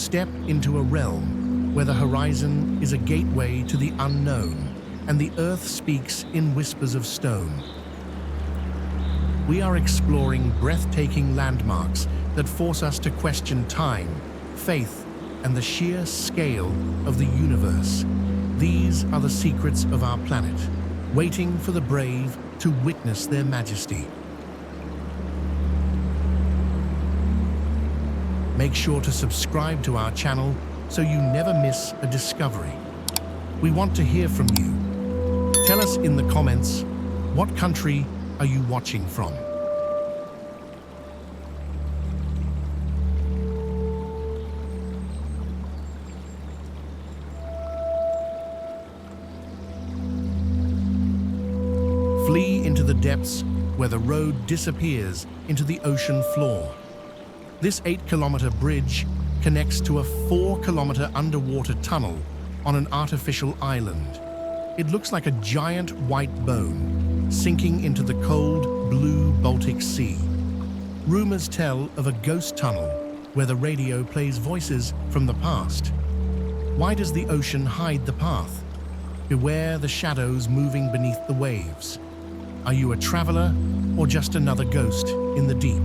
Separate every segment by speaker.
Speaker 1: Step into a realm where the horizon is a gateway to the unknown, and the earth speaks in whispers of stone. We are exploring breathtaking landmarks that force us to question time, faith, and the sheer scale of the universe. These are the secrets of our planet, waiting for the brave to witness their majesty. Make sure to subscribe to our channel so you never miss a discovery. We want to hear from you. Tell us in the comments, what country are you watching from? Flee into the depths where the road disappears into the ocean floor. This 8-kilometer bridge connects to a 4-kilometer underwater tunnel on an artificial island. It looks like a giant white bone sinking into the cold, blue Baltic Sea. Rumors tell of a ghost tunnel where the radio plays voices from the past. Why does the ocean hide the path? Beware the shadows moving beneath the waves. Are you a traveler or just another ghost in the deep?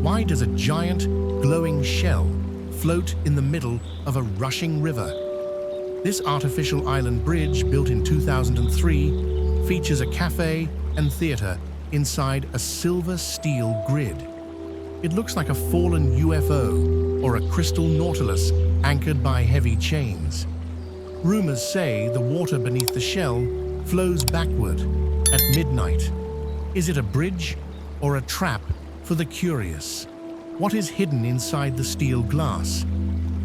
Speaker 1: Why does a giant, glowing shell float in the middle of a rushing river? This artificial island bridge, built in 2003, features a cafe and theater inside a silver steel grid. It looks like a fallen UFO or a crystal nautilus anchored by heavy chains. Rumors say the water beneath the shell flows backward at midnight. Is it a bridge or a trap for the curious? What is hidden inside the steel glass?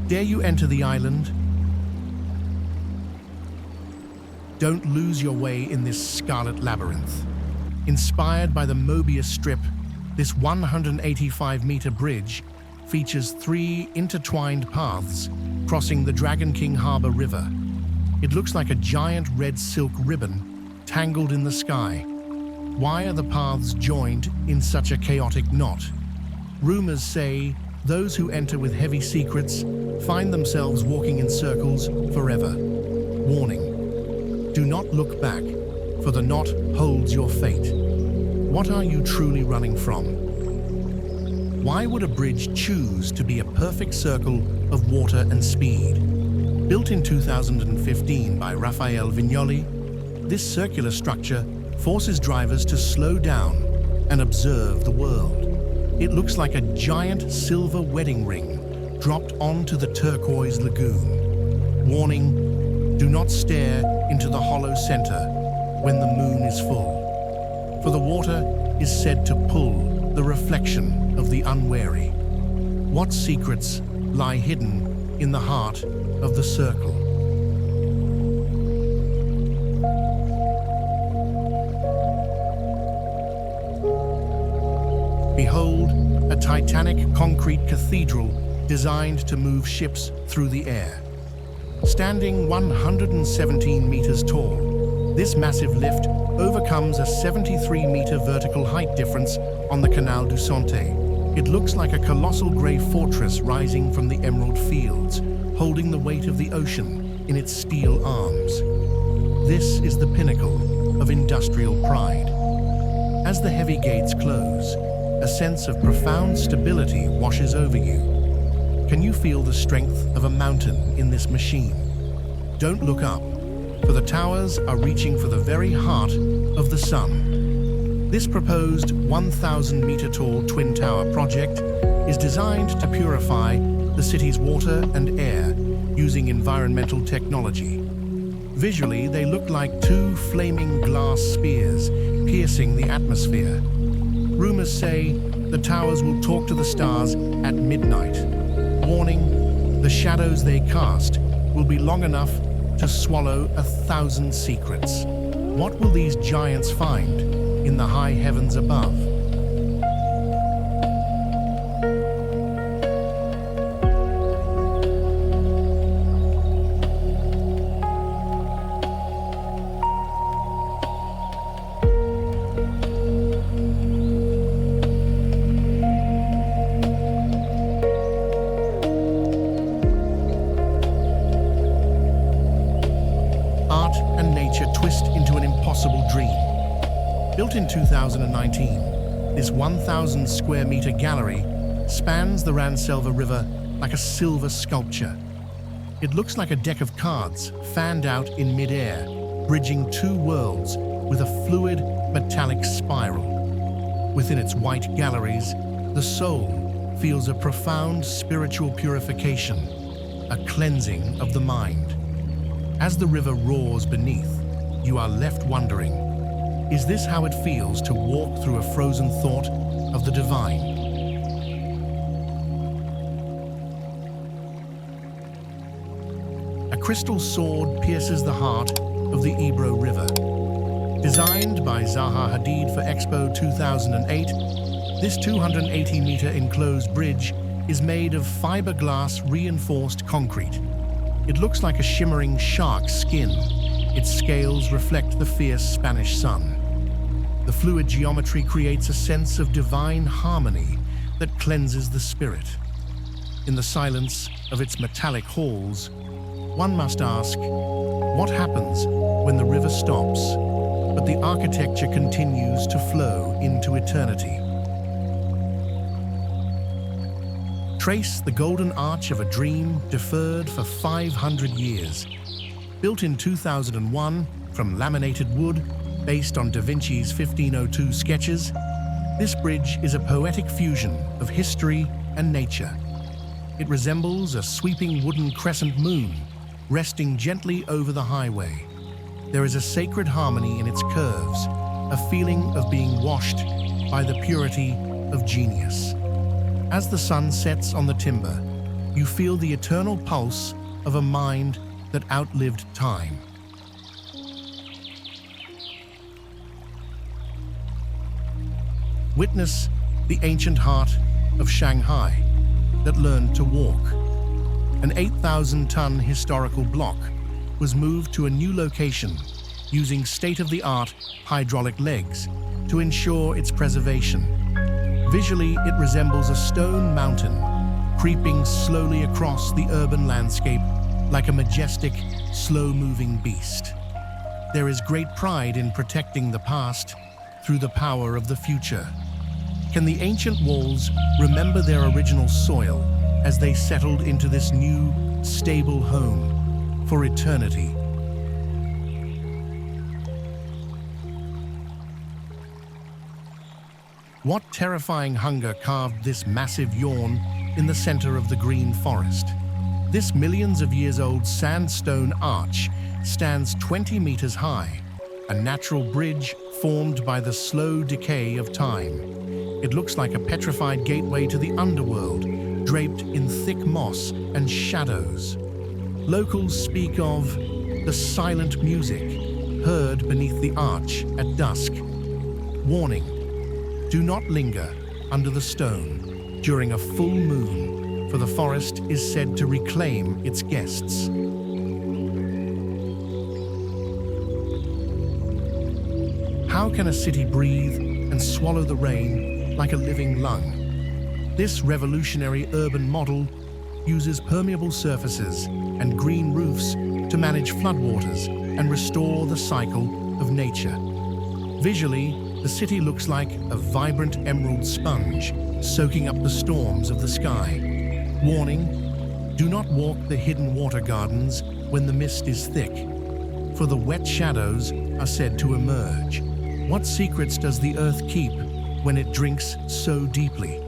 Speaker 1: Dare you enter the island? Don't lose your way in this Scarlet Labyrinth. Inspired by the Mobius strip, this 185-meter bridge features 3 intertwined paths crossing the Dragon King Harbor River. It looks like a giant red silk ribbon tangled in the sky. Why are the paths joined in such a chaotic knot? Rumors say those who enter with heavy secrets find themselves walking in circles forever. Warning: do not look back, for the knot holds your fate. What are you truly running from? Why would a bridge choose to be a perfect circle of water and speed? Built in 2015 by Raffaele Vignoli, this circular structure forces drivers to slow down and observe the world. It looks like a giant silver wedding ring dropped onto the turquoise lagoon. Warning: do not stare into the hollow center when the moon is full, for the water is said to pull the reflection of the unwary. What secrets lie hidden in the heart of the circle? Behold, a titanic concrete cathedral designed to move ships through the air. Standing 117 meters tall, this massive lift overcomes a 73-meter vertical height difference on the Canal du Santé. It looks like a colossal grey fortress rising from the emerald fields, holding the weight of the ocean in its steel arms. This is the pinnacle of industrial pride. As the heavy gates close, a sense of profound stability washes over you. Can you feel the strength of a mountain in this machine? Don't look up, for the towers are reaching for the very heart of the sun. This proposed 1,000-meter-tall twin tower project is designed to purify the city's water and air using environmental technology. Visually, they look like 2 flaming glass spears piercing the atmosphere. Rumors say the towers will talk to the stars at midnight. Warning: the shadows they cast will be long enough to swallow 1,000 secrets. What will these giants find in the high heavens above? impossible dream. Built in 2019, this 1,000 square meter gallery spans the Ranselva River like a silver sculpture. It looks like a deck of cards fanned out in mid-air, bridging two worlds with a fluid, metallic spiral. Within its white galleries, the soul feels a profound spiritual purification, a cleansing of the mind. As the river roars beneath, you are left wondering, is this how it feels to walk through a frozen thought of the divine? A crystal sword pierces the heart of the Ebro River. Designed by Zaha Hadid for Expo 2008, this 280-meter enclosed bridge is made of fiberglass reinforced concrete. It looks like a shimmering shark's skin. Its scales reflect the fierce Spanish sun. The fluid geometry creates a sense of divine harmony that cleanses the spirit. In the silence of its metallic halls, one must ask, what happens when the river stops, but the architecture continues to flow into eternity? Trace the golden arch of a dream deferred for 500 years. Built in 2001 from laminated wood, based on Da Vinci's 1502 sketches, this bridge is a poetic fusion of history and nature. It resembles a sweeping wooden crescent moon, resting gently over the highway. There is a sacred harmony in its curves, a feeling of being washed by the purity of genius. As the sun sets on the timber, you feel the eternal pulse of a mind that outlived time. Witness the ancient heart of Shanghai that learned to walk. An 8,000-ton historical block was moved to a new location using state-of-the-art hydraulic legs to ensure its preservation. Visually, it resembles a stone mountain, creeping slowly across the urban landscape like a majestic, slow-moving beast. There is great pride in protecting the past through the power of the future. Can the ancient walls remember their original soil as they settled into this new, stable home for eternity? What terrifying hunger carved this massive yawn in the center of the green forest? This millions of years old sandstone arch stands 20 meters high, a natural bridge formed by the slow decay of time. It looks like a petrified gateway to the underworld, draped in thick moss and shadows. Locals speak of the silent music heard beneath the arch at dusk. Warning: do not linger under the stone during a full moon, for the forest is said to reclaim its guests. How can a city breathe and swallow the rain like a living lung? This revolutionary urban model uses permeable surfaces and green roofs to manage floodwaters and restore the cycle of nature. Visually, the city looks like a vibrant emerald sponge soaking up the storms of the sky. Warning: do not walk the hidden water gardens when the mist is thick, for the wet shadows are said to emerge. What secrets does the earth keep when it drinks so deeply?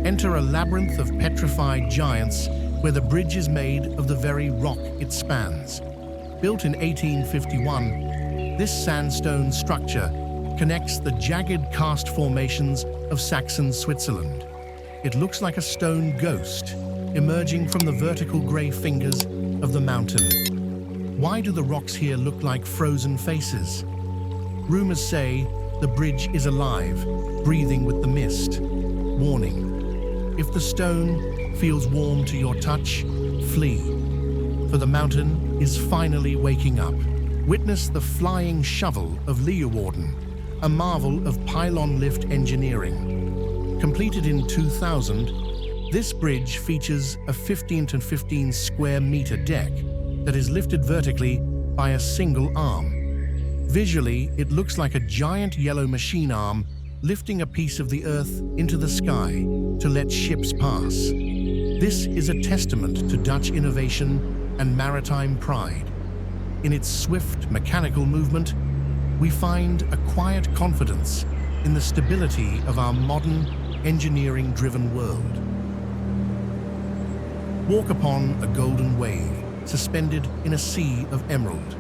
Speaker 1: Enter a labyrinth of petrified giants where the bridge is made of the very rock it spans. Built in 1851, this sandstone structure connects the jagged karst formations of Saxon Switzerland. It looks like a stone ghost emerging from the vertical grey fingers of the mountain. Why do the rocks here look like frozen faces? Rumors say the bridge is alive, breathing with the mist. Warning: if the stone feels warm to your touch, flee. For the mountain is finally waking up. Witness the flying shovel of Leeuwarden, a marvel of pylon lift engineering. Completed in 2000, this bridge features a 15 square meter deck that is lifted vertically by a single arm. Visually, it looks like a giant yellow machine arm lifting a piece of the earth into the sky to let ships pass. This is a testament to Dutch innovation and maritime pride. In its swift mechanical movement, we find a quiet confidence in the stability of our modern, engineering-driven world. Walk upon a golden wave, suspended in a sea of emerald.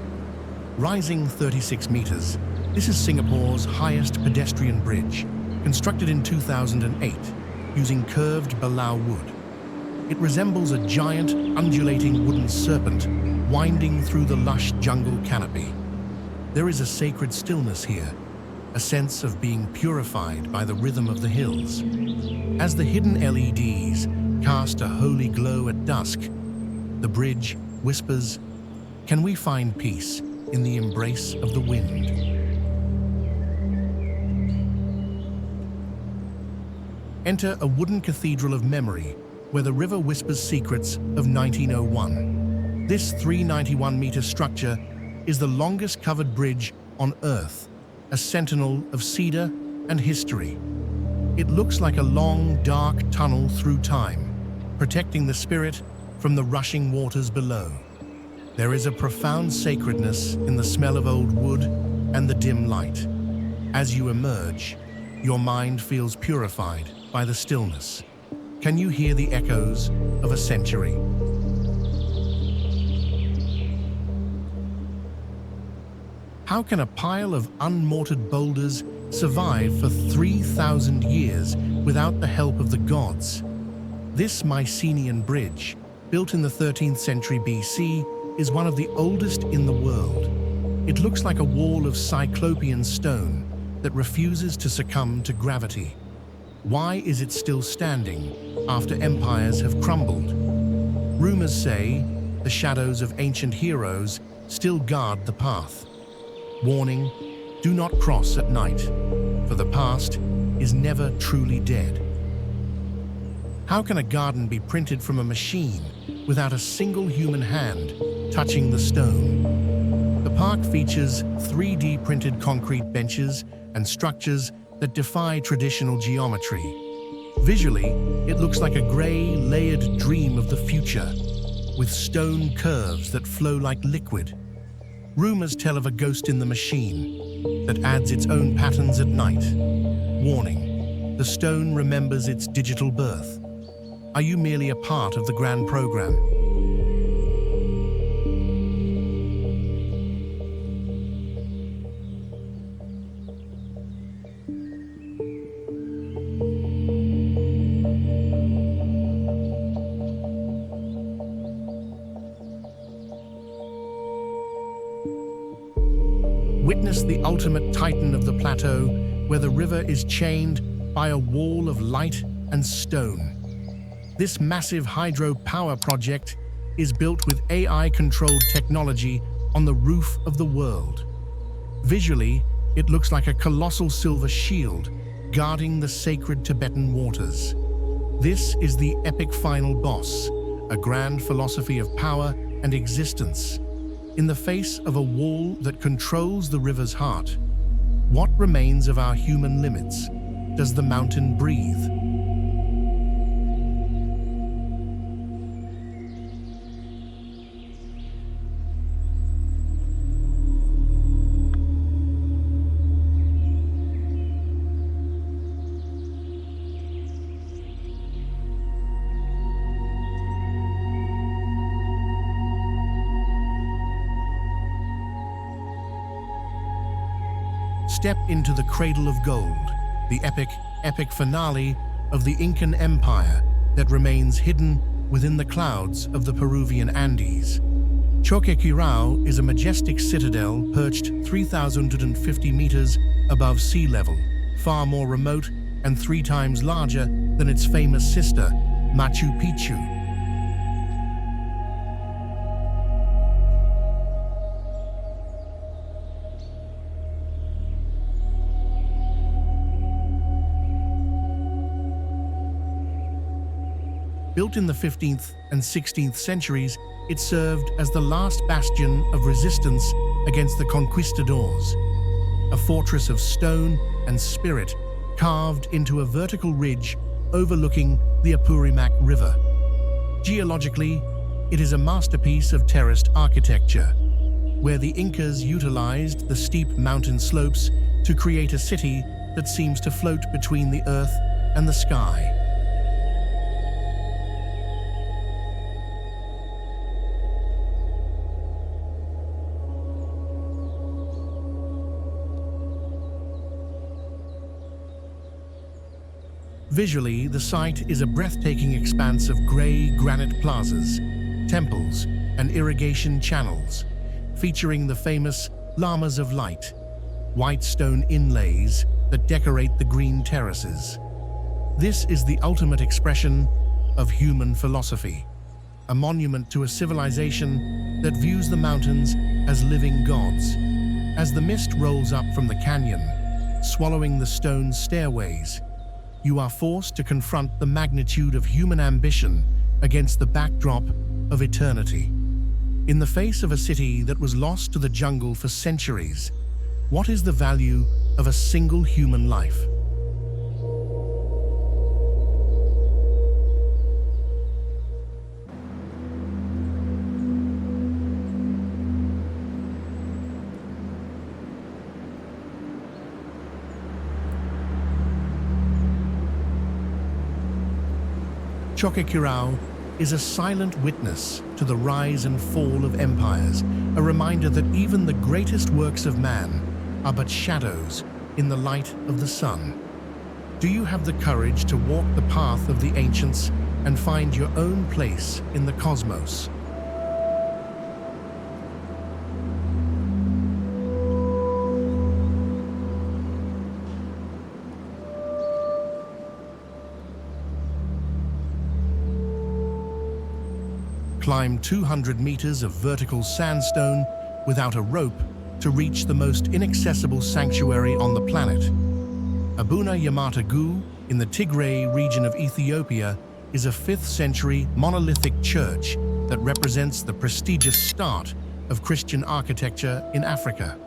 Speaker 1: Rising 36 meters, this is Singapore's highest pedestrian bridge, constructed in 2008 using curved balau wood. It resembles a giant, undulating wooden serpent winding through the lush jungle canopy. There is a sacred stillness here, a sense of being purified by the rhythm of the hills. As the hidden LEDs cast a holy glow at dusk, the bridge whispers, "Can we find peace in the embrace of the wind?" Enter a wooden cathedral of memory where the river whispers secrets of 1901. This 391-meter structure is the longest covered bridge on Earth, a sentinel of cedar and history. It looks like a long, dark tunnel through time, protecting the spirit from the rushing waters below. There is a profound sacredness in the smell of old wood and the dim light. As you emerge, your mind feels purified by the stillness. Can you hear the echoes of a century? How can a pile of unmortared boulders survive for 3,000 years without the help of the gods? This Mycenaean bridge, built in the 13th century BC, is one of the oldest in the world. It looks like a wall of cyclopean stone that refuses to succumb to gravity. Why is it still standing after empires have crumbled? Rumors say the shadows of ancient heroes still guard the path. Warning, do not cross at night, for the past is never truly dead. How can a garden be printed from a machine without a single human hand touching the stone? The park features 3D printed concrete benches and structures that defy traditional geometry. Visually, it looks like a gray, layered dream of the future, with stone curves that flow like liquid. Rumors tell of a ghost in the machine that adds its own patterns at night. Warning, the stone remembers its digital birth. Are you merely a part of the grand program? Witness the ultimate titan of the plateau, where the river is chained by a wall of light and stone. This massive hydropower project is built with AI-controlled technology on the roof of the world. Visually, it looks like a colossal silver shield guarding the sacred Tibetan waters. This is the epic final boss, a grand philosophy of power and existence. In the face of a wall that controls the river's heart, what remains of our human limits? Does the mountain breathe? Step into the cradle of gold, the epic finale of the Incan Empire that remains hidden within the clouds of the Peruvian Andes. Choqquequirao is a majestic citadel perched 3,250 meters above sea level, far more remote and 3 times larger than its famous sister, Machu Picchu. Built in the 15th and 16th centuries, it served as the last bastion of resistance against the conquistadors. A fortress of stone and spirit carved into a vertical ridge overlooking the Apurimac River. Geologically, it is a masterpiece of terraced architecture, where the Incas utilized the steep mountain slopes to create a city that seems to float between the earth and the sky. Visually, the site is a breathtaking expanse of grey granite plazas, temples, and irrigation channels, featuring the famous llamas of light, white stone inlays that decorate the green terraces. This is the ultimate expression of human philosophy, a monument to a civilization that views the mountains as living gods. As the mist rolls up from the canyon, swallowing the stone stairways, you are forced to confront the magnitude of human ambition against the backdrop of eternity. In the face of a city that was lost to the jungle for centuries, what is the value of a single human life? Choqquequirao is a silent witness to the rise and fall of empires, a reminder that even the greatest works of man are but shadows in the light of the sun. Do you have the courage to walk the path of the ancients and find your own place in the cosmos? Climb 200 meters of vertical sandstone without a rope to reach the most inaccessible sanctuary on the planet. Abuna Yamata Gu in the Tigray region of Ethiopia is a 5th century monolithic church that represents the prestigious start of Christian architecture in Africa.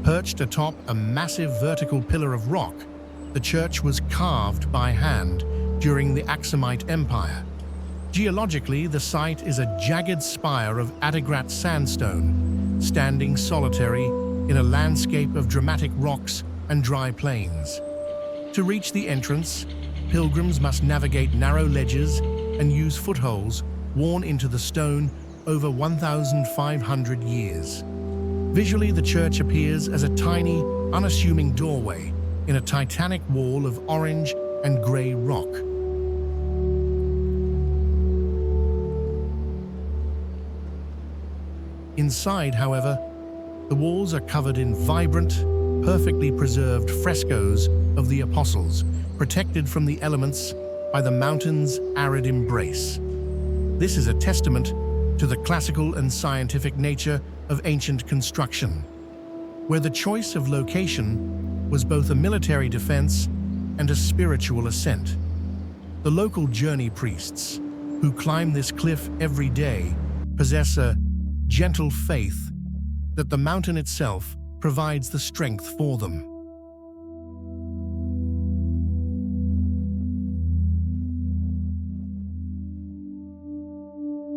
Speaker 1: Perched atop a massive vertical pillar of rock, the church was carved by hand during the Aksumite Empire. Geologically, the site is a jagged spire of Adigrat sandstone, standing solitary in a landscape of dramatic rocks and dry plains. To reach the entrance, pilgrims must navigate narrow ledges and use footholds worn into the stone over 1,500 years. Visually, the church appears as a tiny, unassuming doorway in a titanic wall of orange and grey rock. Inside, however, the walls are covered in vibrant, perfectly preserved frescoes of the apostles, protected from the elements by the mountain's arid embrace. This is a testament to the classical and scientific nature of ancient construction, where the choice of location was both a military defense and a spiritual ascent. The local journey priests, who climb this cliff every day, possess a gentle faith that the mountain itself provides the strength for them.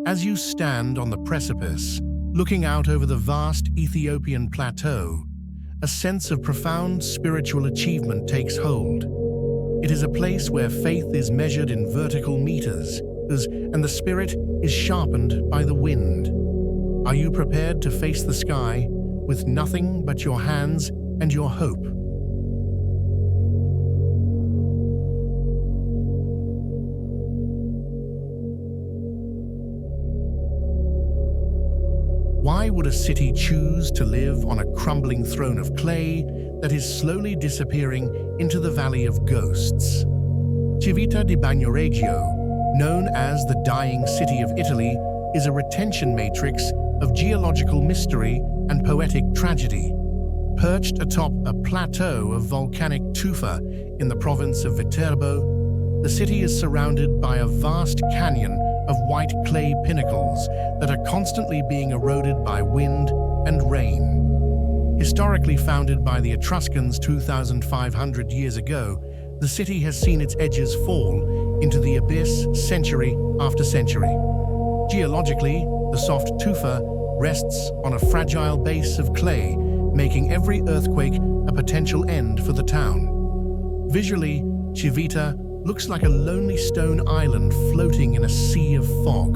Speaker 1: As you stand on the precipice, looking out over the vast Ethiopian plateau, a sense of profound spiritual achievement takes hold. It is a place where faith is measured in vertical meters, and the spirit is sharpened by the wind. Are you prepared to face the sky with nothing but your hands and your hope? Why would a city choose to live on a crumbling throne of clay that is slowly disappearing into the Valley of Ghosts? Civita di Bagnoregio, known as the Dying City of Italy, is a retention matrix of geological mystery and poetic tragedy. Perched atop a plateau of volcanic tufa in the province of Viterbo, the city is surrounded by a vast canyon of white clay pinnacles that are constantly being eroded by wind and rain. Historically founded by the Etruscans 2,500 years ago, the city has seen its edges fall into the abyss century after century. Geologically, the soft tufa rests on a fragile base of clay, making every earthquake a potential end for the town. Visually, Civita looks like a lonely stone island floating in a sea of fog,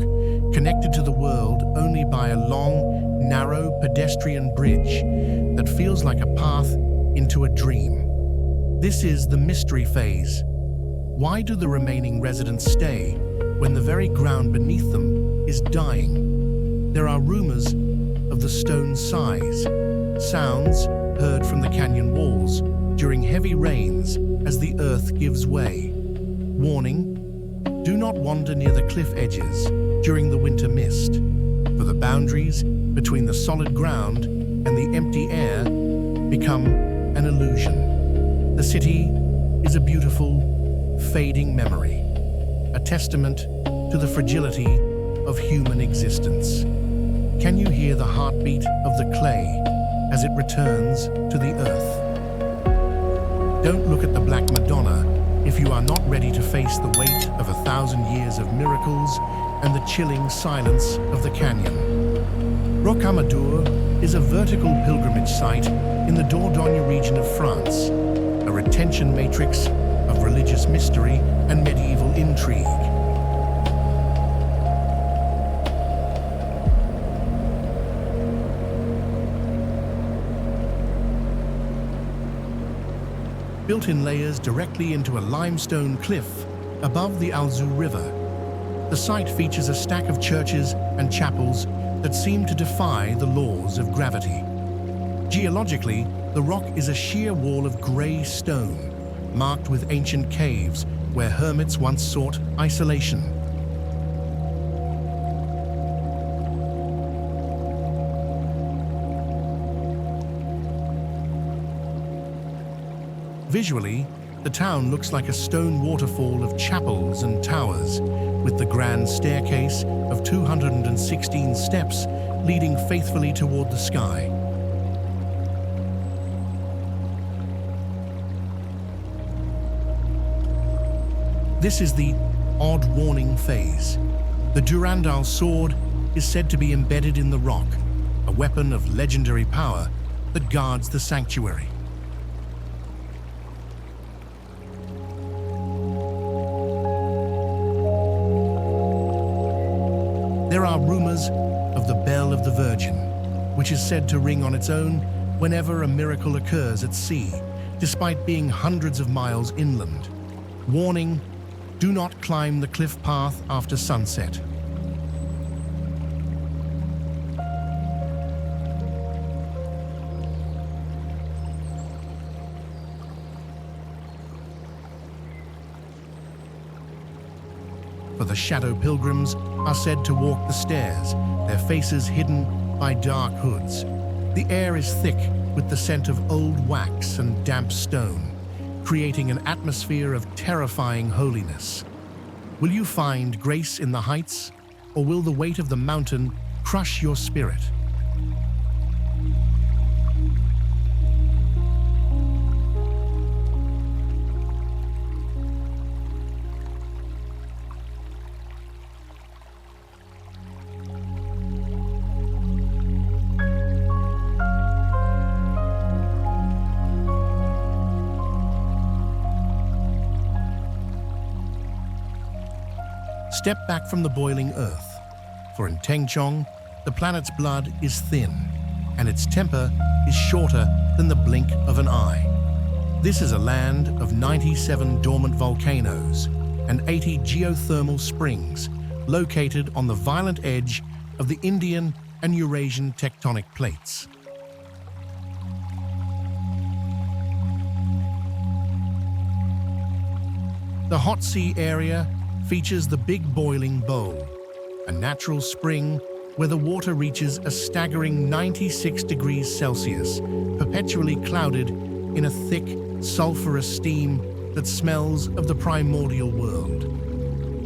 Speaker 1: connected to the world only by a long, narrow pedestrian bridge that feels like a path into a dream. This is the mystery phase. Why do the remaining residents stay when the very ground beneath them is dying? There are rumors of the stone's size, sounds heard from the canyon walls during heavy rains as the earth gives way. Warning: do not wander near the cliff edges during the winter mist, for the boundaries between the solid ground and the empty air become an illusion. The city is a beautiful, fading memory, a testament to the fragility of human existence. Can you hear the heartbeat of the clay as it returns to the earth? Don't look at the Black Madonna if you are not ready to face the weight of 1,000 years of miracles and the chilling silence of the canyon. Rocamadour is a vertical pilgrimage site in the Dordogne region of France, a retention matrix of religious mystery and medieval intrigue. Built in layers directly into a limestone cliff above the Alzou River, the site features a stack of churches and chapels that seem to defy the laws of gravity. Geologically, the rock is a sheer wall of grey stone, marked with ancient caves where hermits once sought isolation. Visually, the town looks like a stone waterfall of chapels and towers, with the grand staircase of 216 steps leading faithfully toward the sky. This is the odd warning phase. The Durandal sword is said to be embedded in the rock, a weapon of legendary power that guards the sanctuary. There are rumors of the Bell of the Virgin, which is said to ring on its own whenever a miracle occurs at sea, despite being hundreds of miles inland. Warning: do not climb the cliff path after sunset. For the shadow pilgrims are said to walk the stairs, their faces hidden by dark hoods. The air is thick with the scent of old wax and damp stone, creating an atmosphere of terrifying holiness. Will you find grace in the heights, or will the weight of the mountain crush your spirit? Step back from the boiling earth, for in Tengchong, the planet's blood is thin, and its temper is shorter than the blink of an eye. This is a land of 97 dormant volcanoes and 80 geothermal springs, located on the violent edge of the Indian and Eurasian tectonic plates. The hot sea area features the Big Boiling Bowl, a natural spring where the water reaches a staggering 96 degrees Celsius, perpetually clouded in a thick, sulfurous steam that smells of the primordial world.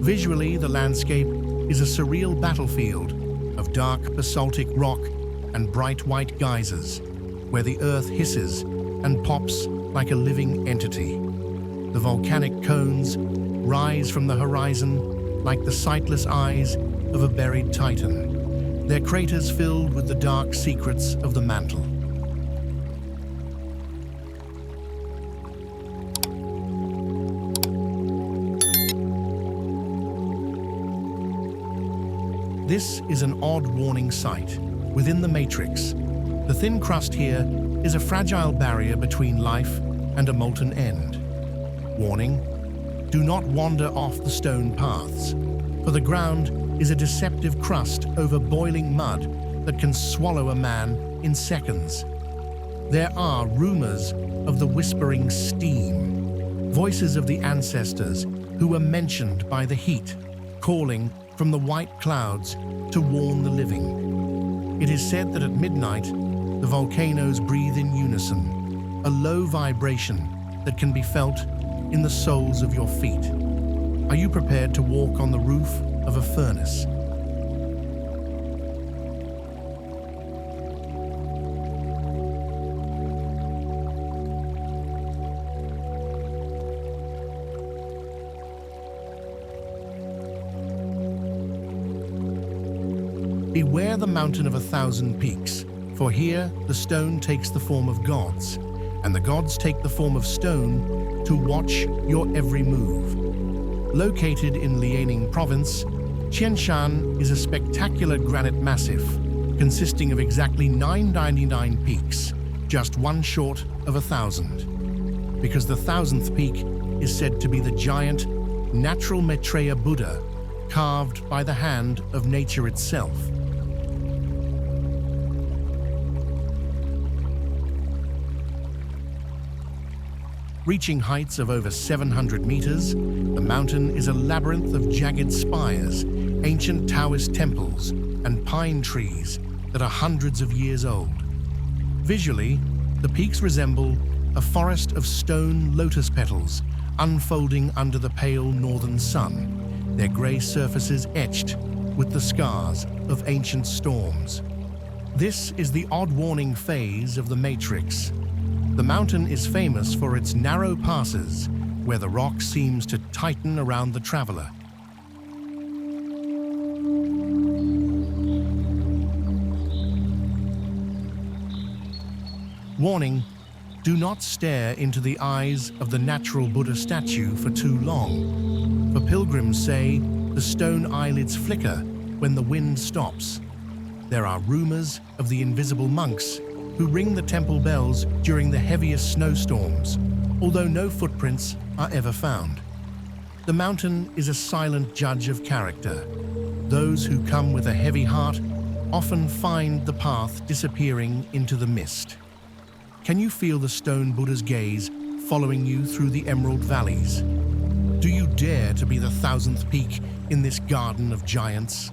Speaker 1: Visually, the landscape is a surreal battlefield of dark basaltic rock and bright white geysers, where the earth hisses and pops like a living entity. The volcanic cones rise from the horizon like the sightless eyes of a buried titan, their craters filled with the dark secrets of the mantle. This is an odd warning sight within the matrix. The thin crust here is a fragile barrier between life and a molten end. Warning: do not wander off the stone paths, for the ground is a deceptive crust over boiling mud that can swallow a man in seconds. There are rumors of the whispering steam, voices of the ancestors who were mentioned by the heat, calling from the white clouds to warn the living. It is said that at midnight, the volcanoes breathe in unison, a low vibration that can be felt in the soles of your feet. Are you prepared to walk on the roof of a furnace? Beware the mountain of 1,000 peaks, for here the stone takes the form of gods, and the gods take the form of stone to watch your every move. Located in Liaoning Province, Qianshan is a spectacular granite massif consisting of exactly 999 peaks, just one short of 1,000. Because the 1,000th peak is said to be the giant, natural Maitreya Buddha, carved by the hand of nature itself. Reaching heights of over 700 meters, the mountain is a labyrinth of jagged spires, ancient Taoist temples, and pine trees that are hundreds of years old. Visually, the peaks resemble a forest of stone lotus petals unfolding under the pale northern sun, their gray surfaces etched with the scars of ancient storms. This is the odd warning phase of the matrix. The mountain is famous for its narrow passes, where the rock seems to tighten around the traveler. Warning: do not stare into the eyes of the natural Buddha statue for too long, for pilgrims say the stone eyelids flicker when the wind stops. There are rumors of the invisible monks who ring the temple bells during the heaviest snowstorms, although no footprints are ever found. The mountain is a silent judge of character. Those who come with a heavy heart often find the path disappearing into the mist. Can you feel the stone Buddha's gaze following you through the emerald valleys? Do you dare to be the 1,000th peak in this garden of giants?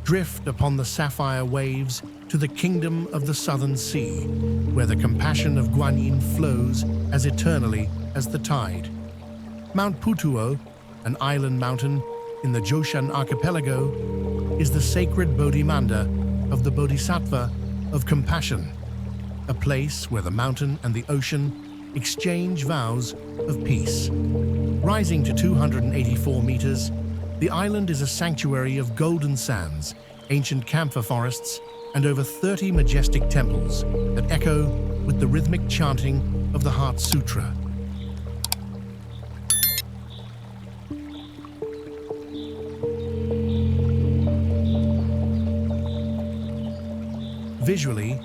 Speaker 1: Drift upon the sapphire waves to the kingdom of the southern sea, where the compassion of Guanyin flows as eternally as the tide. Mount Putuo, an island mountain in the Joshan archipelago, is the sacred Bodhimanda of the Bodhisattva of compassion, a place where the mountain and the ocean exchange vows of peace. Rising to 284 meters, the island is a sanctuary of golden sands, ancient camphor forests, and over 30 majestic temples that echo with the rhythmic chanting of the Heart Sutra. Visually,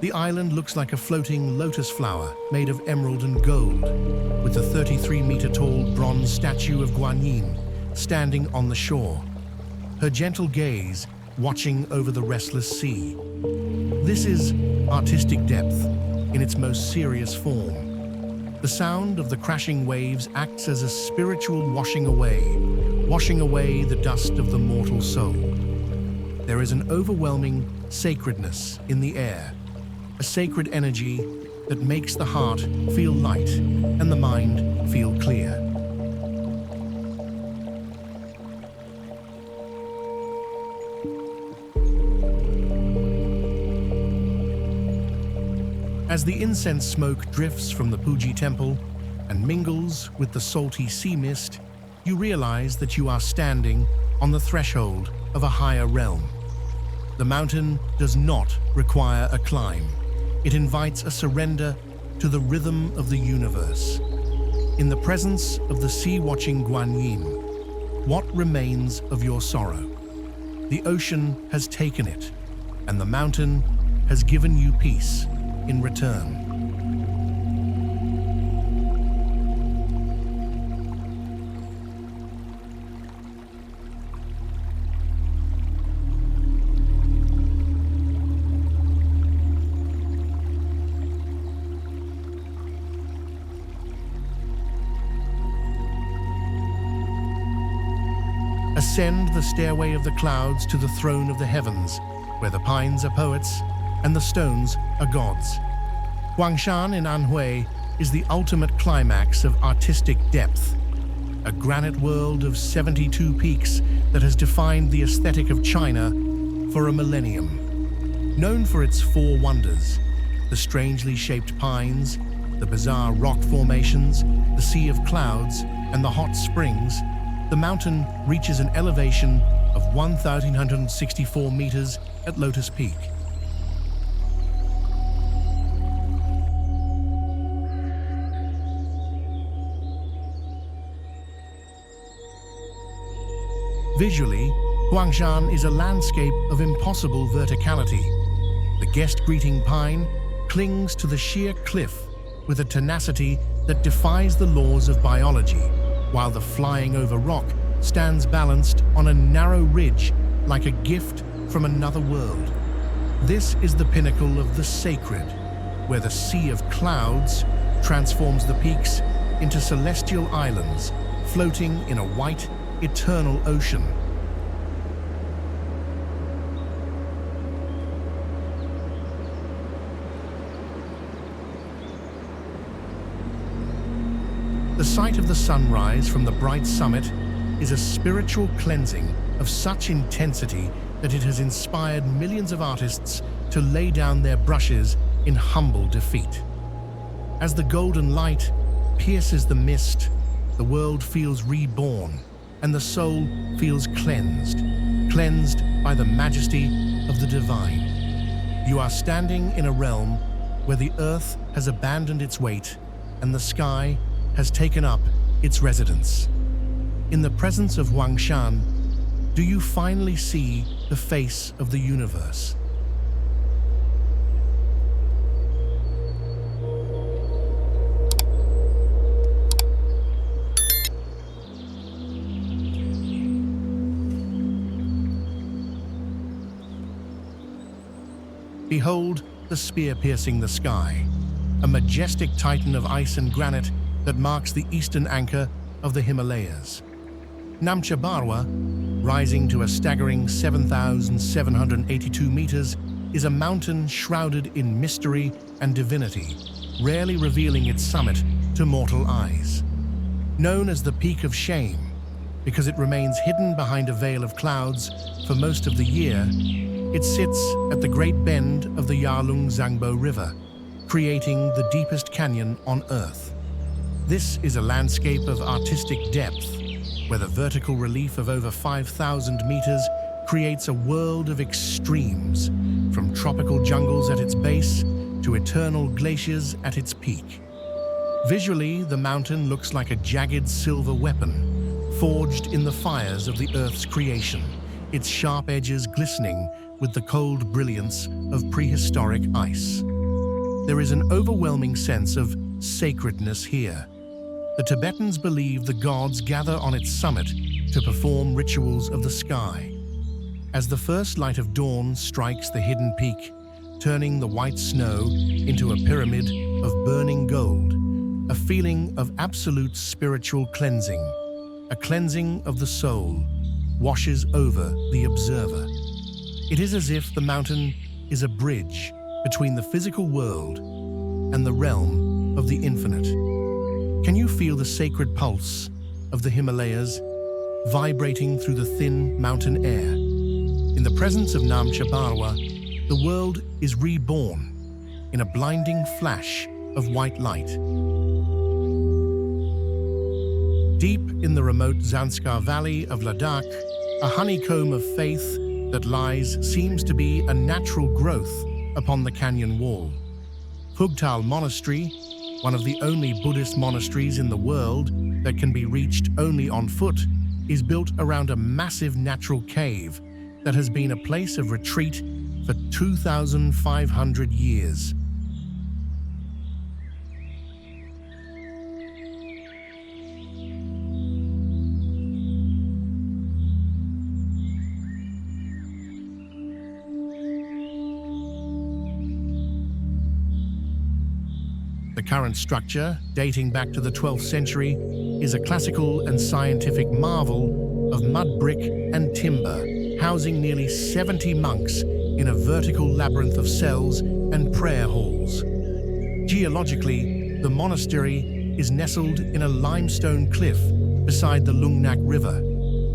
Speaker 1: the island looks like a floating lotus flower made of emerald and gold, with the 33-meter-tall bronze statue of Guanyin standing on the shore, her gentle gaze watching over the restless sea. This is artistic depth in its most serious form. The sound of the crashing waves acts as a spiritual washing away the dust of the mortal soul. There is an overwhelming sacredness in the air, a sacred energy that makes the heart feel light and the mind feel clear. As the incense smoke drifts from the Puji temple and mingles with the salty sea mist, you realize that you are standing on the threshold of a higher realm. The mountain does not require a climb. It invites a surrender to the rhythm of the universe. In the presence of the sea-watching Guanyin, what remains of your sorrow? The ocean has taken it, and the mountain has given you peace in return. Ascend the stairway of the clouds to the throne of the heavens, where the pines are poets and the stones are gods. Huangshan in Anhui is the ultimate climax of artistic depth, a granite world of 72 peaks that has defined the aesthetic of China for a millennium. Known for its four wonders, the strangely shaped pines, the bizarre rock formations, the sea of clouds, and the hot springs, the mountain reaches an elevation of 1,164 meters at Lotus Peak. Visually, Huangshan is a landscape of impossible verticality. The guest-greeting pine clings to the sheer cliff with a tenacity that defies the laws of biology, while the flying-over rock stands balanced on a narrow ridge like a gift from another world. This is the pinnacle of the sacred, where the sea of clouds transforms the peaks into celestial islands floating in a white, eternal ocean. The sight of the sunrise from the bright summit is a spiritual cleansing of such intensity that it has inspired millions of artists to lay down their brushes in humble defeat. As the golden light pierces the mist, the world feels reborn, and the soul feels cleansed by the majesty of the divine. You are standing in a realm where the earth has abandoned its weight and the sky has taken up its residence. In the presence of Huangshan, do you finally see the face of the universe? Behold the spear piercing the sky, a majestic titan of ice and granite that marks the eastern anchor of the Himalayas. Namcha Barwa, rising to a staggering 7,782 meters, is a mountain shrouded in mystery and divinity, rarely revealing its summit to mortal eyes. Known as the Peak of Shame, because it remains hidden behind a veil of clouds for most of the year, it sits at the great bend of the Yarlung Zangbo River, creating the deepest canyon on Earth. This is a landscape of artistic depth, where the vertical relief of over 5,000 meters creates a world of extremes, from tropical jungles at its base to eternal glaciers at its peak. Visually, the mountain looks like a jagged silver weapon, forged in the fires of the Earth's creation, its sharp edges glistening with the cold brilliance of prehistoric ice. There is an overwhelming sense of sacredness here. The Tibetans believe the gods gather on its summit to perform rituals of the sky. As the first light of dawn strikes the hidden peak, turning the white snow into a pyramid of burning gold, a feeling of absolute spiritual cleansing, a cleansing of the soul, washes over the observer. It is as if the mountain is a bridge between the physical world and the realm of the infinite. Can you feel the sacred pulse of the Himalayas vibrating through the thin mountain air? In the presence of Namcha Barwa, the world is reborn in a blinding flash of white light. Deep in the remote Zanskar Valley of Ladakh, a honeycomb of faith that lies seems to be a natural growth upon the canyon wall. Phugtal Monastery, one of the only Buddhist monasteries in the world that can be reached only on foot, is built around a massive natural cave that has been a place of retreat for 2,500 years. The current structure, dating back to the 12th century, is a classical and scientific marvel of mud brick and timber, housing nearly 70 monks in a vertical labyrinth of cells and prayer halls. Geologically, the monastery is nestled in a limestone cliff beside the Lungnak River,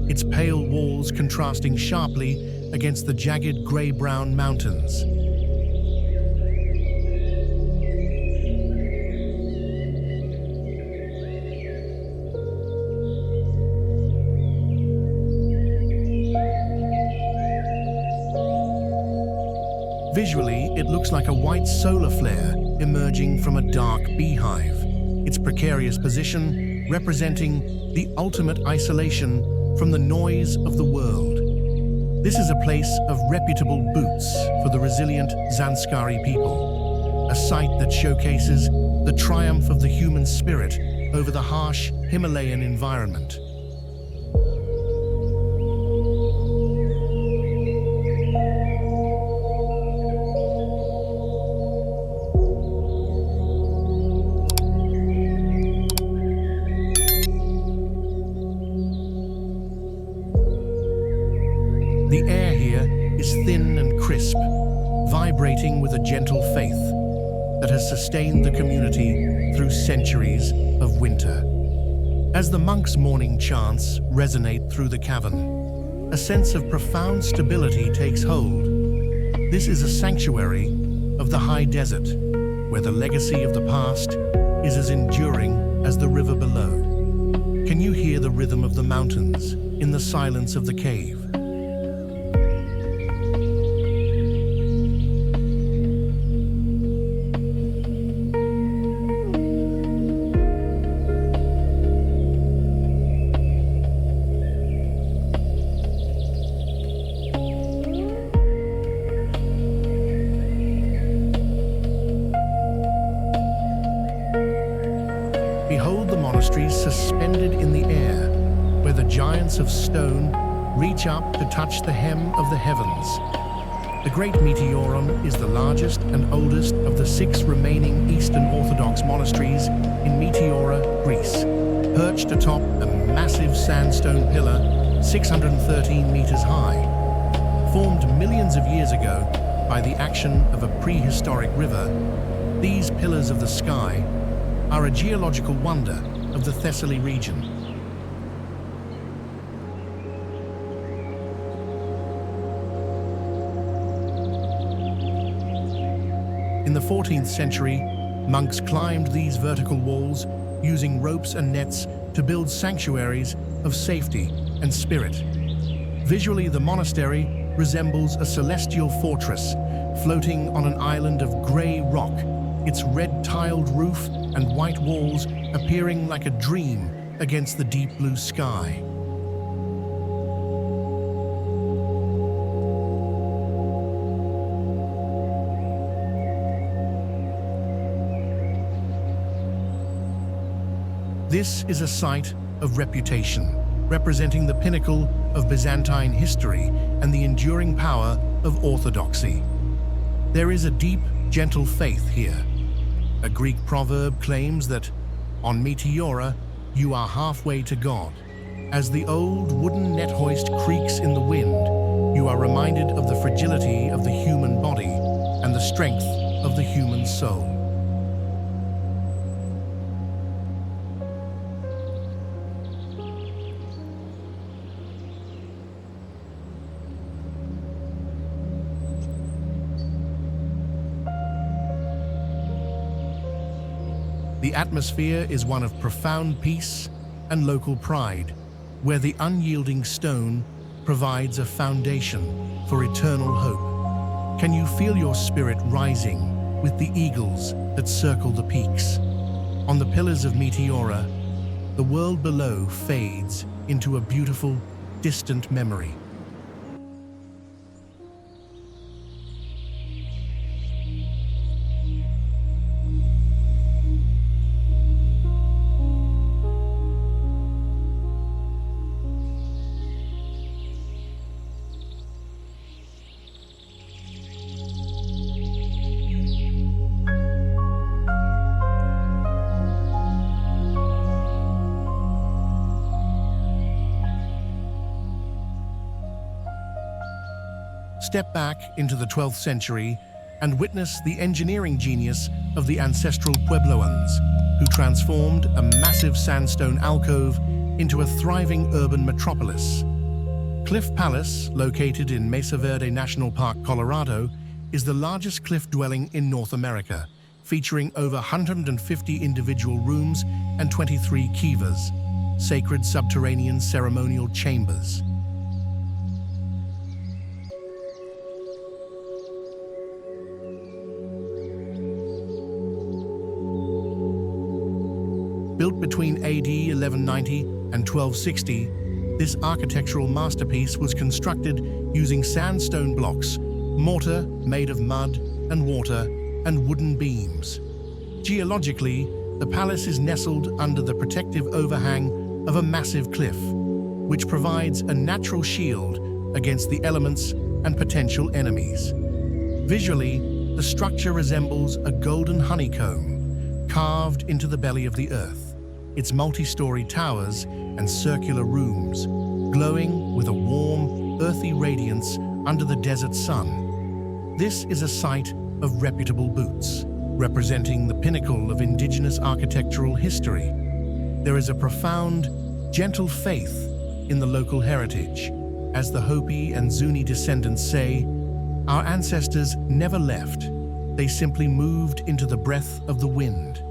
Speaker 1: its pale walls contrasting sharply against the jagged grey-brown mountains. Visually, it looks like a white solar flare emerging from a dark beehive, its precarious position representing the ultimate isolation from the noise of the world. This is a place of reputable boots for the resilient Zanskari people, a site that showcases the triumph of the human spirit over the harsh Himalayan environment. The air here is thin and crisp, vibrating with a gentle faith that has sustained the community through centuries of winter. As the monks' morning chants resonate through the cavern, a sense of profound stability takes hold. This is a sanctuary of the high desert, where the legacy of the past is as enduring as the river below. Can you hear the rhythm of the mountains in the silence of the cave? Behold the monasteries suspended in the air, where the giants of stone reach up to touch the hem of the heavens. The Great Meteoron is the largest and oldest of the 6 remaining Eastern Orthodox monasteries in Meteora, Greece, perched atop a massive sandstone pillar 613 meters high. Formed millions of years ago by the action of a prehistoric river, these pillars of the sky are a geological wonder of the Thessaly region. In the 14th century, monks climbed these vertical walls using ropes and nets to build sanctuaries of safety and spirit. Visually, the monastery resembles a celestial fortress floating on an island of grey rock, its red-tiled roof and white walls appearing like a dream against the deep blue sky. This is a site of reputation, representing the pinnacle of Byzantine history and the enduring power of orthodoxy. There is a deep, gentle faith here. A Greek proverb claims that, on Meteora, you are halfway to God. As the old wooden net hoist creaks in the wind, you are reminded of the fragility of the human body and the strength of the human soul. The atmosphere is one of profound peace and local pride, where the unyielding stone provides a foundation for eternal hope. Can you feel your spirit rising with the eagles that circle the peaks? On the pillars of Meteora, the world below fades into a beautiful, distant memory. Step back into the 12th century and witness the engineering genius of the ancestral Puebloans, who transformed a massive sandstone alcove into a thriving urban metropolis. Cliff Palace, located in Mesa Verde National Park, Colorado, is the largest cliff dwelling in North America, featuring over 150 individual rooms and 23 kivas, sacred subterranean ceremonial chambers. Built between AD 1190 and 1260, this architectural masterpiece was constructed using sandstone blocks, mortar made of mud and water, and wooden beams. Geologically, the palace is nestled under the protective overhang of a massive cliff, which provides a natural shield against the elements and potential enemies. Visually, the structure resembles a golden honeycomb carved into the belly of the earth. Its multi-story towers and circular rooms glowing with a warm, earthy radiance under the desert sun. This is a site of reputable boots, representing the pinnacle of indigenous architectural history. There is a profound, gentle faith in the local heritage. As the Hopi and Zuni descendants say, our ancestors never left. They simply moved into the breath of the wind.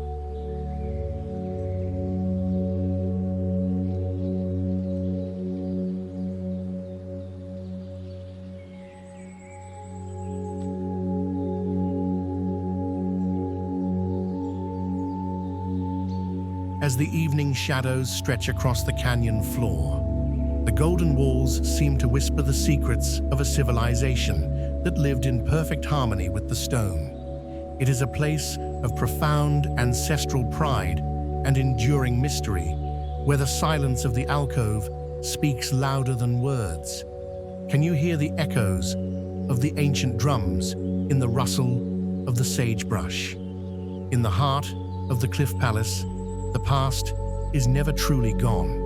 Speaker 1: As the evening shadows stretch across the canyon floor, the golden walls seem to whisper the secrets of a civilization that lived in perfect harmony with the stone. It is a place of profound ancestral pride and enduring mystery, where the silence of the alcove speaks louder than words. Can you hear the echoes of the ancient drums in the rustle of the sagebrush? In the heart of the Cliff Palace, the past is never truly gone.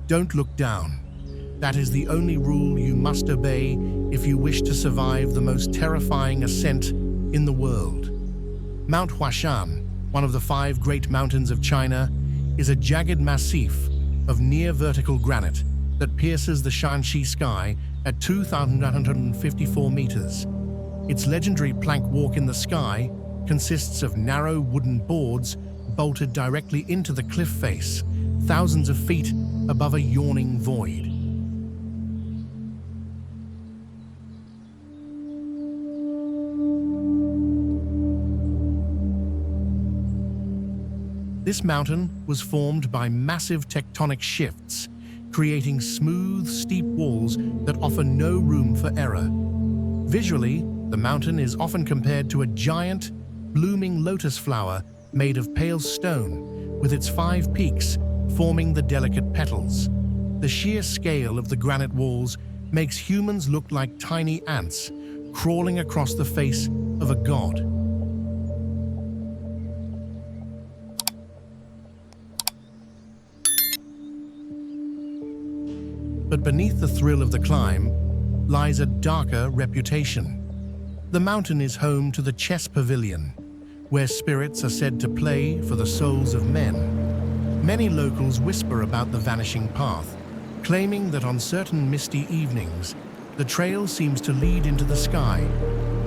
Speaker 1: Don't look down. That is the only rule you must obey if you wish to survive the most terrifying ascent in the world. Mount Huashan, one of the 5 great mountains of China, is a jagged massif of near-vertical granite that pierces the Shanxi sky at 2,954 meters. Its legendary plank walk in the sky consists of narrow wooden boards bolted directly into the cliff face, thousands of feet above a yawning void. This mountain was formed by massive tectonic shifts, creating smooth, steep walls that offer no room for error. Visually, the mountain is often compared to a giant, blooming lotus flower made of pale stone, with its 5 peaks forming the delicate petals. The sheer scale of the granite walls makes humans look like tiny ants crawling across the face of a god. But beneath the thrill of the climb lies a darker reputation. The mountain is home to the Chess Pavilion, where spirits are said to play for the souls of men. Many locals whisper about the vanishing path, claiming that on certain misty evenings, the trail seems to lead into the sky,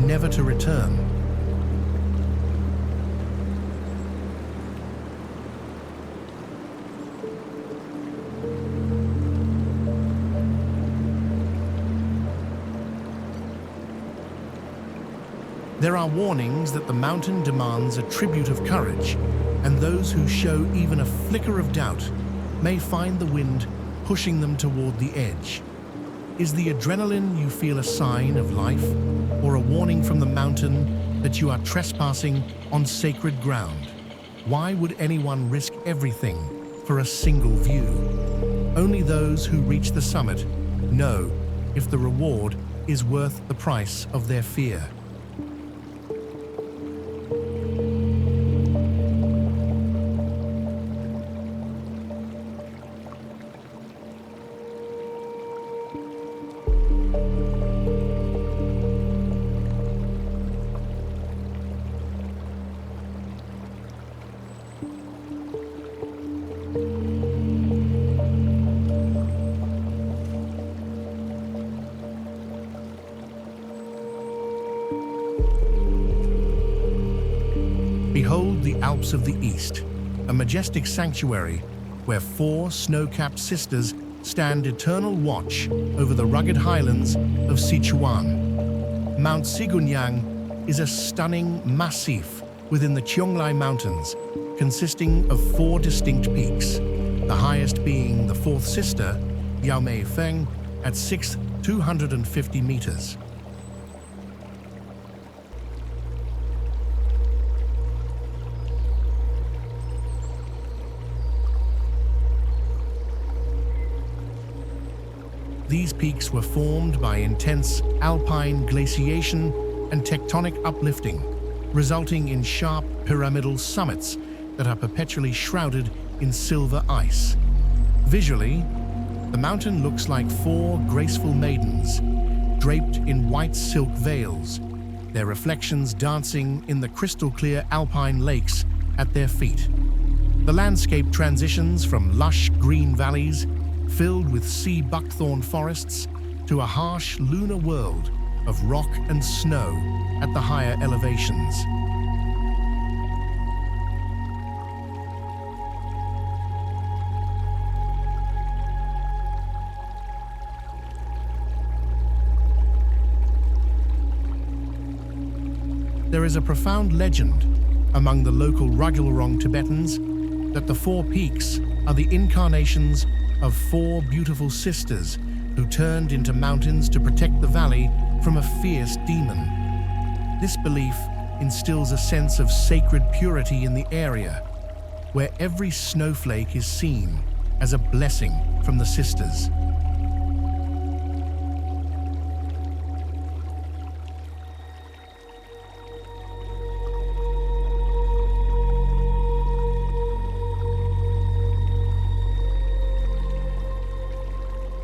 Speaker 1: never to return. There are warnings that the mountain demands a tribute of courage, and those who show even a flicker of doubt may find the wind pushing them toward the edge. Is the adrenaline you feel a sign of life, or a warning from the mountain that you are trespassing on sacred ground? Why would anyone risk everything for a single view? Only those who reach the summit know if the reward is worth the price of their fear. Behold the Alps of the East, a majestic sanctuary where 4 snow-capped sisters stand eternal watch over the rugged highlands of Sichuan. Mount Sigunyang is a stunning massif within the Qionglai Mountains, consisting of 4 distinct peaks, the highest being the 4th sister, Yaomei Feng, at 6,250 meters. These peaks were formed by intense alpine glaciation and tectonic uplifting, resulting in sharp pyramidal summits that are perpetually shrouded in silver ice. Visually, the mountain looks like 4 graceful maidens, draped in white silk veils, their reflections dancing in the crystal-clear alpine lakes at their feet. The landscape transitions from lush green valleys filled with sea buckthorn forests to a harsh lunar world of rock and snow at the higher elevations. There is a profound legend among the local Ragulrong Tibetans that the 4 peaks are the incarnations of 4 beautiful sisters who turned into mountains to protect the valley from a fierce demon. This belief instills a sense of sacred purity in the area, where every snowflake is seen as a blessing from the sisters.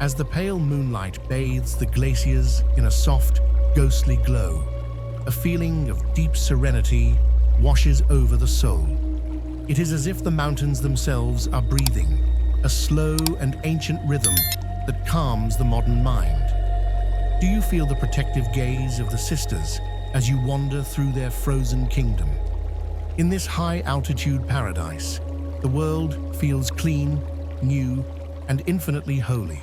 Speaker 1: As the pale moonlight bathes the glaciers in a soft, ghostly glow, a feeling of deep serenity washes over the soul. It is as if the mountains themselves are breathing, a slow and ancient rhythm that calms the modern mind. Do you feel the protective gaze of the sisters as you wander through their frozen kingdom? In this high-altitude paradise, the world feels clean, new, and infinitely holy.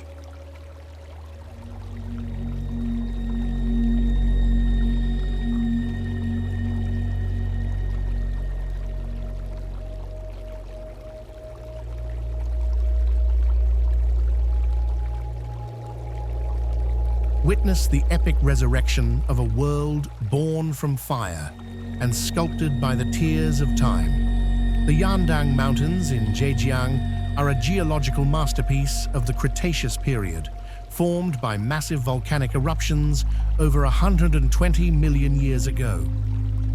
Speaker 1: Witness the epic resurrection of a world born from fire and sculpted by the tears of time. The Yandang Mountains in Zhejiang are a geological masterpiece of the Cretaceous period, formed by massive volcanic eruptions over 120 million years ago.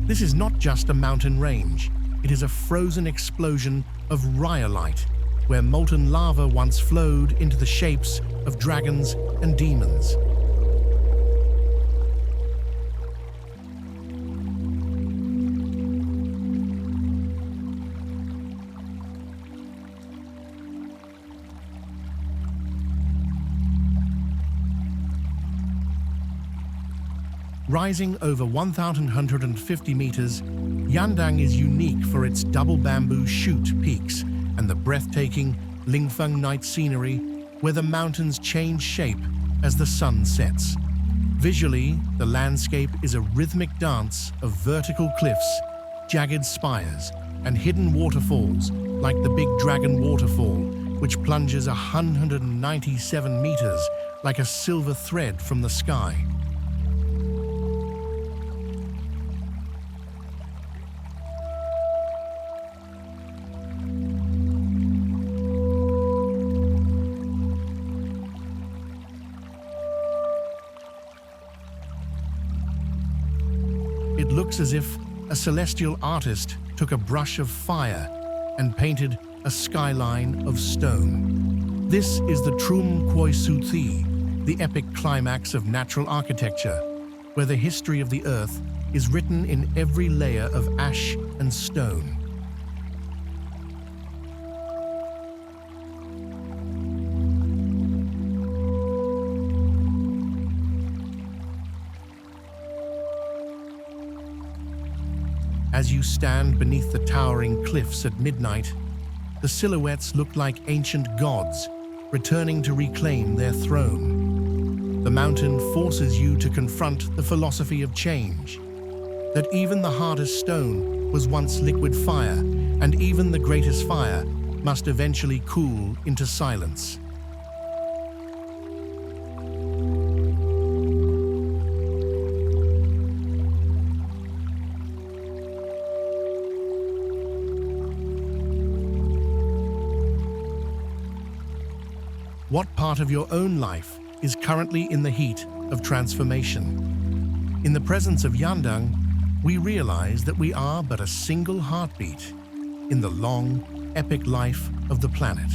Speaker 1: This is not just a mountain range, it is a frozen explosion of rhyolite, where molten lava once flowed into the shapes of dragons and demons. Rising over 1,150 meters, Yandang is unique for its double bamboo chute peaks and the breathtaking Lingfeng night scenery where the mountains change shape as the sun sets. Visually, the landscape is a rhythmic dance of vertical cliffs, jagged spires, and hidden waterfalls like the Big Dragon Waterfall, which plunges 197 meters like a silver thread from the sky. It looks as if a celestial artist took a brush of fire and painted a skyline of stone. This is the Trum Khoi Su Thi, the epic climax of natural architecture, where the history of the earth is written in every layer of ash and stone. As you stand beneath the towering cliffs at midnight, the silhouettes look like ancient gods returning to reclaim their throne. The mountain forces you to confront the philosophy of change, that even the hardest stone was once liquid fire, and even the greatest fire must eventually cool into silence. What part of your own life is currently in the heat of transformation? In the presence of Yandang, we realize that we are but a single heartbeat in the long, epic life of the planet.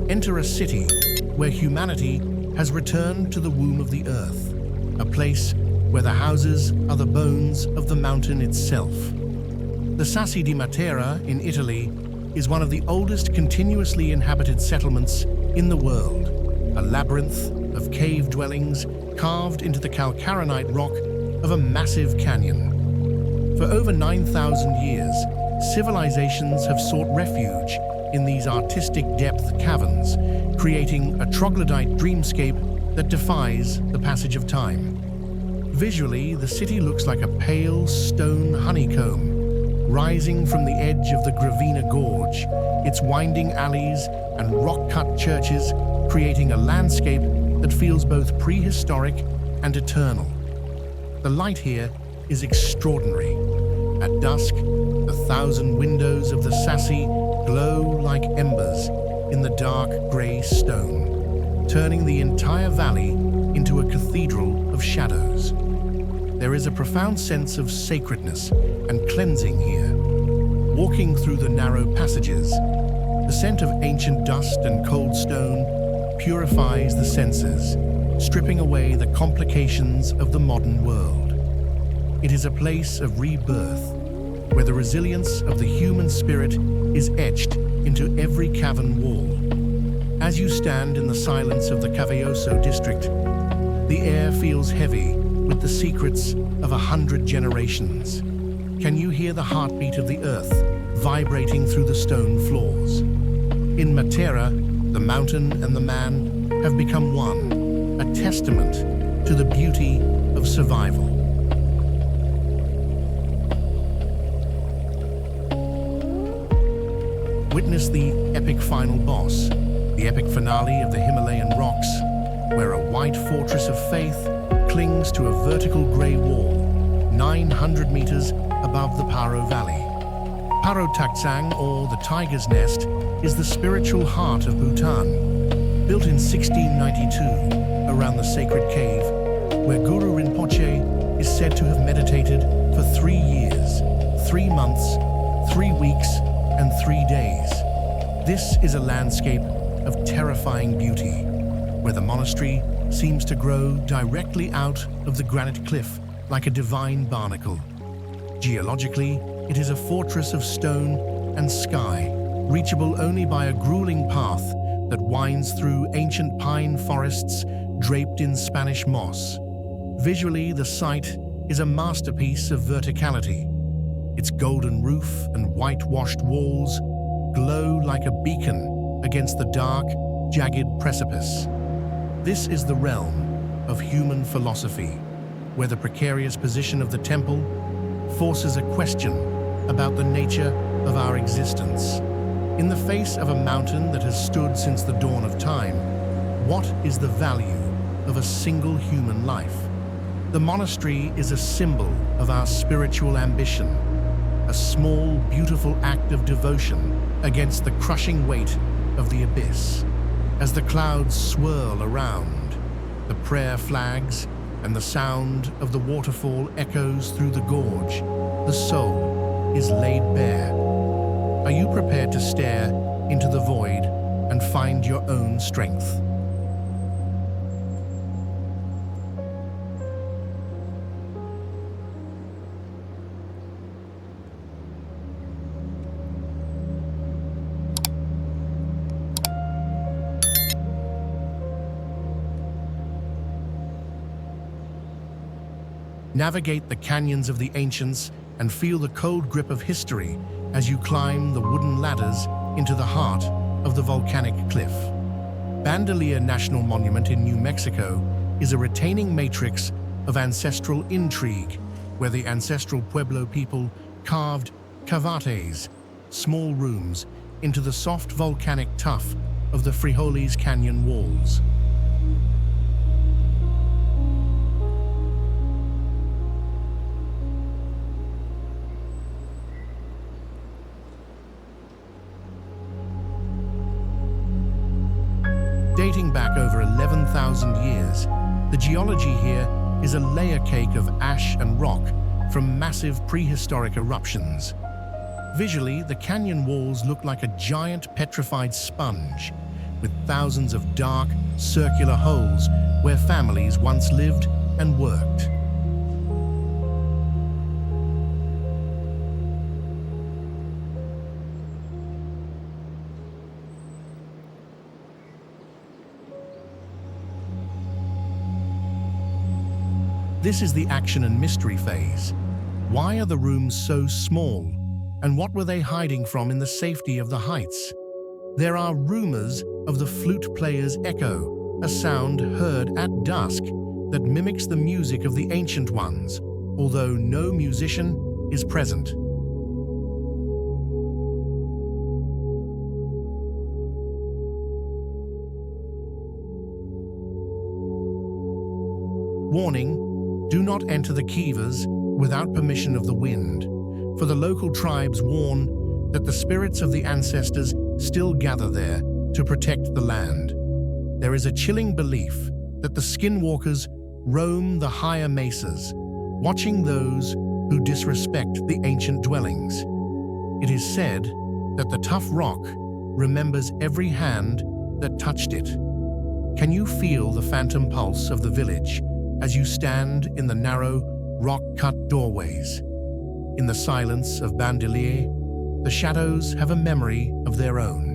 Speaker 1: Enter a city where humanity has returned to the womb of the earth, a place where the houses are the bones of the mountain itself. The Sassi di Matera in Italy is one of the oldest continuously inhabited settlements in the world, a labyrinth of cave dwellings carved into the calcarenite rock of a massive canyon. For over 9,000 years, civilizations have sought refuge in these artistic depth caverns, creating a troglodyte dreamscape that defies the passage of time. Visually, the city looks like a pale stone honeycomb, rising from the edge of the Gravina Gorge, its winding alleys and rock-cut churches creating a landscape that feels both prehistoric and eternal. The light here is extraordinary. At dusk, the 1,000 windows of the Sassi glow like embers in the dark grey stone, turning the entire valley into a cathedral of shadows. There is a profound sense of sacredness and cleansing here. Walking through the narrow passages, The scent of ancient dust and cold stone purifies the senses, stripping away the complications of the modern world. It is a place of rebirth, where the resilience of the human spirit is etched into every cavern wall. As you stand in the silence of the Caveoso district, the air feels heavy with the secrets of 100 generations. Can you hear the heartbeat of the earth vibrating through the stone floors? In Matera, the mountain and the man have become one, a testament to the beauty of survival. Witness the epic final boss, the epic finale of the Himalayan rocks, where a white fortress of faith clings to a vertical grey wall, 900 meters above the Paro Valley. Paro Taktsang, or the Tiger's Nest, is the spiritual heart of Bhutan. Built in 1692 around the sacred cave, where Guru Rinpoche is said to have meditated for 3 years, 3 months, 3 weeks, and 3 days. This is a landscape of terrifying beauty, where the monastery seems to grow directly out of the granite cliff like a divine barnacle. Geologically, it is a fortress of stone and sky, reachable only by a grueling path that winds through ancient pine forests draped in Spanish moss. Visually, the site is a masterpiece of verticality. Its golden roof and whitewashed walls glow like a beacon against the dark, jagged precipice. This is the realm of human philosophy, where the precarious position of the temple forces a question about the nature of our existence. In the face of a mountain that has stood since the dawn of time, what is the value of a single human life? The monastery is a symbol of our spiritual ambition, a small, beautiful act of devotion against the crushing weight of the abyss. As the clouds swirl around, the prayer flags and the sound of the waterfall echoes through the gorge, the soul is laid bare. Are you prepared to stare into the void and find your own strength? Navigate the canyons of the ancients and feel the cold grip of history as you climb the wooden ladders into the heart of the volcanic cliff. Bandelier National Monument in New Mexico is a retaining matrix of ancestral intrigue, where the ancestral Pueblo people carved cavates, small rooms, into the soft volcanic tuff of the Frijoles Canyon walls. Dating back over 11,000 years, the geology here is a layer cake of ash and rock from massive prehistoric eruptions. Visually, the canyon walls look like a giant petrified sponge, with thousands of dark, circular holes where families once lived and worked. This is the action and mystery phase. Why are the rooms so small? And what were they hiding from in the safety of the heights? There are rumors of the flute player's echo, a sound heard at dusk that mimics the music of the ancient ones, although no musician is present. Warning: do not enter the kivas without permission of the wind, for the local tribes warn that the spirits of the ancestors still gather there to protect the land. There is a chilling belief that the skinwalkers roam the higher mesas, watching those who disrespect the ancient dwellings. It is said that the tough rock remembers every hand that touched it. Can you feel the phantom pulse of the village as you stand in the narrow, rock-cut doorways? In the silence of Bandelier, the shadows have a memory of their own.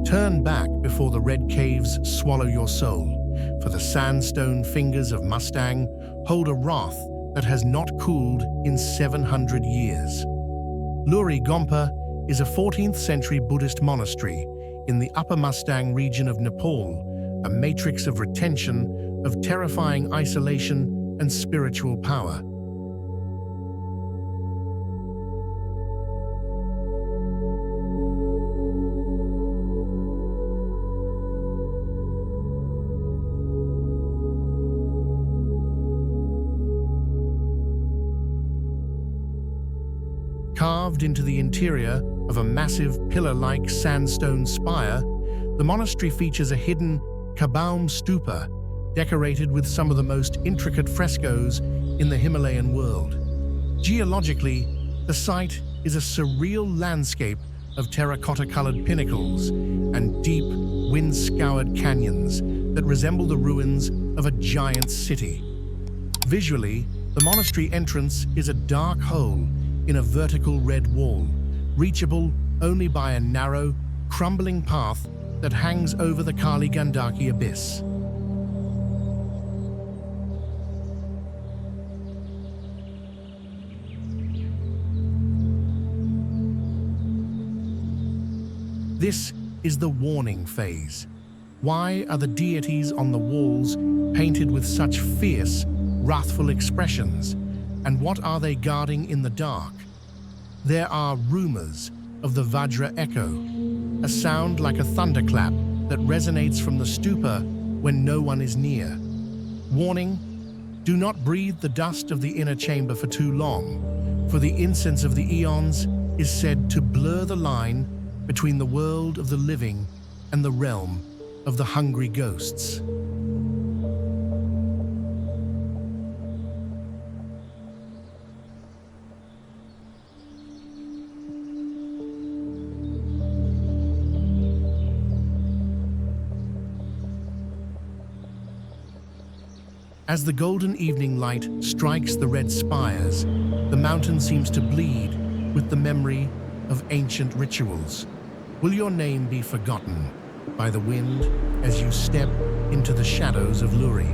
Speaker 1: Turn back before the red caves swallow your soul, for the sandstone fingers of Mustang hold a wrath that has not cooled in 700 years. Luri Gompa is a 14th century Buddhist monastery in the Upper Mustang region of Nepal, a matrix of retention, of terrifying isolation and spiritual power. Carved into the interior of a massive pillar-like sandstone spire, the monastery features a hidden Kabaum stupa decorated with some of the most intricate frescoes in the Himalayan world. Geologically, the site is a surreal landscape of terracotta-colored pinnacles and deep, wind-scoured canyons that resemble the ruins of a giant city. Visually, the monastery entrance is a dark hole in a vertical red wall, reachable only by a narrow, crumbling path that hangs over the Kali Gandaki abyss. This is the warning phase. Why are the deities on the walls painted with such fierce, wrathful expressions? And what are they guarding in the dark? There are rumors of the Vajra echo, a sound like a thunderclap that resonates from the stupa when no one is near. Warning: do not breathe the dust of the inner chamber for too long, for the incense of the eons is said to blur the line between the world of the living and the realm of the hungry ghosts. As the golden evening light strikes the red spires, the mountain seems to bleed with the memory of ancient rituals. Will your name be forgotten by the wind as you step into the shadows of Luri?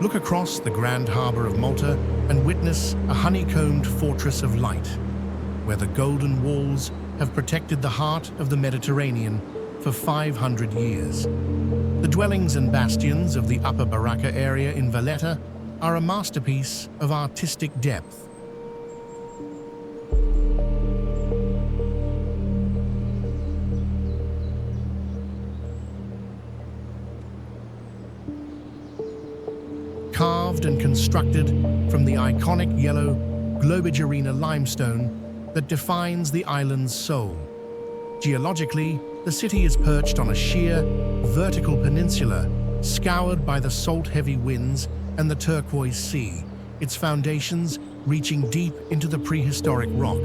Speaker 1: Look across the grand harbor of Malta and witness a honeycombed fortress of light, where the golden walls have protected the heart of the Mediterranean for 500 years. The dwellings and bastions of the Upper Baraka area in Valletta are a masterpiece of artistic depth. Carved and constructed from the iconic yellow Globigerina limestone that defines the island's soul. Geologically, the city is perched on a sheer, vertical peninsula, scoured by the salt-heavy winds and the turquoise sea, its foundations reaching deep into the prehistoric rock.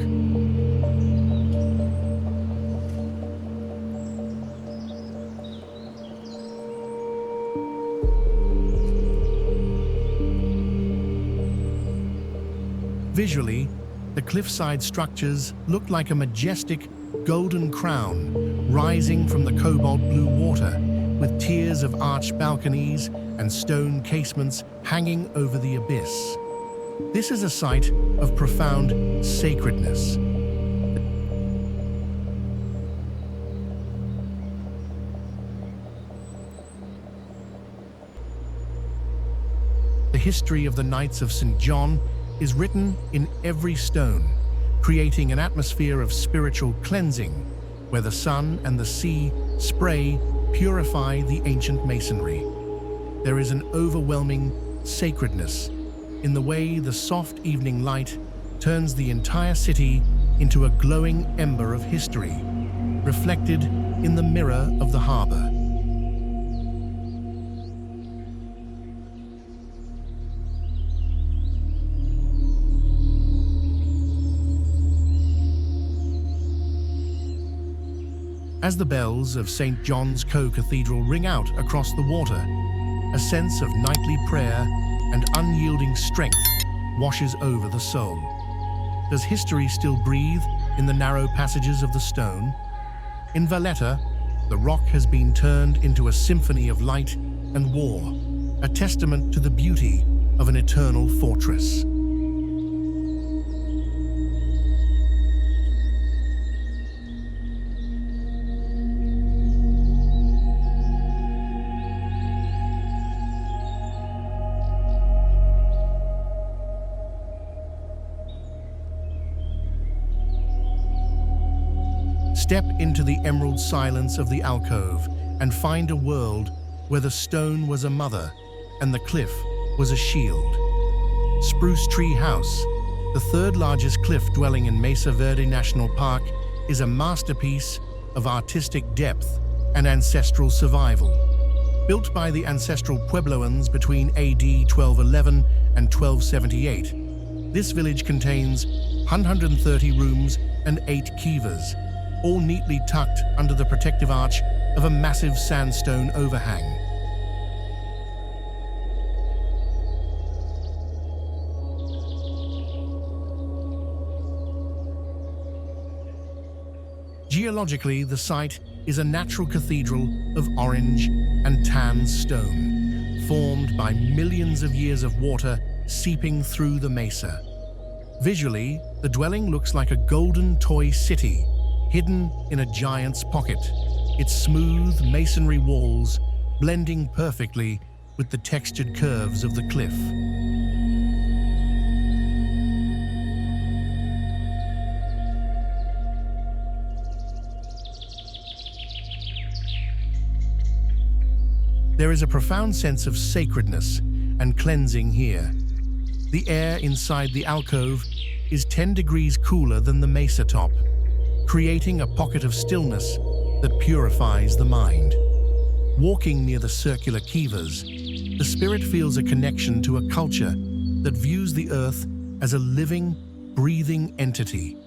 Speaker 1: Visually, the cliffside structures look like a majestic golden crown rising from the cobalt blue water, with tiers of arched balconies and stone casements hanging over the abyss. This is a site of profound sacredness. history of the Knights of St. John is written in every stone, creating an atmosphere of spiritual cleansing, where the sun and the sea spray purify the ancient masonry. There is an overwhelming sacredness in the way the soft evening light turns the entire city into a glowing ember of history, reflected in the mirror of the harbor. As the bells of St. John's Co-Cathedral ring out across the water, a sense of nightly prayer and unyielding strength washes over the soul. Does history still breathe in the narrow passages of the stone? In Valletta, the rock has been turned into a symphony of light and war, a testament to the beauty of an eternal fortress. Step into the emerald silence of the alcove and find a world where the stone was a mother and the cliff was a shield. Spruce Tree House, the third largest cliff dwelling in Mesa Verde National Park, is a masterpiece of artistic depth and ancestral survival. Built by the ancestral Puebloans between AD 1211 and 1278, this village contains 130 rooms and 8 kivas, all neatly tucked under the protective arch of a massive sandstone overhang. Geologically, the site is a natural cathedral of orange and tan stone, formed by millions of years of water seeping through the mesa. Visually, the dwelling looks like a golden toy city, hidden in a giant's pocket, its smooth masonry walls blending perfectly with the textured curves of the cliff. There is a profound sense of sacredness and cleansing here. The air inside the alcove is 10 degrees cooler than the mesa top, creating a pocket of stillness that purifies the mind. Walking near the circular kivas, the spirit feels a connection to a culture that views the earth as a living, breathing entity.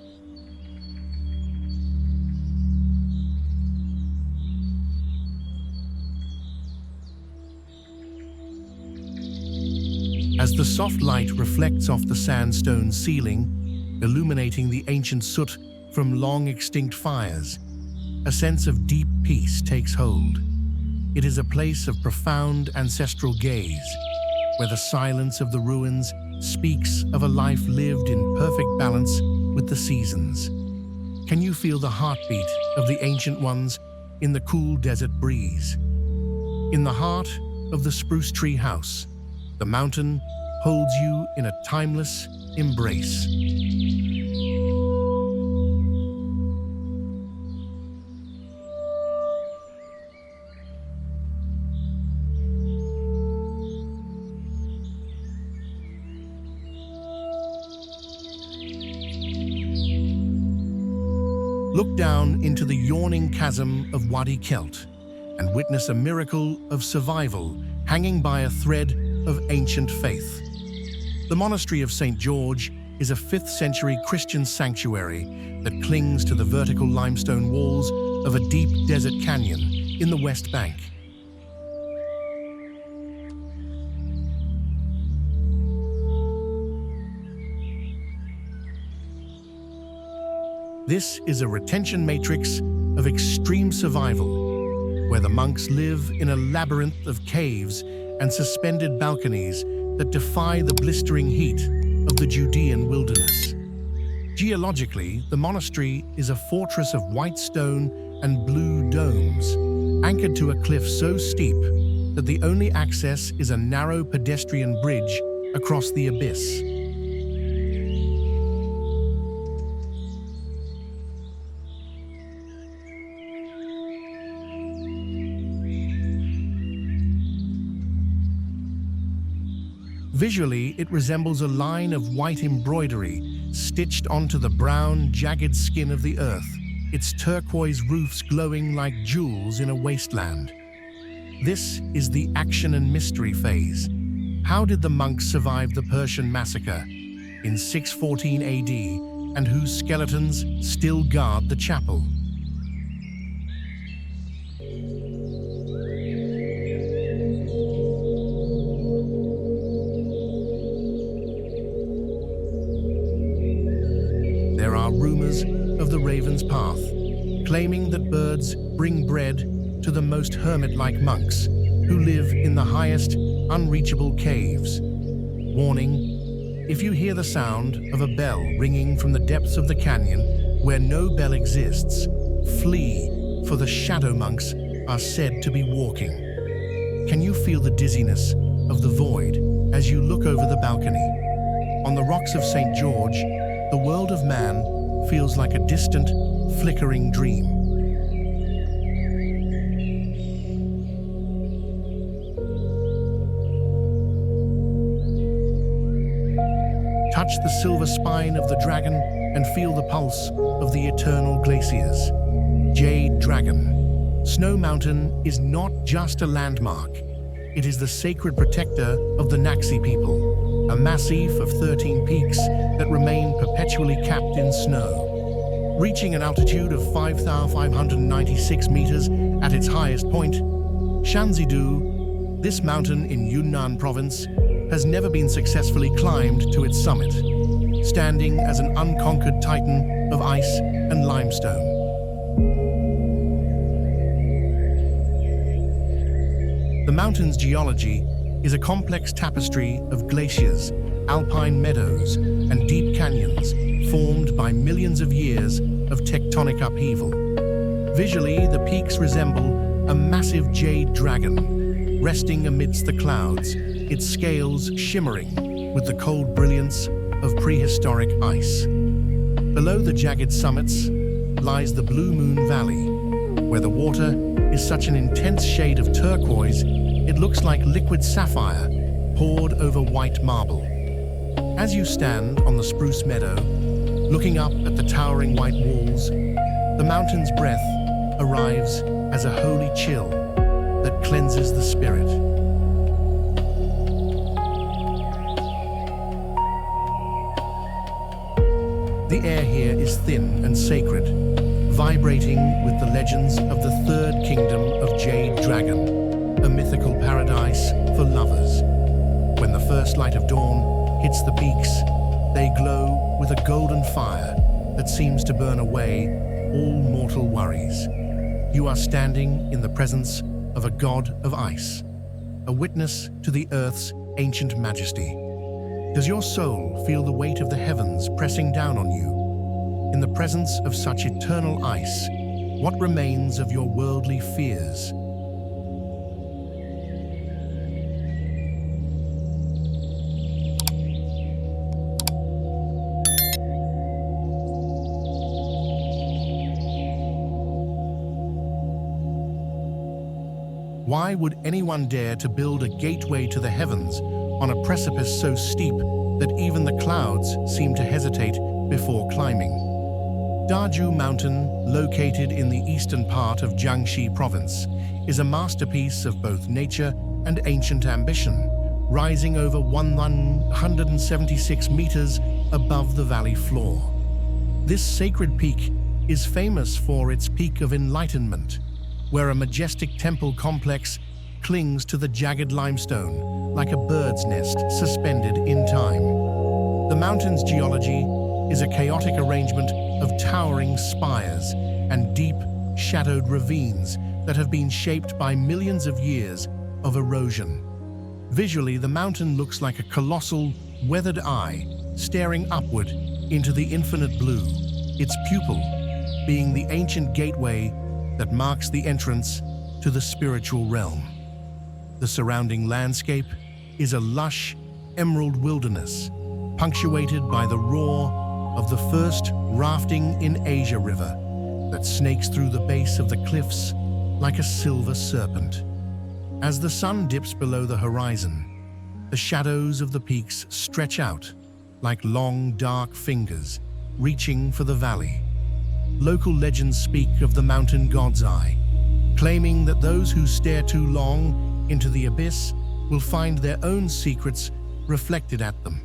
Speaker 1: As the soft light reflects off the sandstone ceiling, illuminating the ancient soot from long extinct fires, a sense of deep peace takes hold. It is a place of profound ancestral gaze, where the silence of the ruins speaks of a life lived in perfect balance with the seasons. Can you feel the heartbeat of the ancient ones in the cool desert breeze? In the heart of the Spruce Tree House, the mountain holds you in a timeless embrace. Look down into the yawning chasm of Wadi Kelt and witness a miracle of survival hanging by a thread of ancient faith. The Monastery of St. George is a 5th century Christian sanctuary that clings to the vertical limestone walls of a deep desert canyon in the West Bank. This is a retention matrix of extreme survival, where the monks live in a labyrinth of caves and suspended balconies that defy the blistering heat of the Judean wilderness. Geologically, the monastery is a fortress of white stone and blue domes, anchored to a cliff so steep that the only access is a narrow pedestrian bridge across the abyss. Visually, it resembles a line of white embroidery stitched onto the brown, jagged skin of the earth, its turquoise roofs glowing like jewels in a wasteland. This is the action and mystery phase. How did the monks survive the Persian massacre in 614 AD, and whose skeletons still guard the chapel? There are rumors of the Raven's Path, claiming that birds bring bread to the most hermit-like monks who live in the highest, unreachable caves. Warning: if you hear the sound of a bell ringing from the depths of the canyon where no bell exists, flee, for the shadow monks are said to be walking. Can you feel the dizziness of the void as you look over the balcony? On the rocks of St. George, the world of man feels like a distant, flickering dream. Touch the silver spine of the dragon and feel the pulse of the eternal glaciers. Jade Dragon. Snow Mountain is not just a landmark. It is the sacred protector of the Naxi people, a massif of 13 peaks that remain perpetually capped in snow. Reaching an altitude of 5,596 meters at its highest point, Shanxidu, this mountain in Yunnan province, has never been successfully climbed to its summit, standing as an unconquered titan of ice and limestone. The mountain's geology is a complex tapestry of glaciers, alpine meadows, and deep canyons formed by millions of years of tectonic upheaval. Visually, the peaks resemble a massive jade dragon, resting amidst the clouds, its scales shimmering with the cold brilliance of prehistoric ice. Below the jagged summits lies the Blue Moon Valley, where the water is such an intense shade of turquoise it looks like liquid sapphire poured over white marble. As you stand on the spruce meadow, looking up at the towering white walls, the mountain's breath arrives as a holy chill that cleanses the spirit. The air here is thin and sacred, vibrating with the legends of the third kingdom of Jade Dragon, a mythical paradise for lovers. When the first light of dawn hits the peaks, they glow with a golden fire that seems to burn away all mortal worries. You are standing in the presence of a god of ice, a witness to the earth's ancient majesty. Does your soul feel the weight of the heavens pressing down on you? In the presence of such eternal ice, what remains of your worldly fears? Why would anyone dare to build a gateway to the heavens on a precipice so steep that even the clouds seem to hesitate before climbing? Daju Mountain, located in the eastern part of Jiangxi province, is a masterpiece of both nature and ancient ambition, rising over 176 meters above the valley floor. This sacred peak is famous for its peak of enlightenment, where a majestic temple complex clings to the jagged limestone like a bird's nest suspended in time. The mountain's geology is a chaotic arrangement of towering spires and deep, shadowed ravines that have been shaped by millions of years of erosion. Visually, the mountain looks like a colossal, weathered eye staring upward into the infinite blue, its pupil being the ancient gateway that marks the entrance to the spiritual realm. The surrounding landscape is a lush, emerald wilderness, punctuated by the roar of the first rafting in Asia river that snakes through the base of the cliffs like a silver serpent. As the sun dips below the horizon, the shadows of the peaks stretch out like long, dark fingers reaching for the valley. Local legends speak of the mountain god's eye, claiming that those who stare too long into the abyss will find their own secrets reflected at them.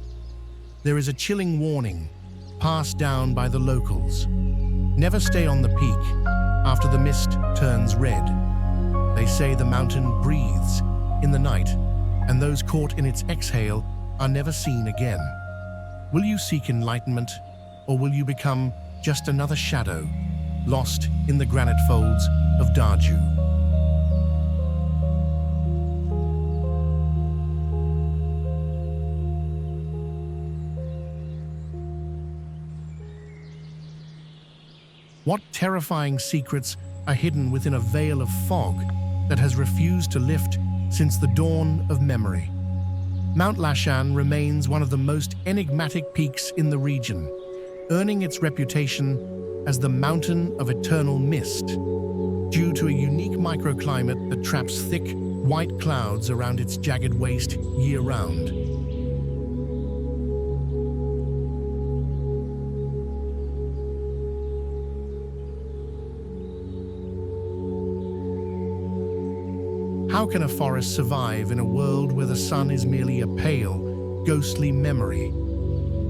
Speaker 1: There is a chilling warning passed down by the locals. Never stay on the peak after the mist turns red. They say the mountain breathes in the night, and those caught in its exhale are never seen again. Will you seek enlightenment, or will you become just another shadow, lost in the granite folds of Darju? What terrifying secrets are hidden within a veil of fog that has refused to lift since the dawn of memory? Mount Lashan remains one of the most enigmatic peaks in the region, earning its reputation as the Mountain of Eternal Mist, due to a unique microclimate that traps thick, white clouds around its jagged waste year-round. How can a forest survive in a world where the sun is merely a pale, ghostly memory?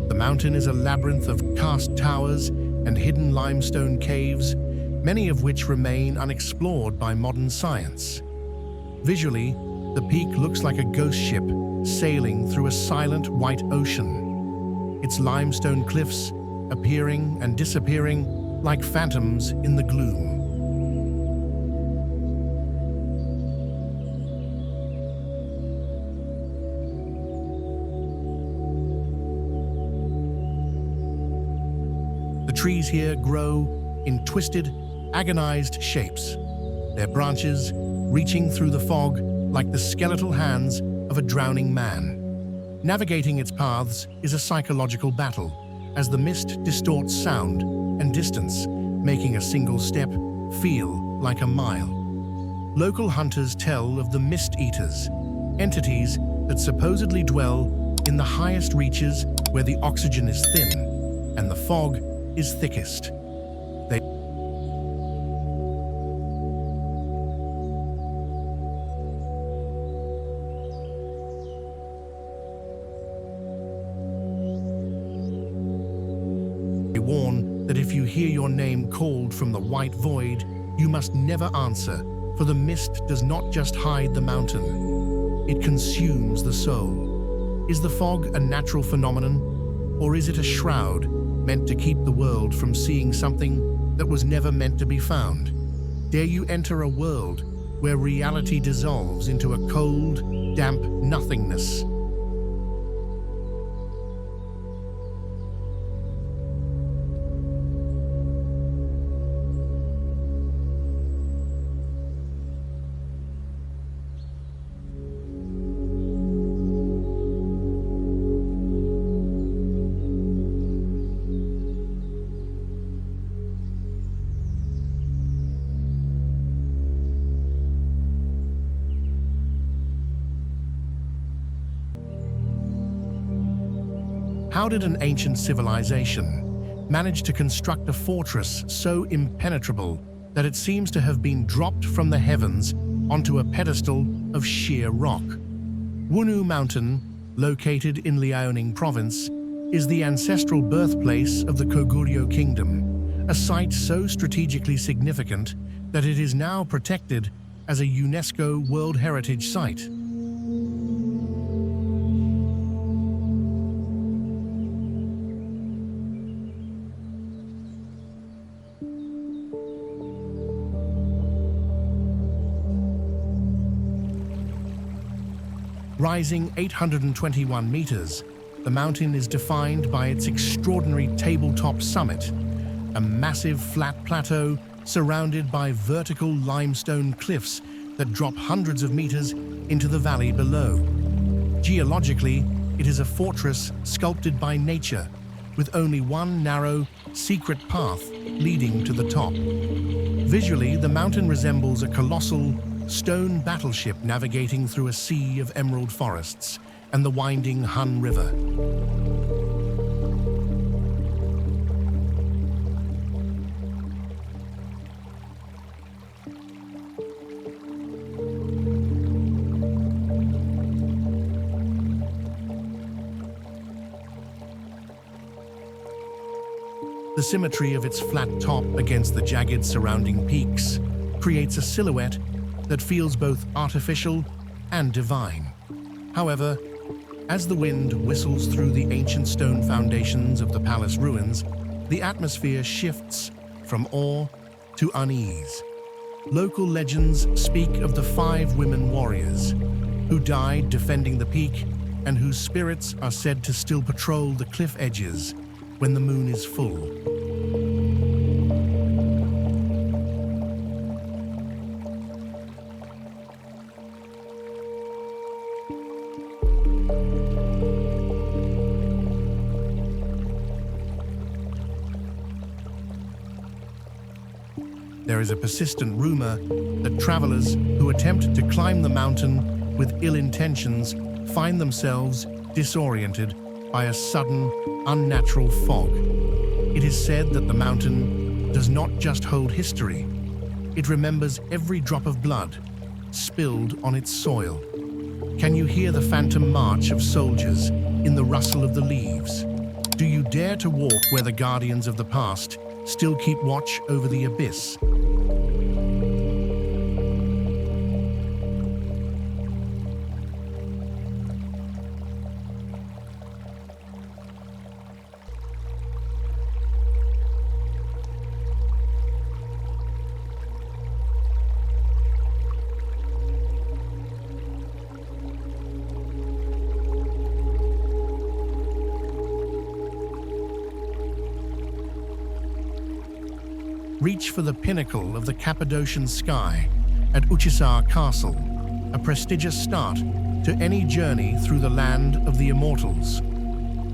Speaker 1: The mountain is a labyrinth of cast towers and hidden limestone caves, many of which remain unexplored by modern science. Visually, the peak looks like a ghost ship sailing through a silent white ocean, its limestone cliffs appearing and disappearing like phantoms in the gloom. The trees here grow in twisted, agonized shapes, their branches reaching through the fog like the skeletal hands of a drowning man. Navigating its paths is a psychological battle, as the mist distorts sound and distance, making a single step feel like a mile. Local hunters tell of the Mist Eaters, entities that supposedly dwell in the highest reaches where the oxygen is thin and the fog is thickest. They warn that if you hear your name called from the white void, you must never answer, for the mist does not just hide the mountain, it consumes the soul. Is the fog a natural phenomenon, or is it a shroud meant to keep the world from seeing something that was never meant to be found? Dare you enter a world where reality dissolves into a cold, damp nothingness? How did an ancient civilization manage to construct a fortress so impenetrable that it seems to have been dropped from the heavens onto a pedestal of sheer rock? Wunu Mountain, located in Liaoning Province, is the ancestral birthplace of the Koguryo Kingdom, a site so strategically significant that it is now protected as a UNESCO World Heritage Site. Rising 821 meters, the mountain is defined by its extraordinary tabletop summit, a massive flat plateau surrounded by vertical limestone cliffs that drop hundreds of meters into the valley below. Geologically, it is a fortress sculpted by nature, with only one narrow, secret path leading to the top. Visually, the mountain resembles a colossal, stone battleship navigating through a sea of emerald forests and the winding Hun River. The symmetry of its flat top against the jagged surrounding peaks creates a silhouette that feels both artificial and divine. However, as the wind whistles through the ancient stone foundations of the palace ruins, the atmosphere shifts from awe to unease. Local legends speak of the 5 women warriors who died defending the peak and whose spirits are said to still patrol the cliff edges when the moon is full. There is a persistent rumor that travelers who attempt to climb the mountain with ill intentions find themselves disoriented by a sudden, unnatural fog. It is said that the mountain does not just hold history, it remembers every drop of blood spilled on its soil. Can you hear the phantom march of soldiers in the rustle of the leaves? Do you dare to walk where the guardians of the past still keep watch over the abyss? Reach for the pinnacle of the Cappadocian sky at Uchisar Castle, a prestigious start to any journey through the land of the immortals.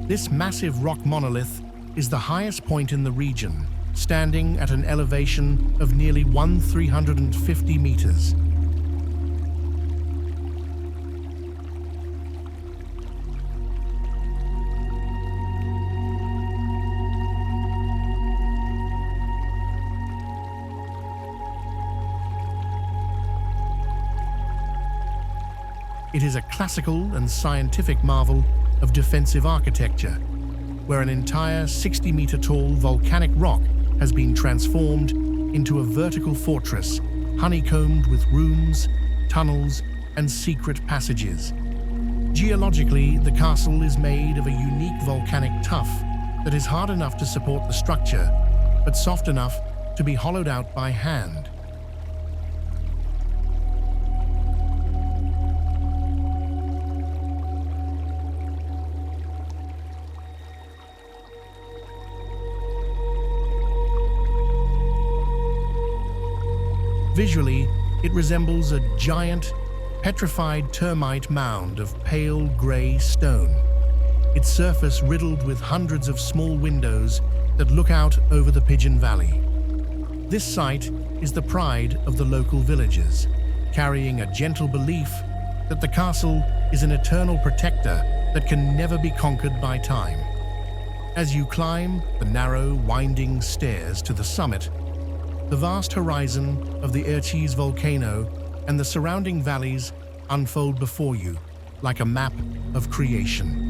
Speaker 1: This massive rock monolith is the highest point in the region, standing at an elevation of nearly 1,350 meters. It is a classical and scientific marvel of defensive architecture, where an entire 60-meter-tall volcanic rock has been transformed into a vertical fortress, honeycombed with rooms, tunnels, and secret passages. Geologically, the castle is made of a unique volcanic tuff that is hard enough to support the structure, but soft enough to be hollowed out by hand. Visually, it resembles a giant, petrified termite mound of pale grey stone, its surface riddled with hundreds of small windows that look out over the Pigeon Valley. This site is the pride of the local villagers, carrying a gentle belief that the castle is an eternal protector that can never be conquered by time. As you climb the narrow, winding stairs to the summit, the vast horizon of the arteries volcano and the surrounding valleys unfold before you like a map of creation.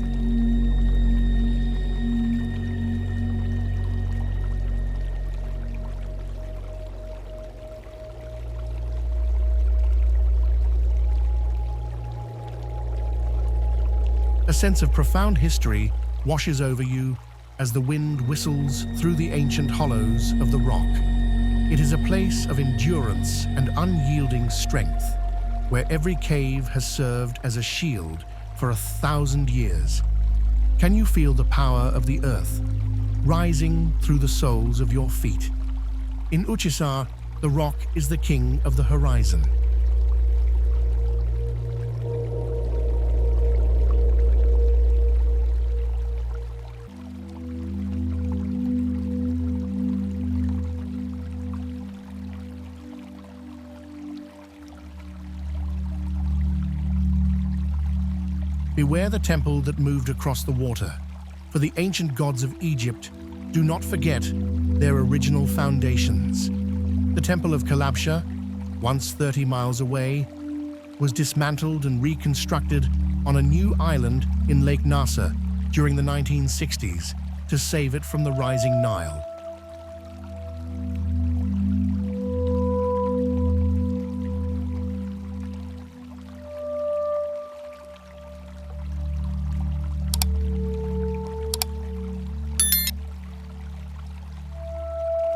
Speaker 1: A sense of profound history washes over you as the wind whistles through the ancient hollows of the rock. It is a place of endurance and unyielding strength, where every cave has served as a shield for 1,000 years. Can you feel the power of the earth rising through the soles of your feet? In Uchisar, the rock is the king of the horizon. Beware the temple that moved across the water. For the ancient gods of Egypt, do not forget their original foundations. The Temple of Kalabsha, once 30 miles away, was dismantled and reconstructed on a new island in Lake Nasser during the 1960s to save it from the rising Nile.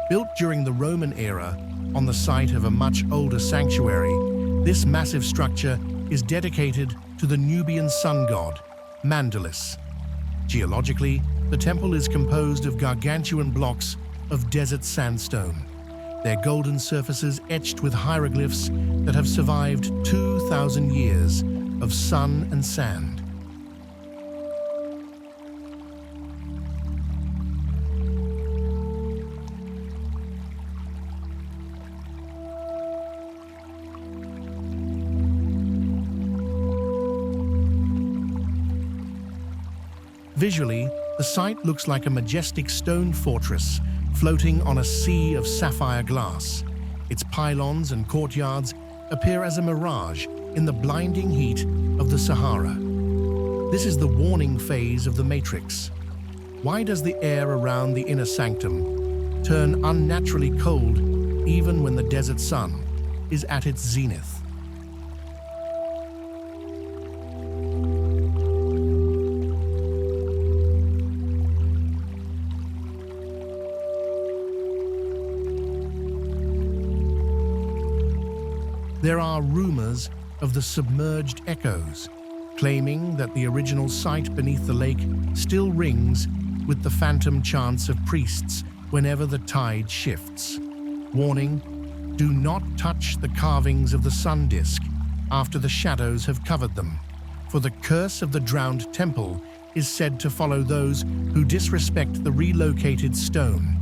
Speaker 1: Built during the Roman era on the site of a much older sanctuary, this massive structure is dedicated to the Nubian sun god, Boundless. Geologically, the temple is composed of gargantuan blocks of desert sandstone, their golden surfaces etched with hieroglyphs that have survived 2,000 years of sun and sand. Visually, the site looks like a majestic stone fortress floating on a sea of sapphire glass. Its pylons and courtyards appear as a mirage in the blinding heat of the Sahara. This is the warning phase of the Matrix. Why does the air around the inner sanctum turn unnaturally cold even when the desert sun is at its zenith? There are rumors of the submerged echoes, claiming that the original site beneath the lake still rings with the phantom chants of priests whenever the tide shifts. Warning: do not touch the carvings of the sun disk after the shadows have covered them, for the curse of the drowned temple is said to follow those who disrespect the relocated stone.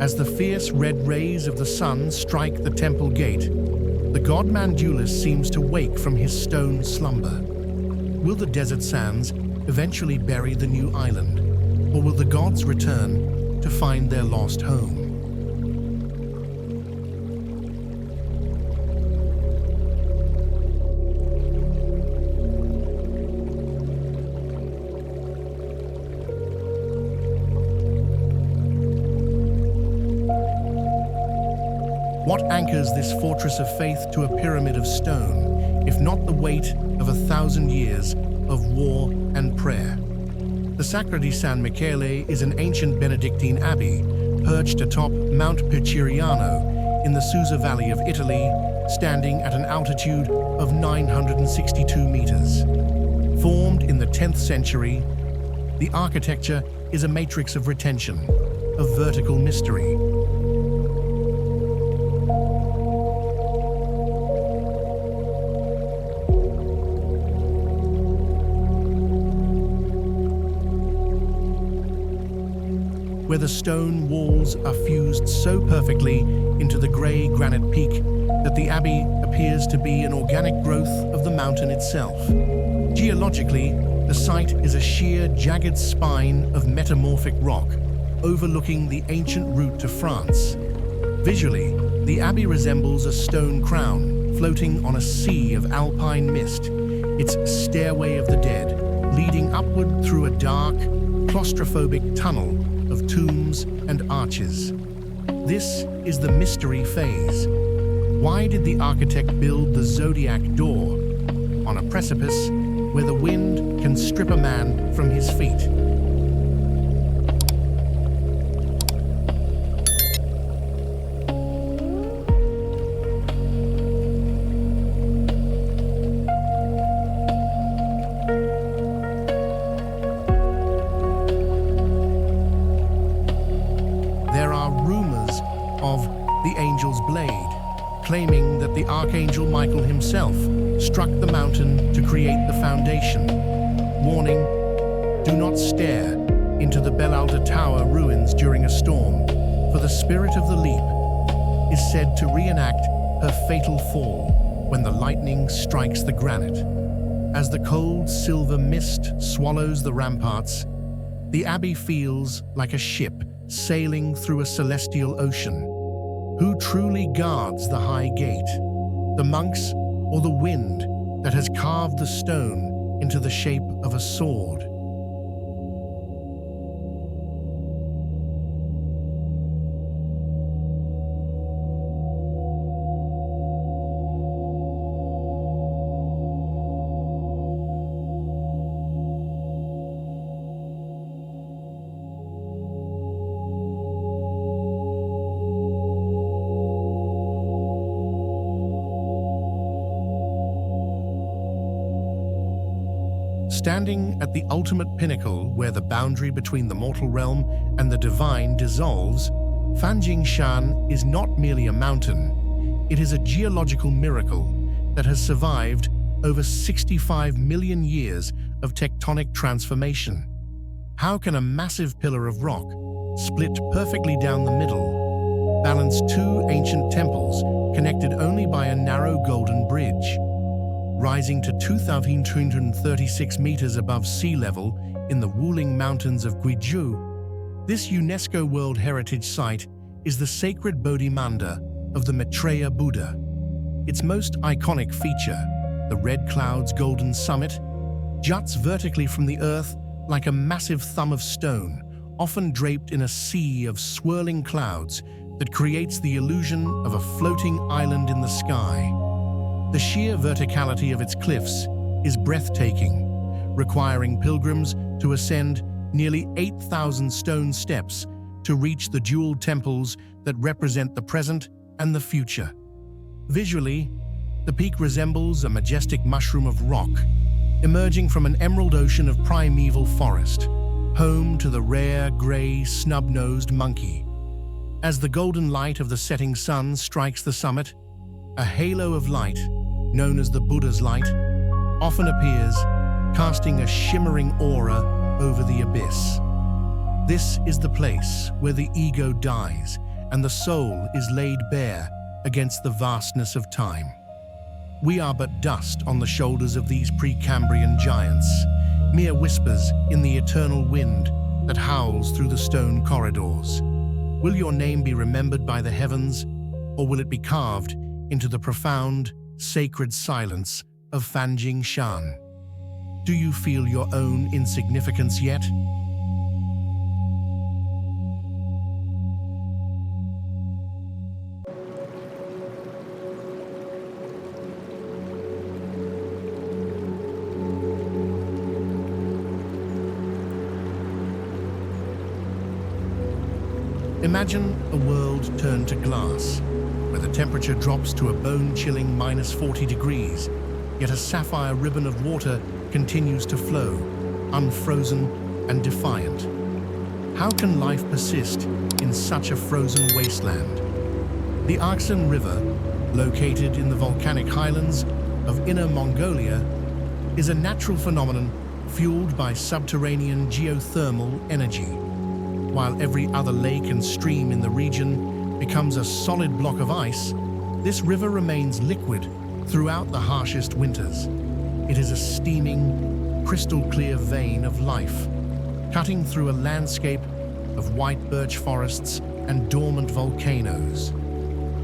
Speaker 1: As the fierce red rays of the sun strike the temple gate, the god Mandulus seems to wake from his stone slumber. Will the desert sands eventually bury the new island, or will the gods return to find their lost home? What anchors this fortress of faith to a pyramid of stone, if not the weight of 1,000 years of war and prayer? The Sacra di San Michele is an ancient Benedictine abbey perched atop Mount Piciriano in the Susa Valley of Italy, standing at an altitude of 962 meters. Formed in the 10th century, the architecture is a matrix of retention, of vertical mystery. Where the stone walls are fused so perfectly into the grey granite peak that the abbey appears to be an organic growth of the mountain itself. Geologically, the site is a sheer, jagged spine of metamorphic rock overlooking the ancient route to France. Visually, the abbey resembles a stone crown floating on a sea of alpine mist, its stairway of the dead leading upward through a dark, claustrophobic tunnel of tombs and arches. This is the mystery phase. Why did the architect build the zodiac door on a precipice where the wind can strip a man from his feet? Of the angel's blade, claiming that the Archangel Michael himself struck the mountain to create the foundation. Warning, do not stare into the Belalda Tower ruins during a storm, for the spirit of the leap is said to reenact her fatal fall when the lightning strikes the granite. As the cold silver mist swallows the ramparts, the Abbey feels like a ship sailing through a celestial ocean. Who truly guards the high gate? The monks or the wind that has carved the stone into the shape of a sword? Standing at the ultimate pinnacle where the boundary between the mortal realm and the divine dissolves, Sanqing Mountain is not merely a mountain, it is a geological miracle that has survived over 65 million years of tectonic transformation. How can a massive pillar of rock, split perfectly down the middle, balance two ancient temples connected only by a narrow golden bridge? Rising to 2,236 meters above sea level in the Wuling Mountains of Guizhou, this UNESCO World Heritage Site is the sacred Bodhi Manda of the Maitreya Buddha. Its most iconic feature, the red cloud's golden summit, juts vertically from the earth like a massive thumb of stone, often draped in a sea of swirling clouds that creates the illusion of a floating island in the sky. The sheer verticality of its cliffs is breathtaking, requiring pilgrims to ascend nearly 8,000 stone steps to reach the jeweled temples that represent the present and the future. Visually, the peak resembles a majestic mushroom of rock, emerging from an emerald ocean of primeval forest, home to the rare gray snub-nosed monkey. As the golden light of the setting sun strikes the summit, a halo of light, known as the Buddha's light, often appears, casting a shimmering aura over the abyss. This is the place where the ego dies and the soul is laid bare against the vastness of time. We are but dust on the shoulders of these Precambrian giants, mere whispers in the eternal wind that howls through the stone corridors. Will your name be remembered by the heavens, or will it be carved into the profound, sacred silence of Sanqing Mountain? Do you feel your own insignificance yet? Imagine a world turned to glass, where the temperature drops to a bone-chilling -40 degrees, yet a sapphire ribbon of water continues to flow, unfrozen and defiant. How can life persist in such a frozen wasteland? The Saxon River, located in the volcanic highlands of Inner Mongolia, is a natural phenomenon fueled by subterranean geothermal energy. While every other lake and stream in the region becomes a solid block of ice, this river remains liquid throughout the harshest winters. It is a steaming, crystal-clear vein of life, cutting through a landscape of white birch forests and dormant volcanoes.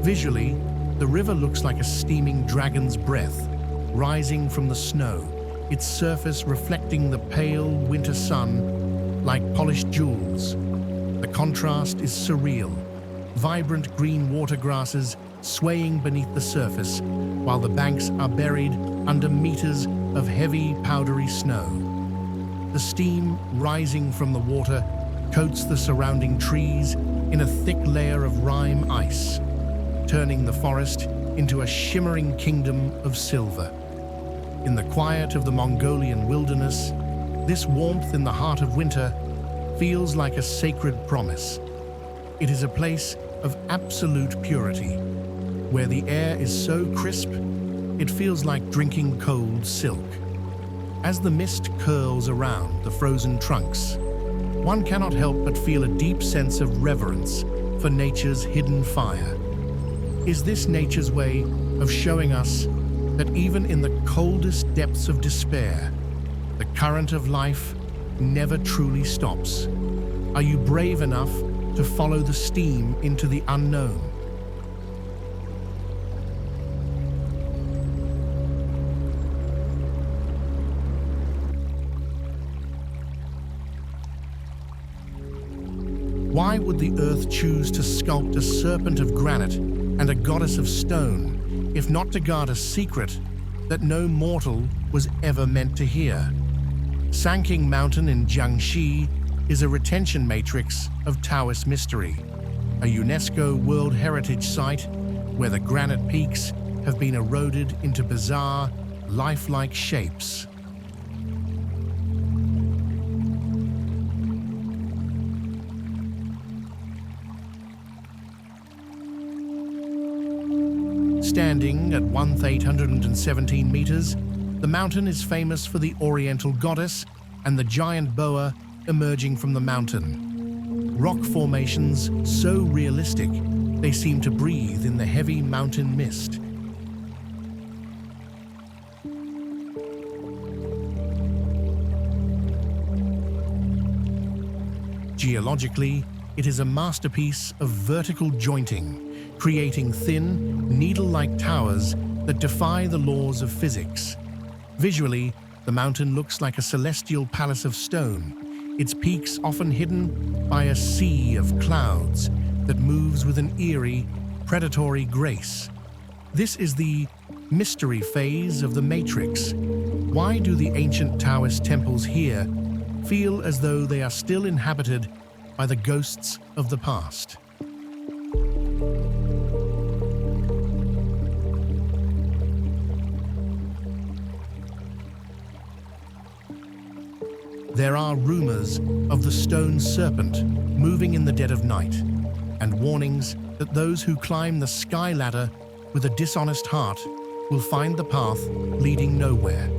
Speaker 1: Visually, the river looks like a steaming dragon's breath, rising from the snow, its surface reflecting the pale winter sun like polished jewels. The contrast is surreal, vibrant green water grasses swaying beneath the surface, while the banks are buried under meters of heavy, powdery snow. The steam rising from the water coats the surrounding trees in a thick layer of rime ice, turning the forest into a shimmering kingdom of silver. In the quiet of the Mongolian wilderness, this warmth in the heart of winter feels like a sacred promise. It is a place of absolute purity, where the air is so crisp, it feels like drinking cold silk. As the mist curls around the frozen trunks, one cannot help but feel a deep sense of reverence for nature's hidden fire. Is this nature's way of showing us that even in the coldest depths of despair, the current of life never truly stops? Are you brave enough to follow the steam into the unknown? Why would the earth choose to sculpt a serpent of granite and a goddess of stone, if not to guard a secret that no mortal was ever meant to hear? Sanqing Mountain in Jiangxi is a retention matrix of Taoist mystery, a UNESCO World Heritage Site where the granite peaks have been eroded into bizarre, lifelike shapes. Standing at 1,817 meters, the mountain is famous for the oriental goddess and the giant boa emerging from the mountain. Rock formations so realistic, they seem to breathe in the heavy mountain mist. Geologically, it is a masterpiece of vertical jointing, creating thin, needle-like towers that defy the laws of physics. Visually, the mountain looks like a celestial palace of stone, its peaks often hidden by a sea of clouds that moves with an eerie, predatory grace. This is the mystery phase of the Matrix. Why do the ancient Taoist temples here feel as though they are still inhabited by the ghosts of the past? There are rumors of the stone serpent moving in the dead of night, and warnings that those who climb the sky ladder with a dishonest heart will find the path leading nowhere.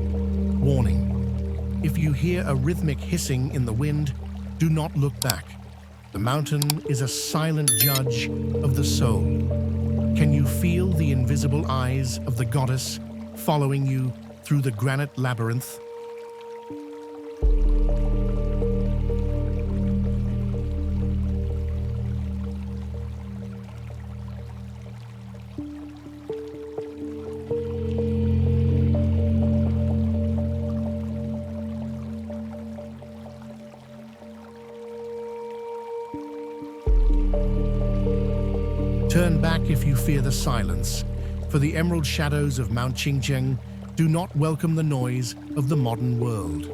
Speaker 1: Warning: if you hear a rhythmic hissing in the wind, do not look back. The mountain is a silent judge of the soul. Can you feel the invisible eyes of the goddess following you through the granite labyrinth? Turn back if you fear the silence, for the emerald shadows of Mount Qingcheng do not welcome the noise of the modern world.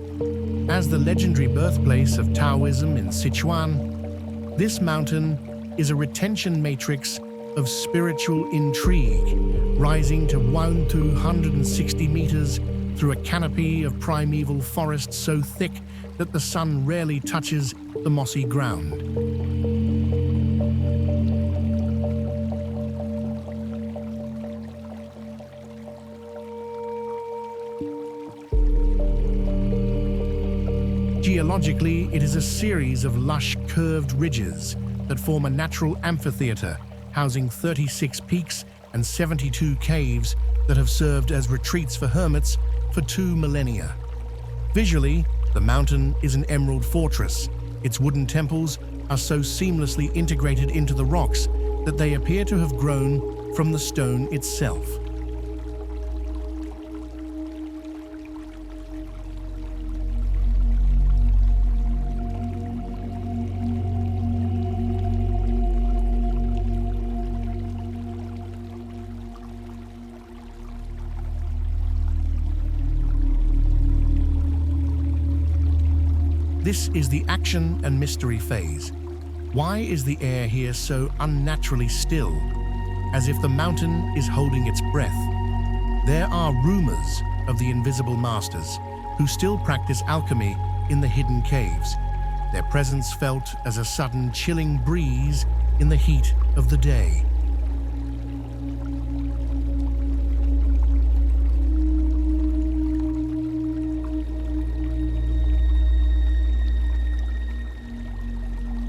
Speaker 1: As the legendary birthplace of Taoism in Sichuan, this mountain is a retention matrix of spiritual intrigue, rising to 1,260 meters through a canopy of primeval forest so thick that the sun rarely touches the mossy ground. Geologically, it is a series of lush, curved ridges that form a natural amphitheater housing 36 peaks and 72 caves that have served as retreats for hermits for 2 millennia. Visually, the mountain is an emerald fortress. Its wooden temples are so seamlessly integrated into the rocks that they appear to have grown from the stone itself. This is the action and mystery phase. Why is the air here so unnaturally still, as if the mountain is holding its breath? There are rumors of the invisible masters who still practice alchemy in the hidden caves, their presence felt as a sudden chilling breeze in the heat of the day.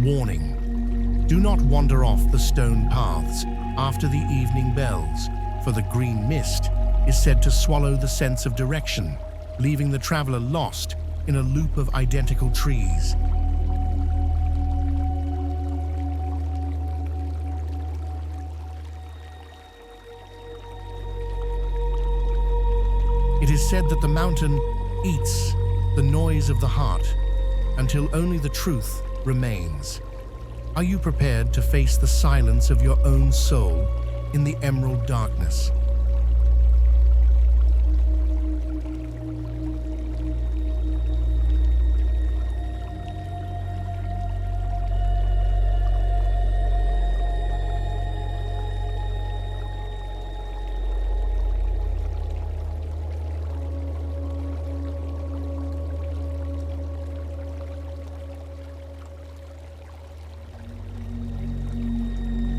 Speaker 1: Warning: do not wander off the stone paths after the evening bells, for the green mist is said to swallow the sense of direction, leaving the traveler lost in a loop of identical trees. It is said that the mountain eats the noise of the heart until only the truth remains. Are you prepared to face the silence of your own soul in the emerald darkness?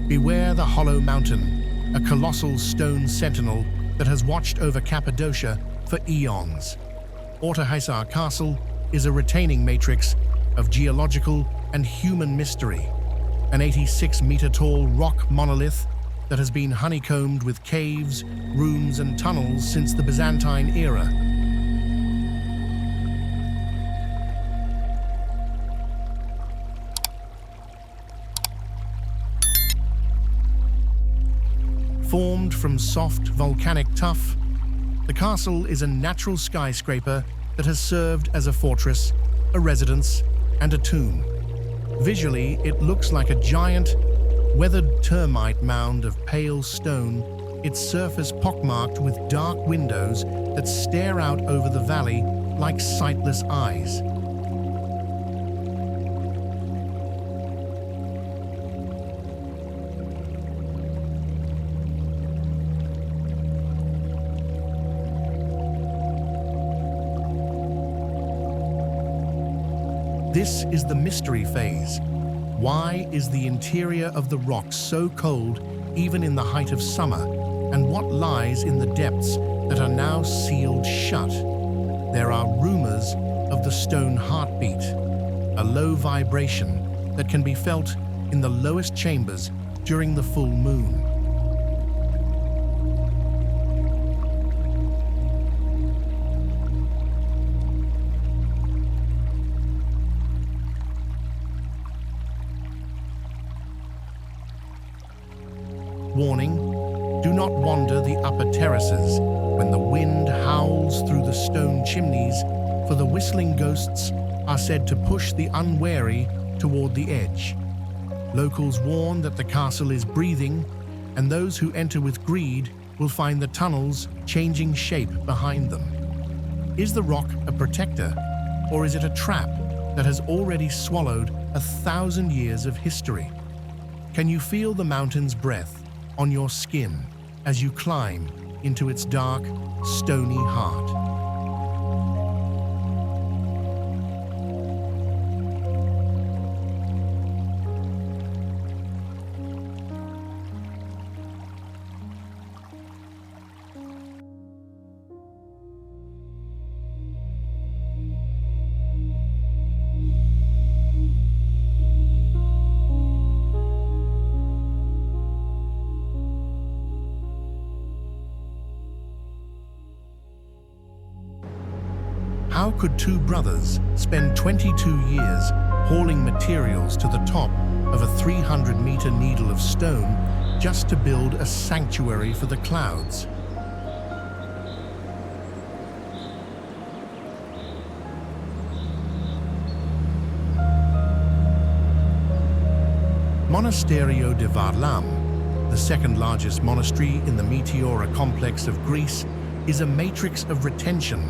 Speaker 1: Beware the Hollow Mountain, a colossal stone sentinel that has watched over Cappadocia for eons. Haystack Castle is a retaining matrix of geological and human mystery, an 86-meter-tall rock monolith that has been honeycombed with caves, rooms, and tunnels since the Byzantine era. Formed from soft volcanic tuff, the castle is a natural skyscraper that has served as a fortress, a residence, and a tomb. Visually, it looks like a giant, weathered termite mound of pale stone, its surface pockmarked with dark windows that stare out over the valley like sightless eyes. This is the mystery phase. Why is the interior of the rock so cold even in the height of summer? And what lies in the depths that are now sealed shut? There are rumors of the stone heartbeat, a low vibration that can be felt in the lowest chambers during the full moon. Warning: do not wander the upper terraces when the wind howls through the stone chimneys, for the whistling ghosts are said to push the unwary toward the edge. Locals warn that the castle is breathing, and those who enter with greed will find the tunnels changing shape behind them. Is the rock a protector, or is it a trap that has already swallowed 1,000 years of history? Can you feel the mountain's breath on your skin as you climb into its dark, stony heart? How could two brothers spend 22 years hauling materials to the top of a 300-meter needle of stone just to build a sanctuary for the clouds? Monastery de Varlam, the second largest monastery in the Meteora complex of Greece, is a matrix of retention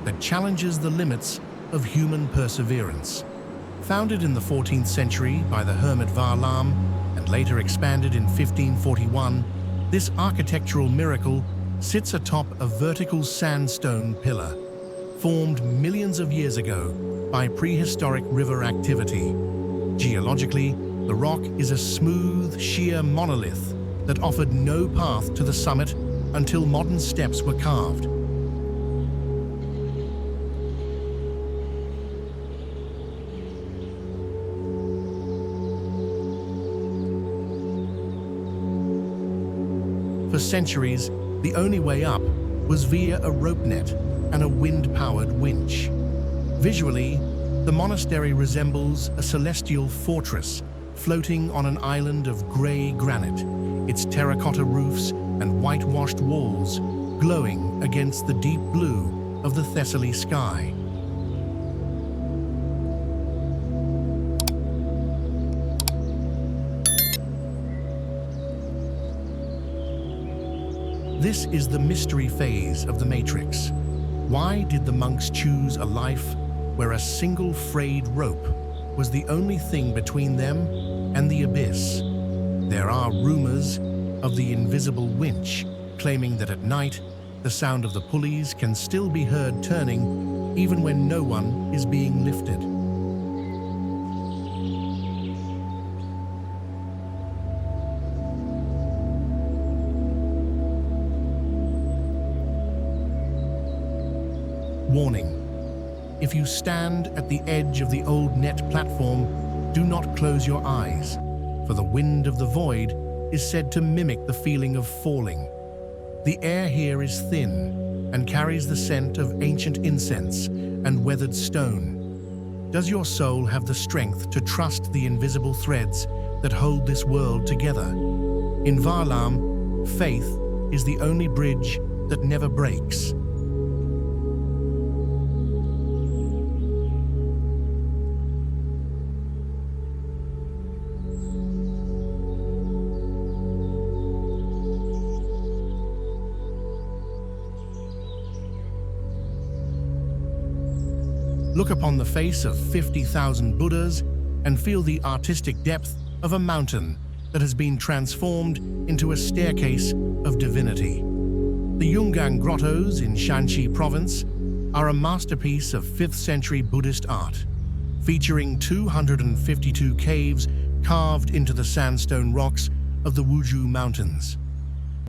Speaker 1: that challenges the limits of human perseverance. Founded in the 14th century by the hermit Varlam and later expanded in 1541, this architectural miracle sits atop a vertical sandstone pillar, formed millions of years ago by prehistoric river activity. Geologically, the rock is a smooth, sheer monolith that offered no path to the summit until modern steps were carved. For centuries, the only way up was via a rope net and a wind-powered winch. Visually, the monastery resembles a celestial fortress floating on an island of grey granite, its terracotta roofs and whitewashed walls glowing against the deep blue of the Thessaly sky. This is the mystery phase of the Matrix. Why did the monks choose a life where a single frayed rope was the only thing between them and the abyss? There are rumors of the invisible winch, claiming that at night, the sound of the pulleys can still be heard turning even when no one is being lifted. Warning: if you stand at the edge of the old net platform, do not close your eyes, for the wind of the void is said to mimic the feeling of falling. The air here is thin and carries the scent of ancient incense and weathered stone. Does your soul have the strength to trust the invisible threads that hold this world together? In Varlam, faith is the only bridge that never breaks. Look upon the face of 50,000 Buddhas and feel the artistic depth of a mountain that has been transformed into a staircase of divinity. The Yungang grottos in Shanxi province are a masterpiece of 5th century Buddhist art, featuring 252 caves carved into the sandstone rocks of the Wuzhou Mountains.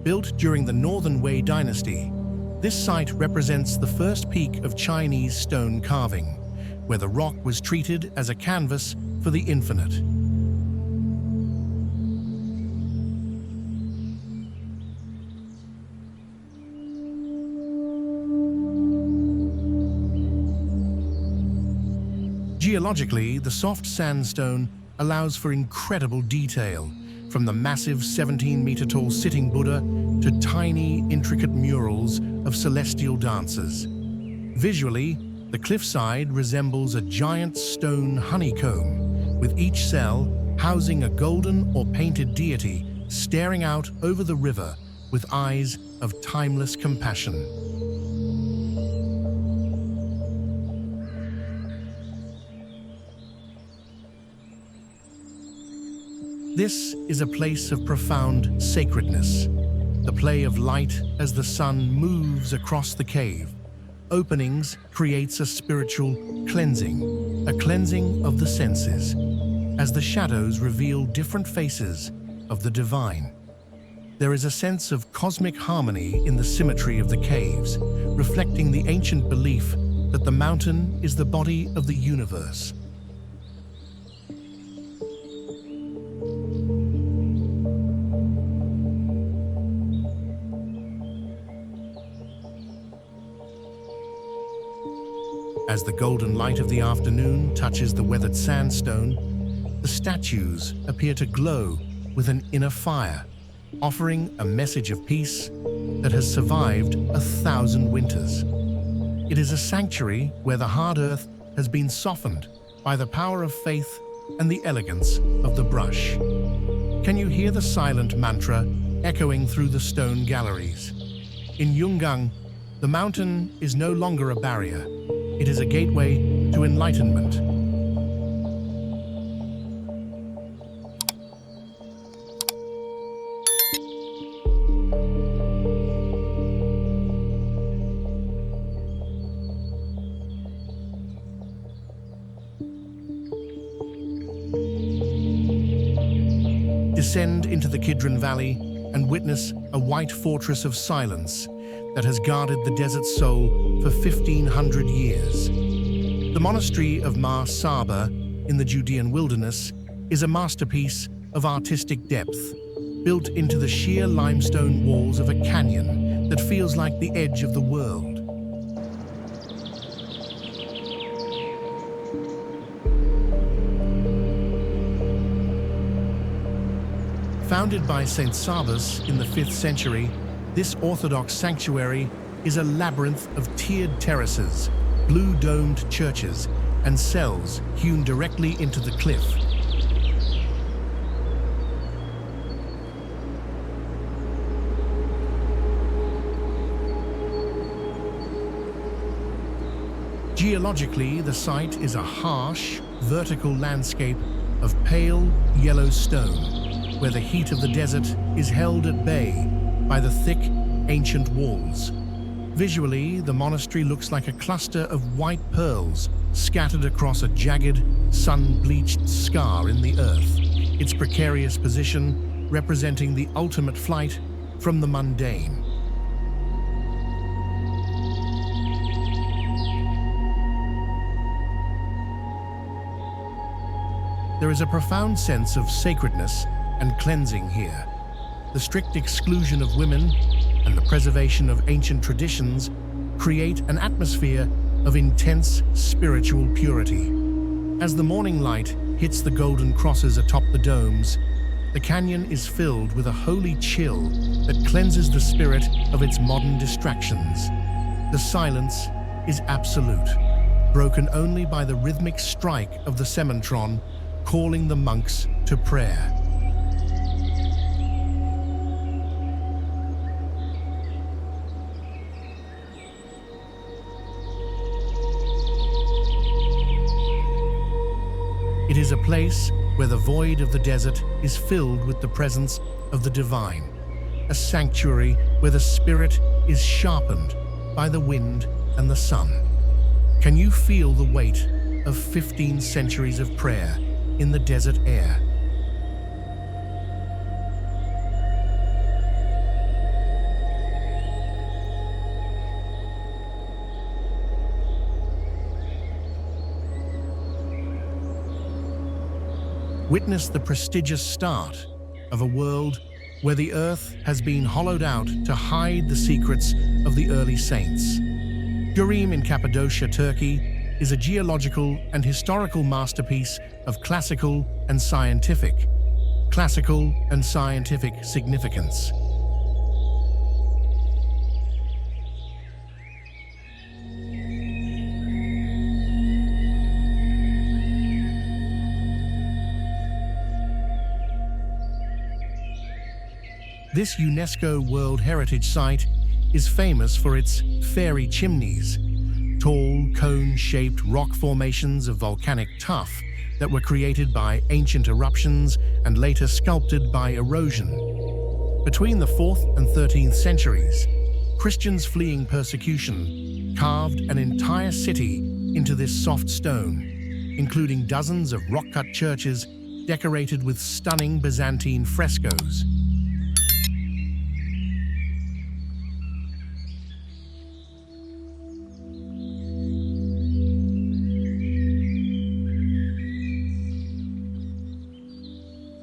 Speaker 1: Built during the Northern Wei dynasty, this site represents the first peak of Chinese stone carving, where the rock was treated as a canvas for the infinite. Geologically, the soft sandstone allows for incredible detail, from the massive 17-meter-tall sitting Buddha to tiny, intricate murals of celestial dancers. Visually, the cliffside resembles a giant stone honeycomb, with each cell housing a golden or painted deity staring out over the river with eyes of timeless compassion. This is a place of profound sacredness, the play of light as the sun moves across the cave. Openings creates a spiritual cleansing, a cleansing of the senses, as the shadows reveal different faces of the divine. There is a sense of cosmic harmony in the symmetry of the caves, reflecting the ancient belief that the mountain is the body of the universe. As the golden light of the afternoon touches the weathered sandstone, the statues appear to glow with an inner fire, offering a message of peace that has survived 1,000 winters. It is a sanctuary where the hard earth has been softened by the power of faith and the elegance of the brush. Can you hear the silent mantra echoing through the stone galleries? In Yungang, the mountain is no longer a barrier. It is a gateway to enlightenment. Descend into the Kidron Valley and witness a white fortress of silence that has guarded the desert soul for 1,500 years. The monastery of Mar Saba in the Judean wilderness is a masterpiece of artistic depth, built into the sheer limestone walls of a canyon that feels like the edge of the world. Founded by Saint Sabas in the 5th century, this Orthodox sanctuary is a labyrinth of tiered terraces, blue-domed churches, and cells hewn directly into the cliff. Geologically, the site is a harsh, vertical landscape of pale yellow stone, where the heat of the desert is held at bay by the thick, ancient walls. Visually, the monastery looks like a cluster of white pearls scattered across a jagged, sun-bleached scar in the earth, its precarious position representing the ultimate flight from the mundane. There is a profound sense of sacredness and cleansing here. The strict exclusion of women and the preservation of ancient traditions create an atmosphere of intense spiritual purity. As the morning light hits the golden crosses atop the domes, the canyon is filled with a holy chill that cleanses the spirit of its modern distractions. The silence is absolute, broken only by the rhythmic strike of the sementron calling the monks to prayer. It is a place where the void of the desert is filled with the presence of the divine, a sanctuary where the spirit is sharpened by the wind and the sun. Can you feel the weight of 15 centuries of prayer in the desert air? Witness the prestigious start of a world where the earth has been hollowed out to hide the secrets of the early saints. Gurim in Cappadocia, Turkey, is a geological and historical masterpiece of classical and scientific significance. This UNESCO World Heritage Site is famous for its fairy chimneys, tall, cone-shaped rock formations of volcanic tuff that were created by ancient eruptions and later sculpted by erosion. Between the 4th and 13th centuries, Christians fleeing persecution carved an entire city into this soft stone, including dozens of rock-cut churches decorated with stunning Byzantine frescoes.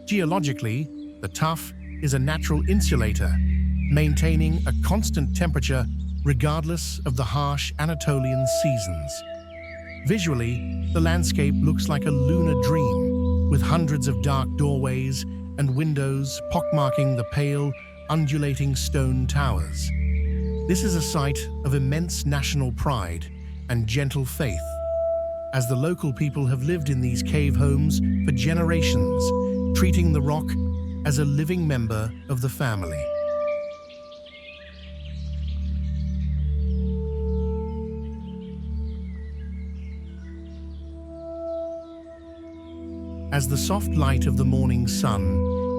Speaker 1: Geologically, the tuff is a natural insulator, maintaining a constant temperature regardless of the harsh Anatolian seasons. Visually, the landscape looks like a lunar dream, with hundreds of dark doorways and windows pockmarking the pale, undulating stone towers. This is a site of immense national pride and gentle faith, as the local people have lived in these cave homes for generations, treating the rock as a living member of the family. As the soft light of the morning sun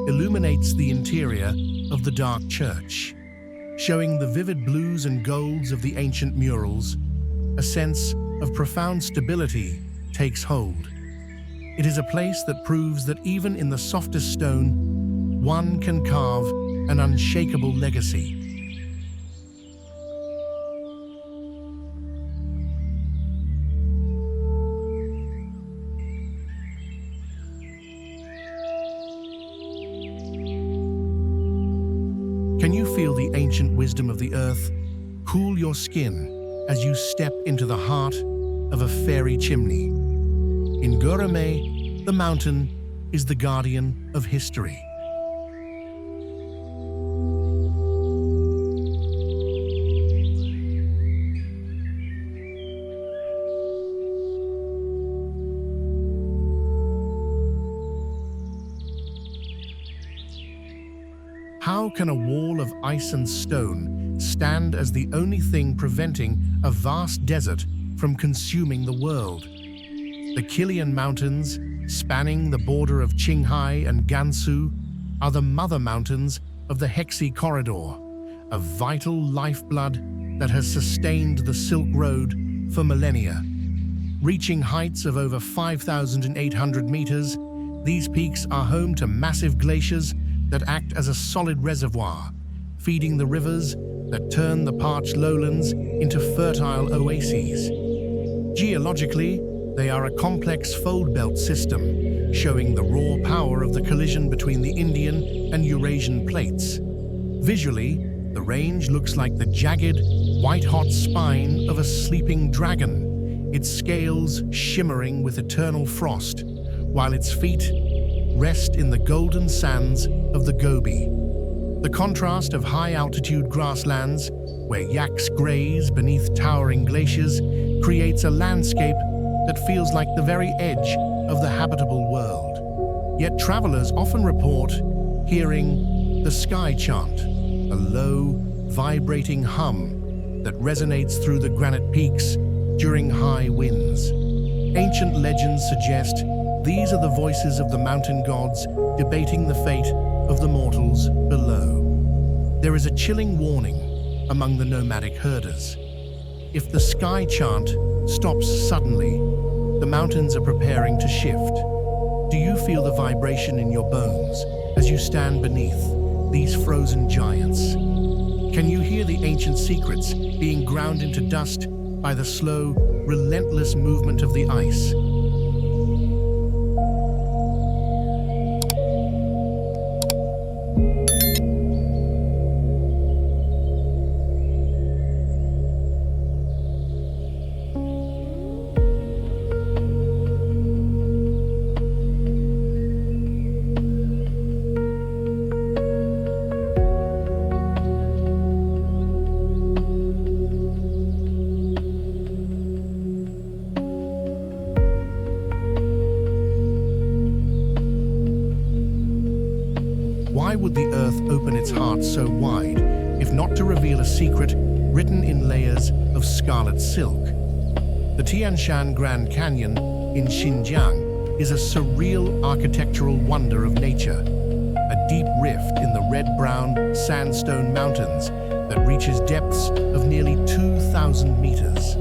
Speaker 1: illuminates the interior of the dark church, showing the vivid blues and golds of the ancient murals, a sense of profound stability takes hold. It is a place that proves that even in the softest stone, one can carve an unshakable legacy. feel the ancient wisdom of the earth cool your skin as you step into the heart of a fairy chimney. In Gurame, the mountain is the guardian of history. How can a wall of ice and stone stand as the only thing preventing a vast desert from consuming the world? The Kilian Mountains, spanning the border of Qinghai and Gansu, are the mother mountains of the Hexi Corridor, a vital lifeblood that has sustained the Silk Road for millennia. Reaching heights of over 5,800 meters, these peaks are home to massive glaciers that act as a solid reservoir, feeding the rivers that turn the parched lowlands into fertile oases. Geologically, they are a complex fold belt system, showing the raw power of the collision between the Indian and Eurasian plates. Visually, the range looks like the jagged, white-hot spine of a sleeping dragon, its scales shimmering with eternal frost, while its feet rest in the golden sands of the Gobi. The contrast of high-altitude grasslands, where yaks graze beneath towering glaciers, creates a landscape that feels like the very edge of the habitable world. Yet travelers often report hearing the sky chant, a low, vibrating hum that resonates through the granite peaks during high winds. Ancient legends suggest these are the voices of the mountain gods debating the fate of the mortals below. There is a chilling warning among the nomadic herders. If the sky chant stops suddenly, the mountains are preparing to shift. Do you feel the vibration in your bones as you stand beneath these frozen giants? Can you hear the ancient secrets being ground into dust by the slow, relentless movement of the ice? Why would the earth open its heart so wide, if not to reveal a secret written in layers of scarlet silk? The Tian Shan Grand Canyon in Xinjiang is a surreal architectural wonder of nature, a deep rift in the red-brown Sandstone mountains that reaches depths of nearly 2,000 meters.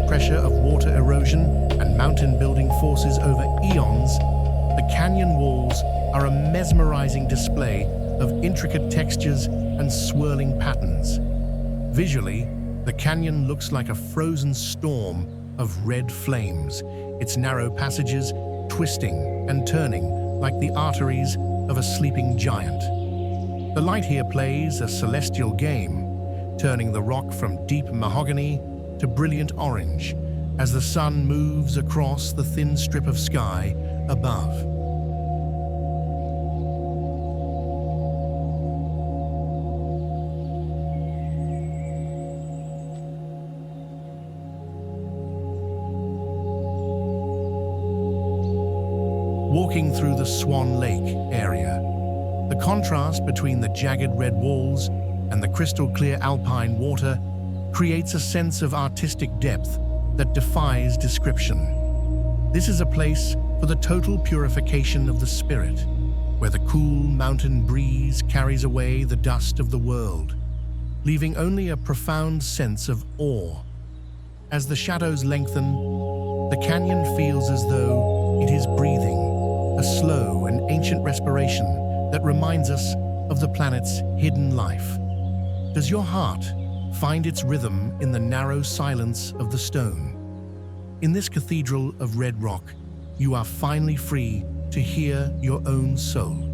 Speaker 1: Pressure of water erosion and mountain building forces over eons, the canyon walls are a mesmerizing display of intricate textures and swirling patterns. Visually, the canyon looks like a frozen storm of red flames, its narrow passages twisting and turning like the arteries of a sleeping giant. The light here plays a celestial game, turning the rock from deep mahogany to brilliant orange as the sun moves across the thin strip of sky above. Walking through the Swan Lake area, the contrast between the jagged red walls and the crystal-clear alpine water creates a sense of artistic depth that defies description. This is a place for the total purification of the spirit, where the cool mountain breeze carries away the dust of the world, leaving only a profound sense of awe. As the shadows lengthen, the canyon feels as though it is breathing, a slow and ancient respiration that reminds us of the planet's hidden life. Does your heart find its rhythm in the narrow silence of the stone. In this cathedral of red rock, you are finally free to hear your own soul.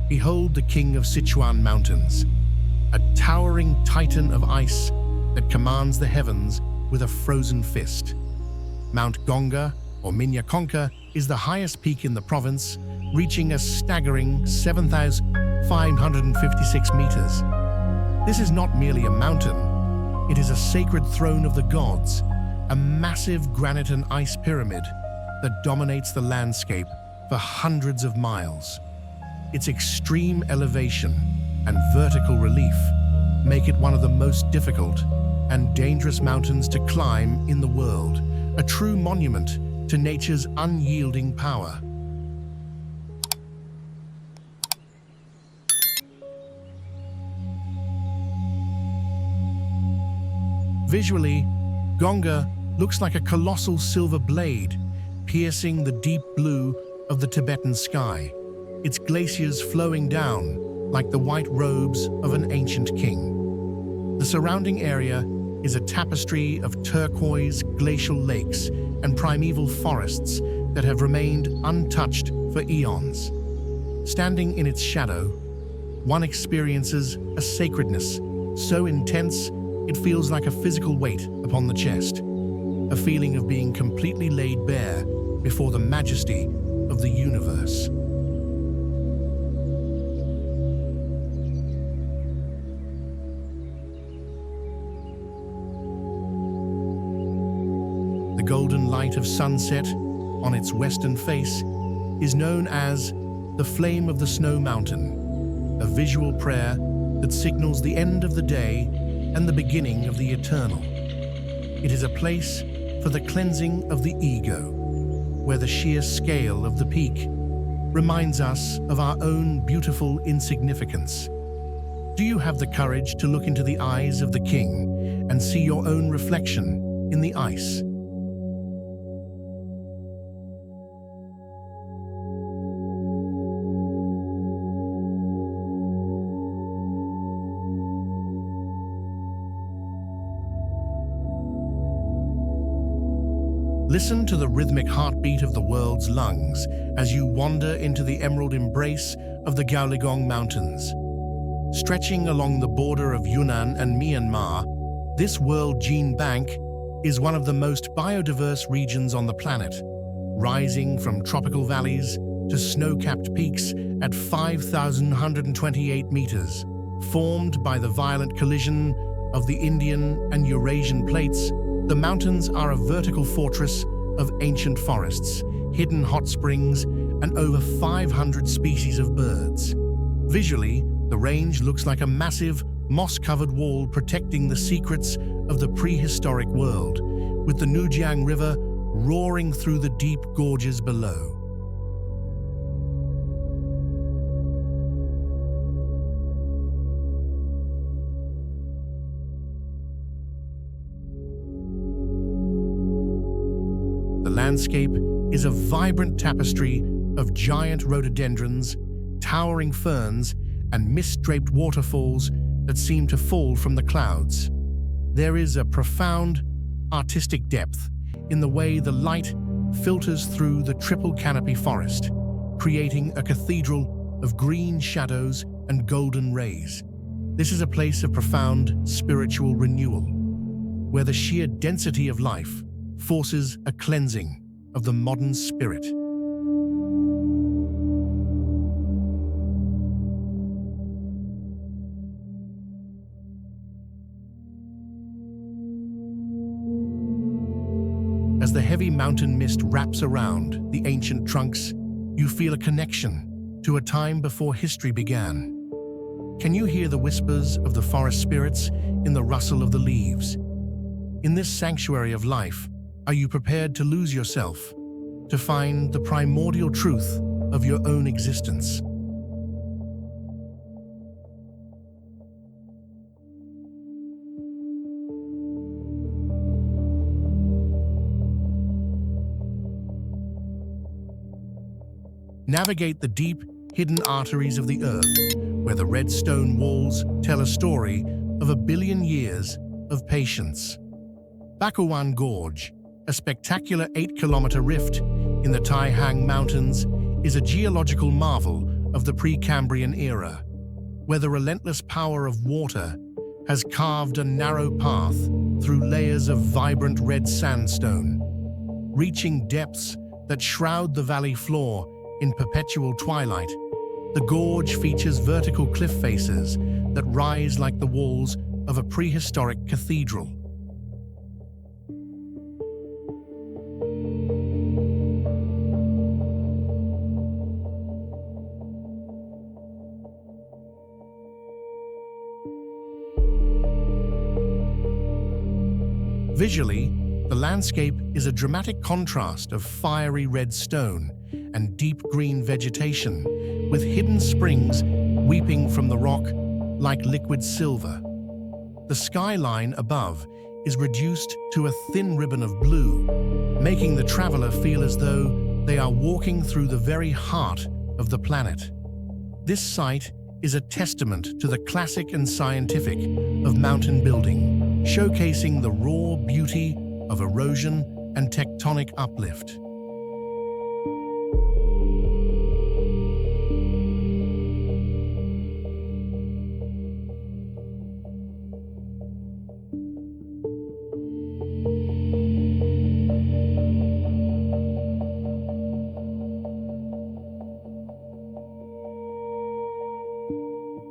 Speaker 1: Behold the king of Sichuan Mountains, a towering titan of ice that commands the heavens with a frozen fist. Mount Gonga, or Minya Konka, is the highest peak in the province, reaching a staggering 7,556 meters. This is not merely a mountain, it is a sacred throne of the gods, a massive granite and ice pyramid that dominates the landscape for hundreds of miles. Its extreme elevation and vertical relief make it one of the most difficult and dangerous mountains to climb in the world, a true monument to nature's unyielding power. Visually, Gonga looks like a colossal silver blade piercing the deep blue of the Tibetan sky, its glaciers flowing down like the white robes of an ancient king. The surrounding area is a tapestry of turquoise glacial lakes and primeval forests that have remained untouched for eons. Standing in its shadow, one experiences a sacredness so intense it feels like a physical weight upon the chest, a feeling of being completely laid bare before the majesty of the universe. The golden light of sunset on its western face is known as the Flame of the Snow Mountain, a visual prayer that signals the end of the day and the beginning of the eternal. It is a place for the cleansing of the ego, where the sheer scale of the peak reminds us of our own beautiful insignificance. Do you have the courage to look into the eyes of the king and see your own reflection in the ice? Listen to the rhythmic heartbeat of the world's lungs as you wander into the emerald embrace of the Gaoligong Mountains. Stretching along the border of Yunnan and Myanmar, this world gene bank is one of the most biodiverse regions on the planet, rising from tropical valleys to snow-capped peaks at 5,128 meters. Formed by the violent collision of the Indian and Eurasian plates, the mountains are a vertical fortress of ancient forests, hidden hot springs, and over 500 species of birds. Visually, the range looks like a massive, moss-covered wall protecting the secrets of the prehistoric world, with the Nujiang River roaring through the deep gorges below. The landscape is a vibrant tapestry of giant rhododendrons, towering ferns, and mist-draped waterfalls that seem to fall from the clouds. There is a profound artistic depth in the way the light filters through the triple canopy forest, creating a cathedral of green shadows and golden rays. This is a place of profound spiritual renewal, where the sheer density of life forces a cleansing of the modern spirit. As the heavy mountain mist wraps around the ancient trunks, you feel a connection to a time before history began. Can you hear the whispers of the forest spirits in the rustle of the leaves? In this sanctuary of life, are you prepared to lose yourself, to find the primordial truth of your own existence? Navigate the deep, hidden arteries of the earth, where the red stone walls tell a story of 1 billion years of patience. Bakuan Gorge, a spectacular 8-kilometer rift in the Sanqing Mountains, is a geological marvel of the Precambrian era, where the relentless power of water has carved a narrow path through layers of vibrant red sandstone, reaching depths that shroud the valley floor in perpetual twilight. The gorge features vertical cliff faces that rise like the walls of a prehistoric cathedral. Visually, the landscape is a dramatic contrast of fiery red stone and deep green vegetation, with hidden springs weeping from the rock like liquid silver. The skyline above is reduced to a thin ribbon of blue, making the traveler feel as though they are walking through the very heart of the planet. This site is a testament to the classic and scientific of mountain building, showcasing the raw beauty of erosion and tectonic uplift.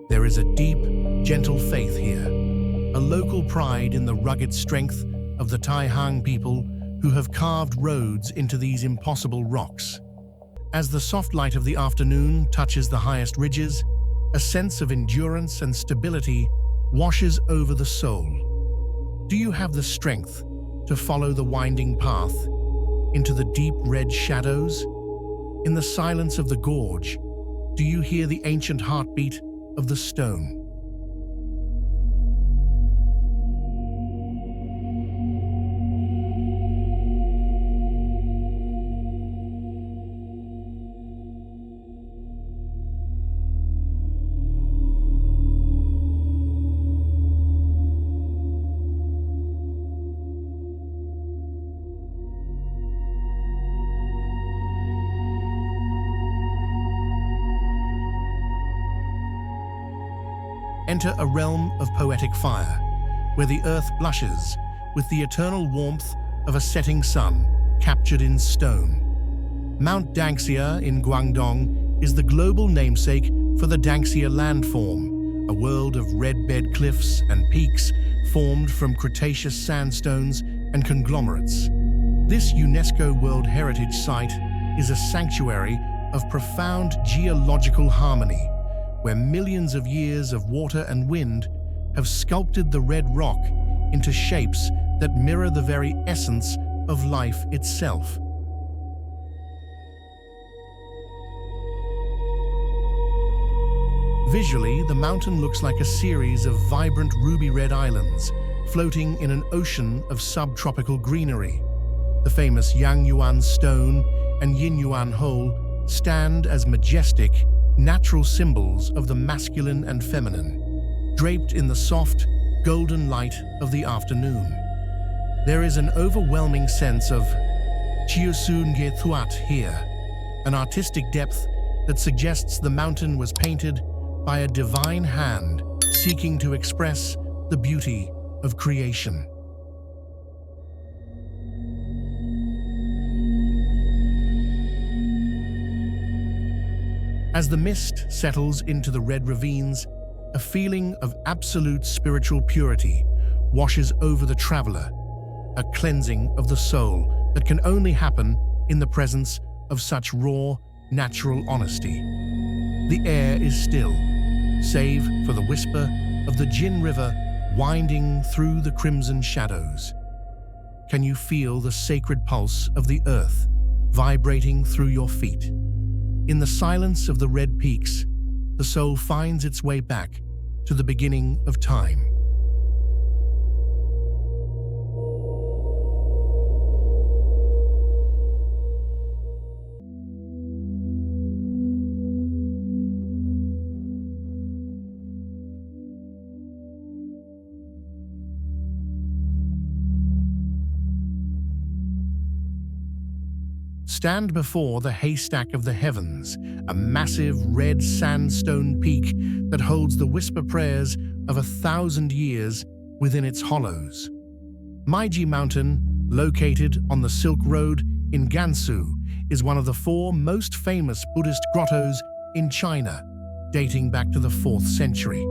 Speaker 1: There is a deep, gentle faith here, a local pride in the rugged strength of the Sanqing people who have carved roads into these impossible rocks. As the soft light of the afternoon touches the highest ridges, a sense of endurance and stability washes over the soul. Do you have the strength to follow the winding path into the deep red shadows? In the silence of the gorge, do you hear the ancient heartbeat of the stone? Enter a realm of poetic fire, where the earth blushes with the eternal warmth of a setting sun captured in stone. Mount Danxia in Guangdong is the global namesake for the Danxia landform, a world of red-bed cliffs and peaks formed from Cretaceous sandstones and conglomerates. This UNESCO World Heritage Site is a sanctuary of profound geological harmony, where millions of years of water and wind have sculpted the red rock into shapes that mirror the very essence of life itself. Visually, the mountain looks like a series of vibrant ruby-red islands floating in an ocean of subtropical greenery. The famous Yangyuan Stone and Yinyuan Hole stand as majestic, natural symbols of the masculine and feminine, draped in the soft, golden light of the afternoon. There is an overwhelming sense of Chiusunge Thuat here, an artistic depth that suggests the mountain was painted by a divine hand seeking to express the beauty of creation. As the mist settles into the red ravines, a feeling of absolute spiritual purity washes over the traveler, a cleansing of the soul that can only happen in the presence of such raw, natural honesty. The air is still, save for the whisper of the Jin River winding through the crimson shadows. Can you feel the sacred pulse of the earth vibrating through your feet? In the silence of the red peaks, the soul finds its way back to the beginning of time. Stand before the Haystack of the Heavens, a massive red sandstone peak that holds the whisper prayers of 1,000 years within its hollows. Sanqing Mountain, located on the Silk Road in Gansu, is one of the 4 most famous Buddhist grottos in China, dating back to the 4th century.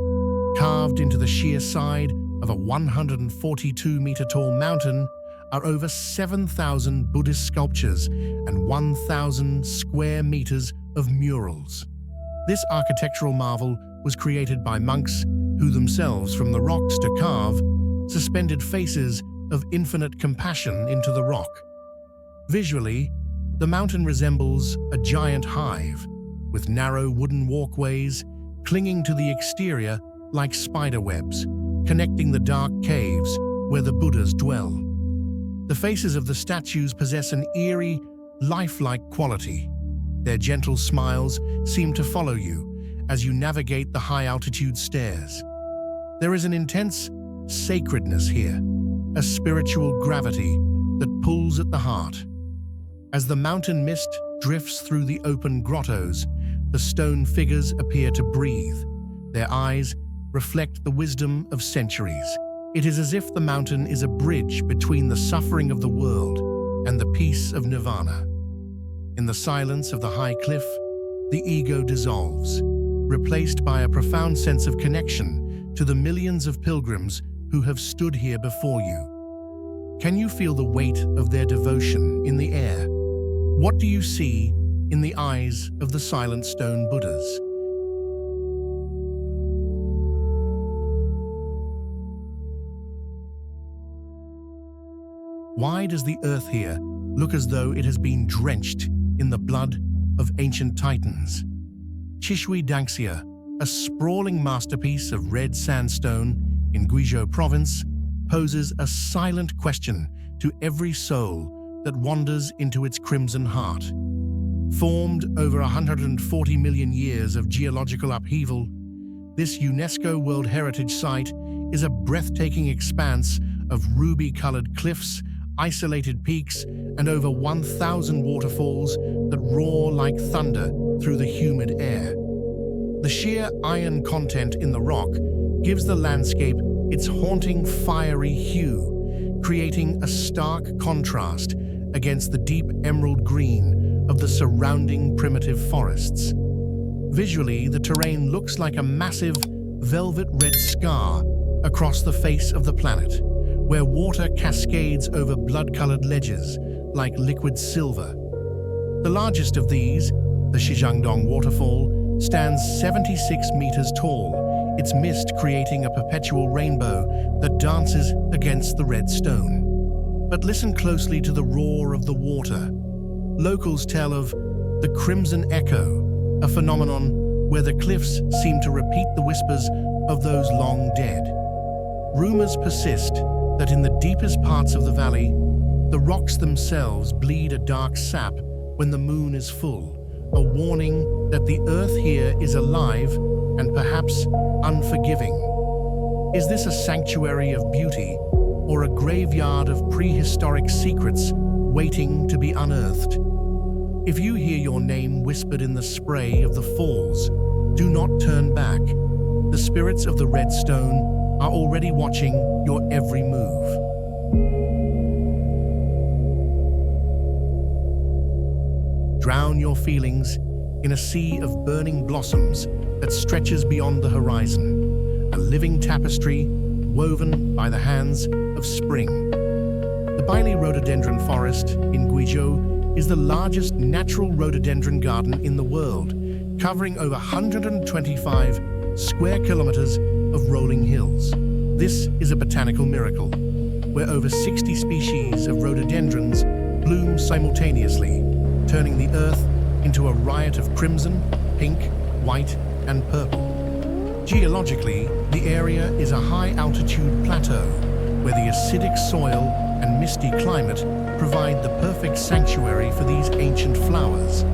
Speaker 1: Carved into the sheer side of a 142-meter-tall mountain are over 7,000 Buddhist sculptures and 1,000 square meters of murals. This architectural marvel was created by monks who themselves, from the rocks to carve, suspended faces of infinite compassion into the rock. Visually, the mountain resembles a giant hive, with narrow wooden walkways clinging to the exterior like spiderwebs, connecting the dark caves where the Buddhas dwell. The faces of the statues possess an eerie, lifelike quality. Their gentle smiles seem to follow you as you navigate the high-altitude stairs. There is an intense sacredness here, a spiritual gravity that pulls at the heart. As the mountain mist drifts through the open grottos, the stone figures appear to breathe. Their eyes reflect the wisdom of centuries. It is as if the mountain is a bridge between the suffering of the world and the peace of nirvana. In the silence of the high cliff, the ego dissolves, replaced by a profound sense of connection to the millions of pilgrims who have stood here before you. Can you feel the weight of their devotion in the air? What do you see in the eyes of the silent stone Buddhas? Why does the earth here look as though it has been drenched in the blood of ancient titans? Chishui Dangxia, a sprawling masterpiece of red sandstone in Guizhou province, poses a silent question to every soul that wanders into its crimson heart. Formed over 140 million years of geological upheaval, this UNESCO World Heritage Site is a breathtaking expanse of ruby-colored cliffs, isolated peaks, and over 1,000 waterfalls that roar like thunder through the humid air. The sheer iron content in the rock gives the landscape its haunting fiery hue, creating a stark contrast against the deep emerald green of the surrounding primitive forests. Visually, the terrain looks like a massive velvet red scar across the face of the planet, where water cascades over blood-colored ledges like liquid silver. The largest of these, the Shizhangdong waterfall, stands 76 meters tall, its mist creating a perpetual rainbow that dances against the red stone. But listen closely to the roar of the water. Locals tell of the Crimson Echo, a phenomenon where the cliffs seem to repeat the whispers of those long dead. Rumors persist that in the deepest parts of the valley, the rocks themselves bleed a dark sap when the moon is full, a warning that the earth here is alive and perhaps unforgiving. Is this a sanctuary of beauty or a graveyard of prehistoric secrets waiting to be unearthed? If you hear your name whispered in the spray of the falls, do not turn back. The spirits of the red stone are already watching your every move. Drown your feelings in a sea of burning blossoms that stretches beyond the horizon, a living tapestry woven by the hands of spring. The Bailey Rhododendron Forest in Guizhou is the largest natural rhododendron garden in the world, covering over 125 square kilometers of rolling hills. This is a botanical miracle, where over 60 species of rhododendrons bloom simultaneously, turning the earth into a riot of crimson, pink, white, and purple. Geologically, the area is a high-altitude plateau, where the acidic soil and misty climate provide the perfect sanctuary for these ancient flowers,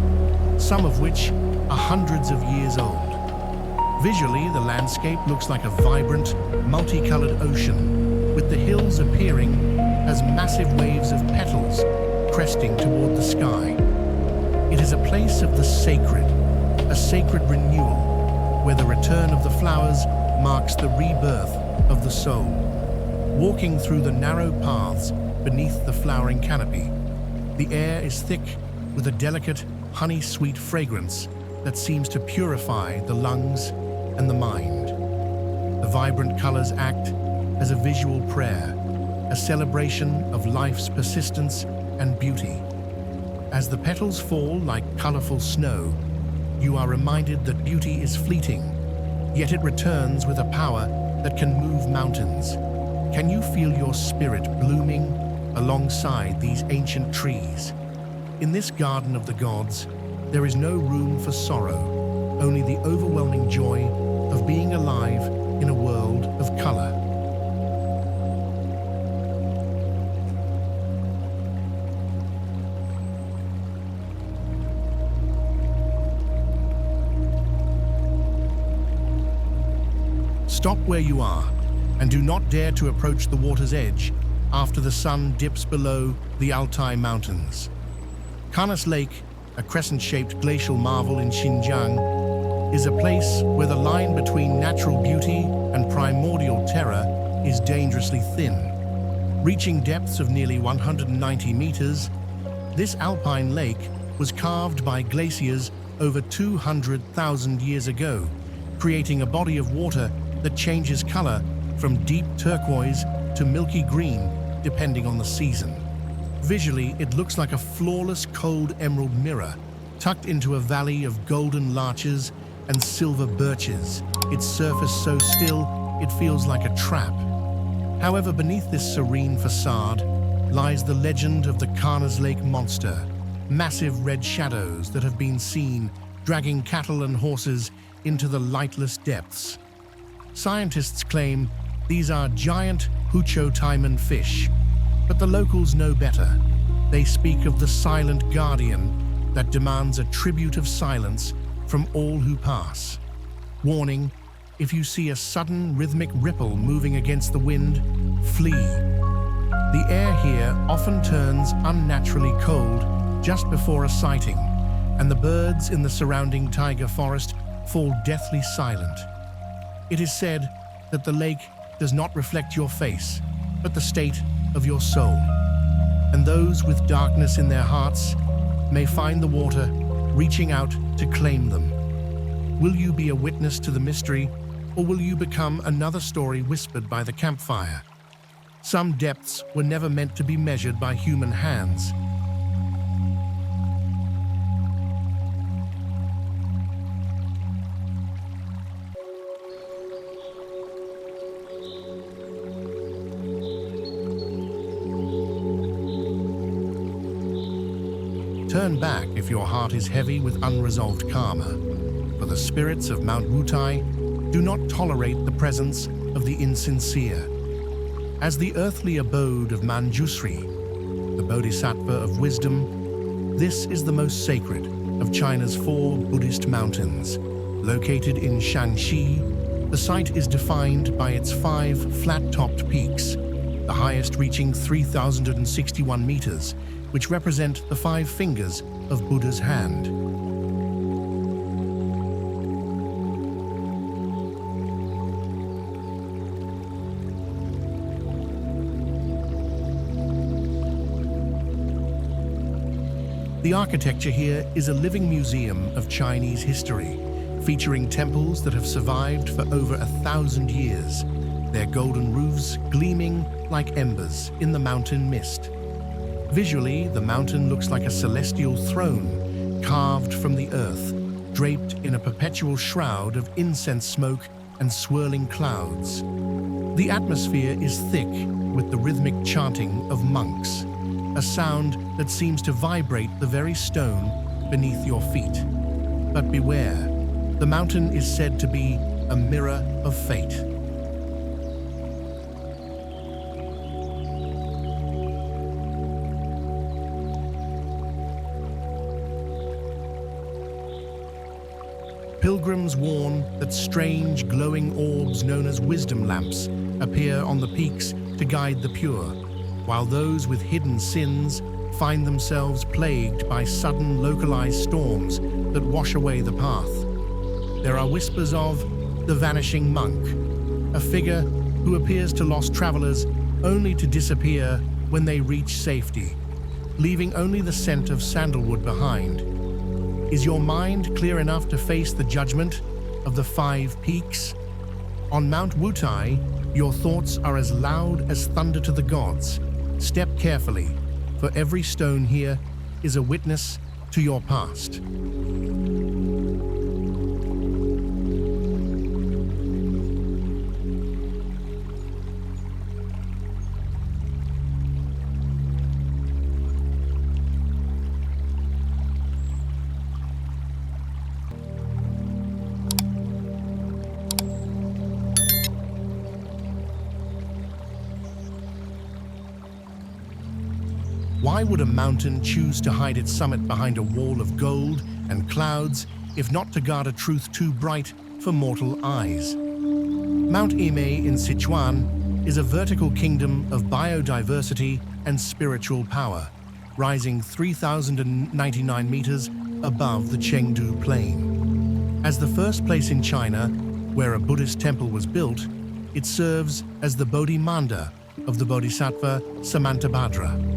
Speaker 1: some of which are hundreds of years old. Visually, the landscape looks like a vibrant, multicolored ocean, with the hills appearing as massive waves of petals cresting toward the sky. It is a place of the sacred, a sacred renewal, where the return of the flowers marks the rebirth of the soul. Walking through the narrow paths beneath the flowering canopy, the air is thick with a delicate, honey-sweet fragrance that seems to purify the lungs and the mind. The vibrant colors act as a visual prayer, a celebration of life's persistence and beauty. As the petals fall like colorful snow, you are reminded that beauty is fleeting, yet it returns with a power that can move mountains. Can you feel your spirit blooming alongside these ancient trees? In this garden of the gods, there is no room for sorrow, only the overwhelming joy of being alive in a world of color. Stop where you are, and do not dare to approach the water's edge after the sun dips below the Altai Mountains. Canas Lake, a crescent-shaped glacial marvel in Xinjiang, is a place where the line between natural beauty and primordial terror is dangerously thin. Reaching depths of nearly 190 meters, this alpine lake was carved by glaciers over 200,000 years ago, creating a body of water that changes color from deep turquoise to milky green, depending on the season. Visually, it looks like a flawless cold emerald mirror, tucked into a valley of golden larches and silver birches, its surface so still it feels like a trap. However, beneath this serene facade lies the legend of the Canas Lake monster, massive red shadows that have been seen dragging cattle and horses into the lightless depths. Scientists claim these are giant Hucho-Taiman fish, but the locals know better. They speak of the silent guardian that demands a tribute of silence from all who pass. Warning, if you see a sudden rhythmic ripple moving against the wind, flee. The air here often turns unnaturally cold just before a sighting, and the birds in the surrounding taiga forest fall deathly silent. It is said that the lake does not reflect your face, but the state of your soul. And those with darkness in their hearts may find the water reaching out to claim them. Will you be a witness to the mystery, or will you become another story whispered by the campfire? Some depths were never meant to be measured by human hands. Turn back if your heart is heavy with unresolved karma, for the spirits of Mount Wutai do not tolerate the presence of the insincere. As the earthly abode of Manjusri, the bodhisattva of wisdom, this is the most sacred of China's 4 Buddhist mountains. Located in Shanxi, the site is defined by its 5 flat-topped peaks, the highest reaching 3,061 meters, which represent the 5 fingers of Buddha's hand. The architecture here is a living museum of Chinese history, featuring temples that have survived for over 1,000 years, their golden roofs gleaming like embers in the mountain mist. Visually, the mountain looks like a celestial throne carved from the earth, draped in a perpetual shroud of incense smoke and swirling clouds. The atmosphere is thick with the rhythmic chanting of monks, a sound that seems to vibrate the very stone beneath your feet. But beware, the mountain is said to be a mirror of fate. Pilgrims warn that strange glowing orbs known as wisdom lamps appear on the peaks to guide the pure, while those with hidden sins find themselves plagued by sudden localized storms that wash away the path. There are whispers of the vanishing monk, a figure who appears to lost travelers only to disappear when they reach safety, leaving only the scent of sandalwood behind. Is your mind clear enough to face the judgment of the 5 peaks? On Mount Wutai, your thoughts are as loud as thunder to the gods. Step carefully, for every stone here is a witness to your past. Why would a mountain choose to hide its summit behind a wall of gold and clouds, if not to guard a truth too bright for mortal eyes? Mount Imei in Sichuan is a vertical kingdom of biodiversity and spiritual power, rising 3,099 meters above the Chengdu Plain. As the first place in China where a Buddhist temple was built, it serves as the Bodhi Manda of the Bodhisattva Samantabhadra.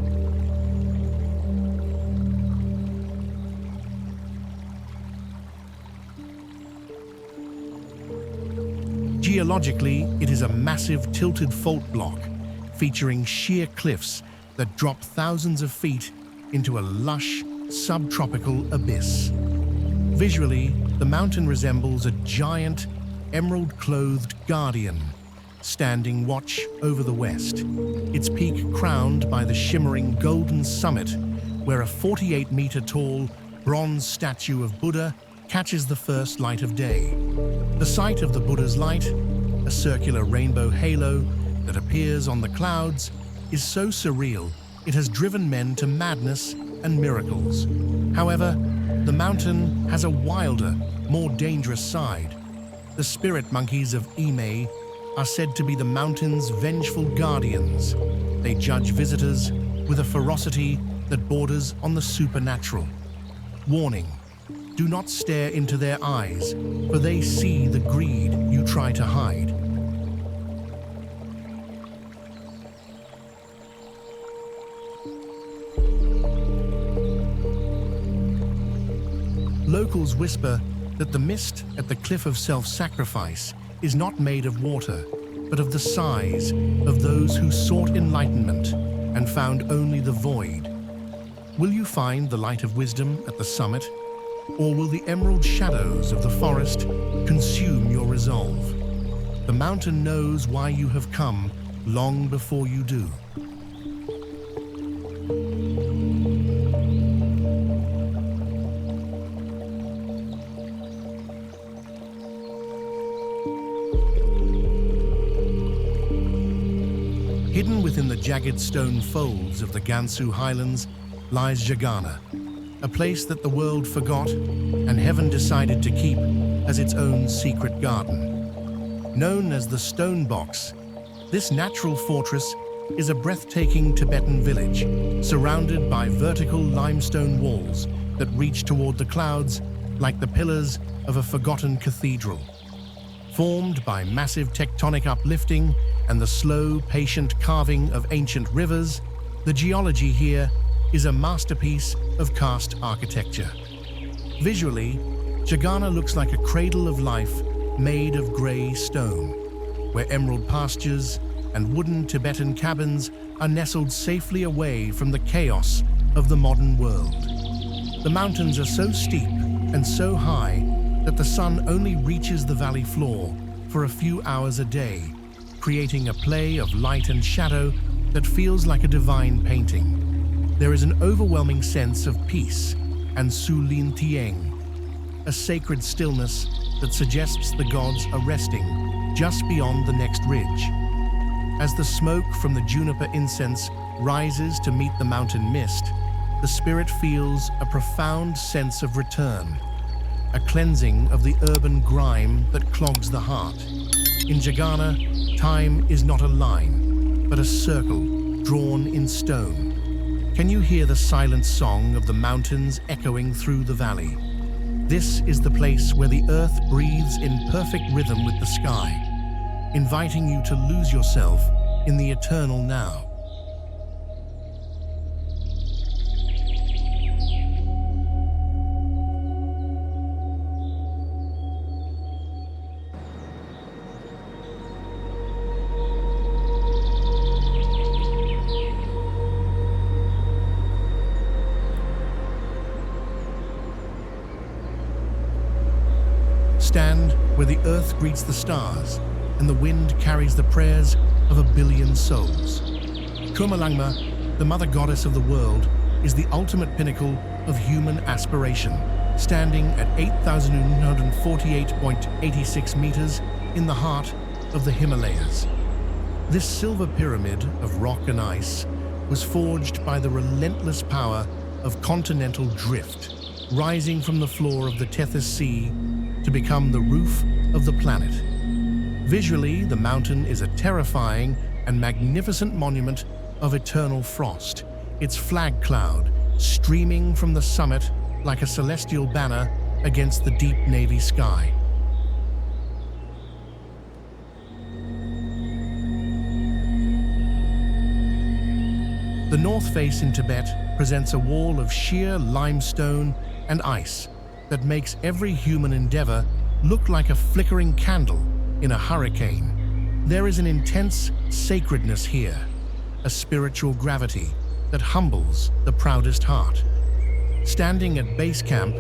Speaker 1: Geologically, it is a massive tilted fault block featuring sheer cliffs that drop thousands of feet into a lush, subtropical abyss. Visually, the mountain resembles a giant, emerald-clothed guardian standing watch over the west, its peak crowned by the shimmering golden summit where a 48-meter-tall bronze statue of Buddha catches the first light of day. The sight of the Buddha's light, a circular rainbow halo that appears on the clouds, is so surreal it has driven men to madness and miracles. However, the mountain has a wilder, more dangerous side. The spirit monkeys of Imei are said to be the mountain's vengeful guardians. They judge visitors with a ferocity that borders on the supernatural. Warning: do not stare into their eyes, for they see the greed you try to hide. Locals whisper that the mist at the Cliff of Self-Sacrifice is not made of water, but of the sighs of those who sought enlightenment and found only the void. Will you find the light of wisdom at the summit? Or will the emerald shadows of the forest consume your resolve? The mountain knows why you have come long before you do. Hidden within the jagged stone folds of the Gansu Highlands lies Jagana, a place that the world forgot and heaven decided to keep as its own secret garden. Known as the Stone Box, this natural fortress is a breathtaking Tibetan village surrounded by vertical limestone walls that reach toward the clouds like the pillars of a forgotten cathedral. Formed by massive tectonic uplifting and the slow, patient carving of ancient rivers, the geology here is a masterpiece of karst architecture. Visually, Jagana looks like a cradle of life made of grey stone, where emerald pastures and wooden Tibetan cabins are nestled safely away from the chaos of the modern world. The mountains are so steep and so high that the sun only reaches the valley floor for for a few hours a day, creating a play of light and shadow that feels like a divine painting. There is an overwhelming sense of peace and Su Lin Tieng, a sacred stillness that suggests the gods are resting just beyond the next ridge. As the smoke from the juniper incense rises to meet the mountain mist, the spirit feels a profound sense of return, a cleansing of the urban grime that clogs the heart. In Jagana, time is not a line, but a circle drawn in stone. Can you hear the silent song of the mountains echoing through the valley? This is the place where the earth breathes in perfect rhythm with the sky, inviting you to lose yourself in the eternal now. Stand where the earth greets the stars and the wind carries the prayers of a billion souls. Kumalangma, the mother goddess of the world, is the ultimate pinnacle of human aspiration, standing at 8,148.86 meters in the heart of the Himalayas. This silver pyramid of rock and ice was forged by the relentless power of continental drift, rising from the floor of the Tethys Sea to become the roof of the planet. Visually, the mountain is a terrifying and magnificent monument of eternal frost, its flag cloud streaming from the summit like a celestial banner against the deep navy sky. The north face in Tibet presents a wall of sheer limestone and ice that makes every human endeavor look like a flickering candle in a hurricane. There is an intense sacredness here, a spiritual gravity that humbles the proudest heart. Standing at base camp,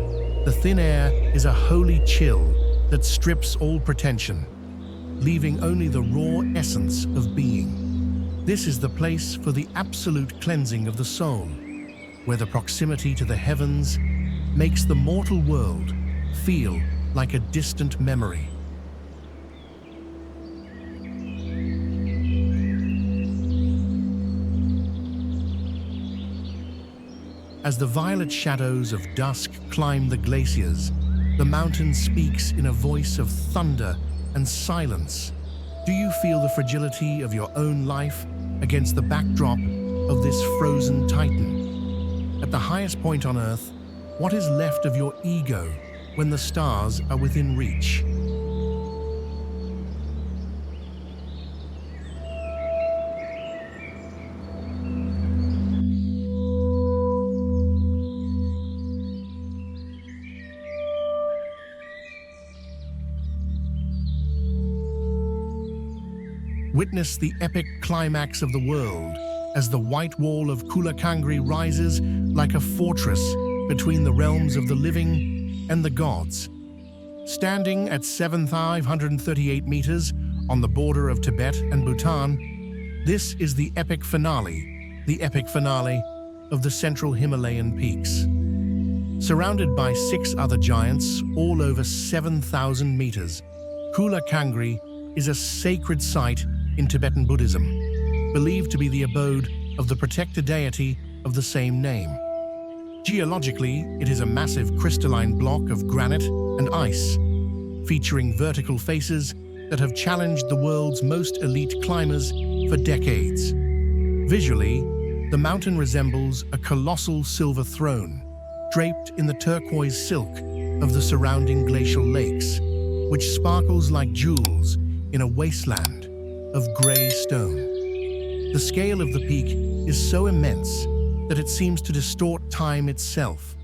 Speaker 1: the thin air is a holy chill that strips all pretension, leaving only the raw essence of being. This is the place for the absolute cleansing of the soul, where the proximity to the heavens makes the mortal world feel like a distant memory. As the violet shadows of dusk climb the glaciers, the mountain speaks in a voice of thunder and silence. Do you feel the fragility of your own life against the backdrop of this frozen titan? At the highest point on Earth, what is left of your ego when the stars are within reach? Witness the epic climax of the world as the white wall of Kulakangri rises like a fortress between the realms of the living and the gods. Standing at 7,538 meters on the border of Tibet and Bhutan, this is the epic finale of the central Himalayan peaks. Surrounded by 6 other giants, all over 7,000 meters, Kulakangri is a sacred site in Tibetan Buddhism, believed to be the abode of the protector deity of the same name. Geologically, it is a massive crystalline block of granite and ice, featuring vertical faces that have challenged the world's most elite climbers for decades. Visually, the mountain resembles a colossal silver throne, draped in the turquoise silk of the surrounding glacial lakes, which sparkles like jewels in a wasteland of grey stone. The scale of the peak is so immense that it seems to distort time itself,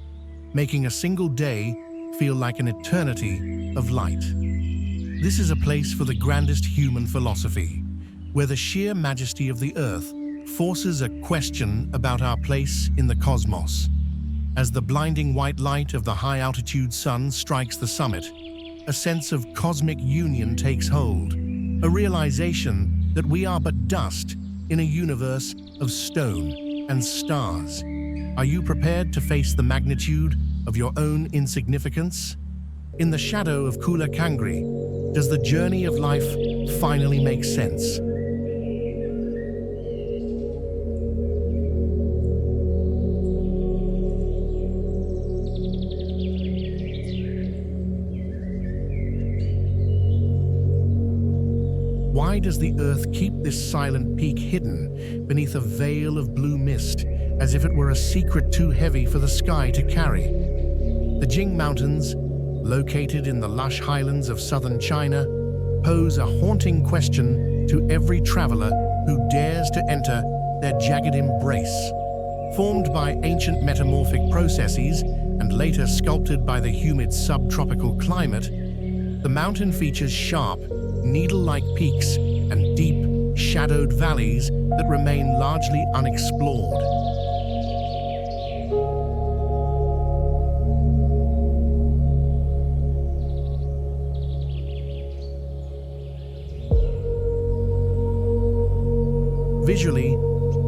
Speaker 1: making a single day feel like an eternity of light. This is a place for the grandest human philosophy, where the sheer majesty of the earth forces a question about our place in the cosmos. As the blinding white light of the high-altitude sun strikes the summit, a sense of cosmic union takes hold, a realization that we are but dust in a universe of stone and stars. Are you prepared to face the magnitude of your own insignificance? In the shadow of Kula Kangri, does the journey of life finally make sense? Why does the Earth keep this silent peak hidden beneath a veil of blue mist, as if it were a secret too heavy for the sky to carry? The Jing Mountains, located in the lush highlands of southern China, pose a haunting question to every traveler who dares to enter their jagged embrace. Formed by ancient metamorphic processes and later sculpted by the humid subtropical climate, the mountain features sharp, needle-like peaks and deep, shadowed valleys that remain largely unexplored. Visually,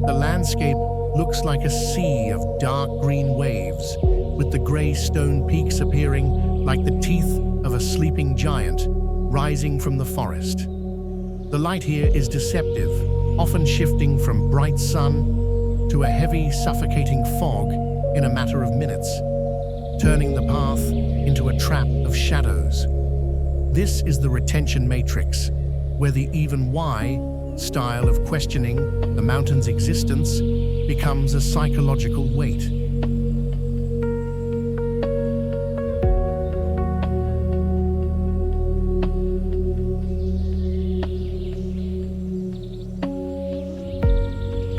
Speaker 1: the landscape looks like a sea of dark green waves, with the grey stone peaks appearing like the teeth of a sleeping giant rising from the forest. The light here is deceptive, often shifting from bright sun to a heavy, suffocating fog in a matter of minutes, turning the path into a trap of shadows. This is the retention matrix, where the even why style of questioning the mountain's existence becomes a psychological weight.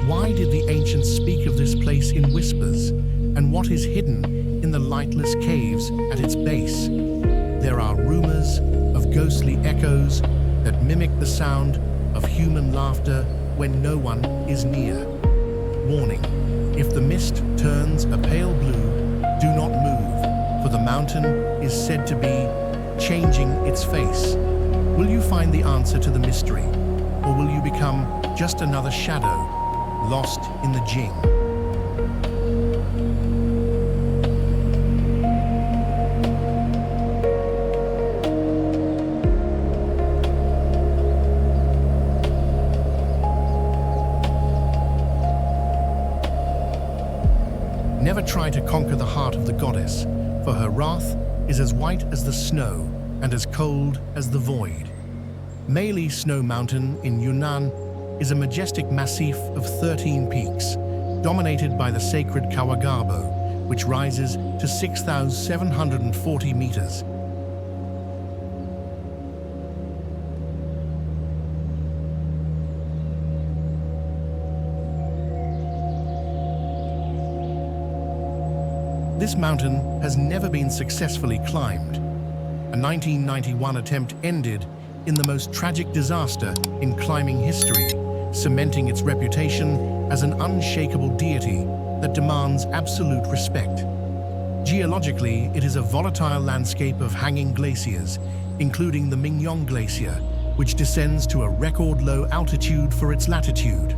Speaker 1: Why did the ancients speak of this place in whispers, and what is hidden in the lightless caves at its base? There are rumors of ghostly echoes that mimic the sound of human laughter when no one is near. Warning: if the mist turns a pale blue, do not move, for the mountain is said to be changing its face. Will you find the answer to the mystery, or will you become just another shadow lost in the Jing? Never try to conquer the heart of the goddess, for her wrath is as white as the snow and as cold as the void. Meili Snow Mountain in Yunnan is a majestic massif of 13 peaks, dominated by the sacred Kawagabo, which rises to 6,740 meters. This mountain has never been successfully climbed. A 1991 attempt ended in the most tragic disaster in climbing history, cementing its reputation as an unshakable deity that demands absolute respect. Geologically, it is a volatile landscape of hanging glaciers, including the Mingyong Glacier, which descends to a record-low altitude for its latitude.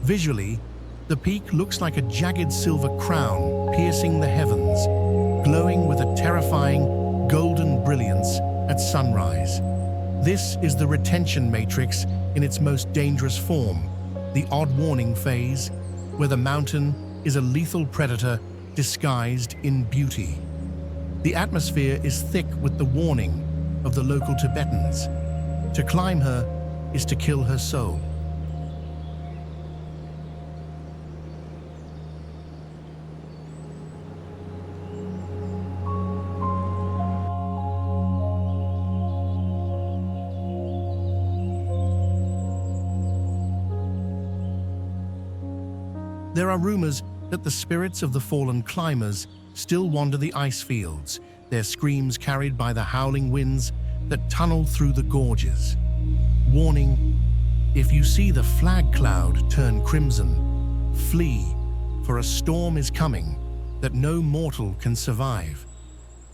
Speaker 1: Visually, the peak looks like a jagged silver crown piercing the heavens, glowing with a terrifying golden brilliance at sunrise. This is the retention matrix in its most dangerous form, the odd warning phase, where the mountain is a lethal predator disguised in beauty. The atmosphere is thick with the warning of the local Tibetans. To climb her is to kill her soul. There are rumors that the spirits of the fallen climbers still wander the ice fields, their screams carried by the howling winds that tunnel through the gorges. Warning: If you see the flag cloud turn crimson, flee, for a storm is coming that no mortal can survive.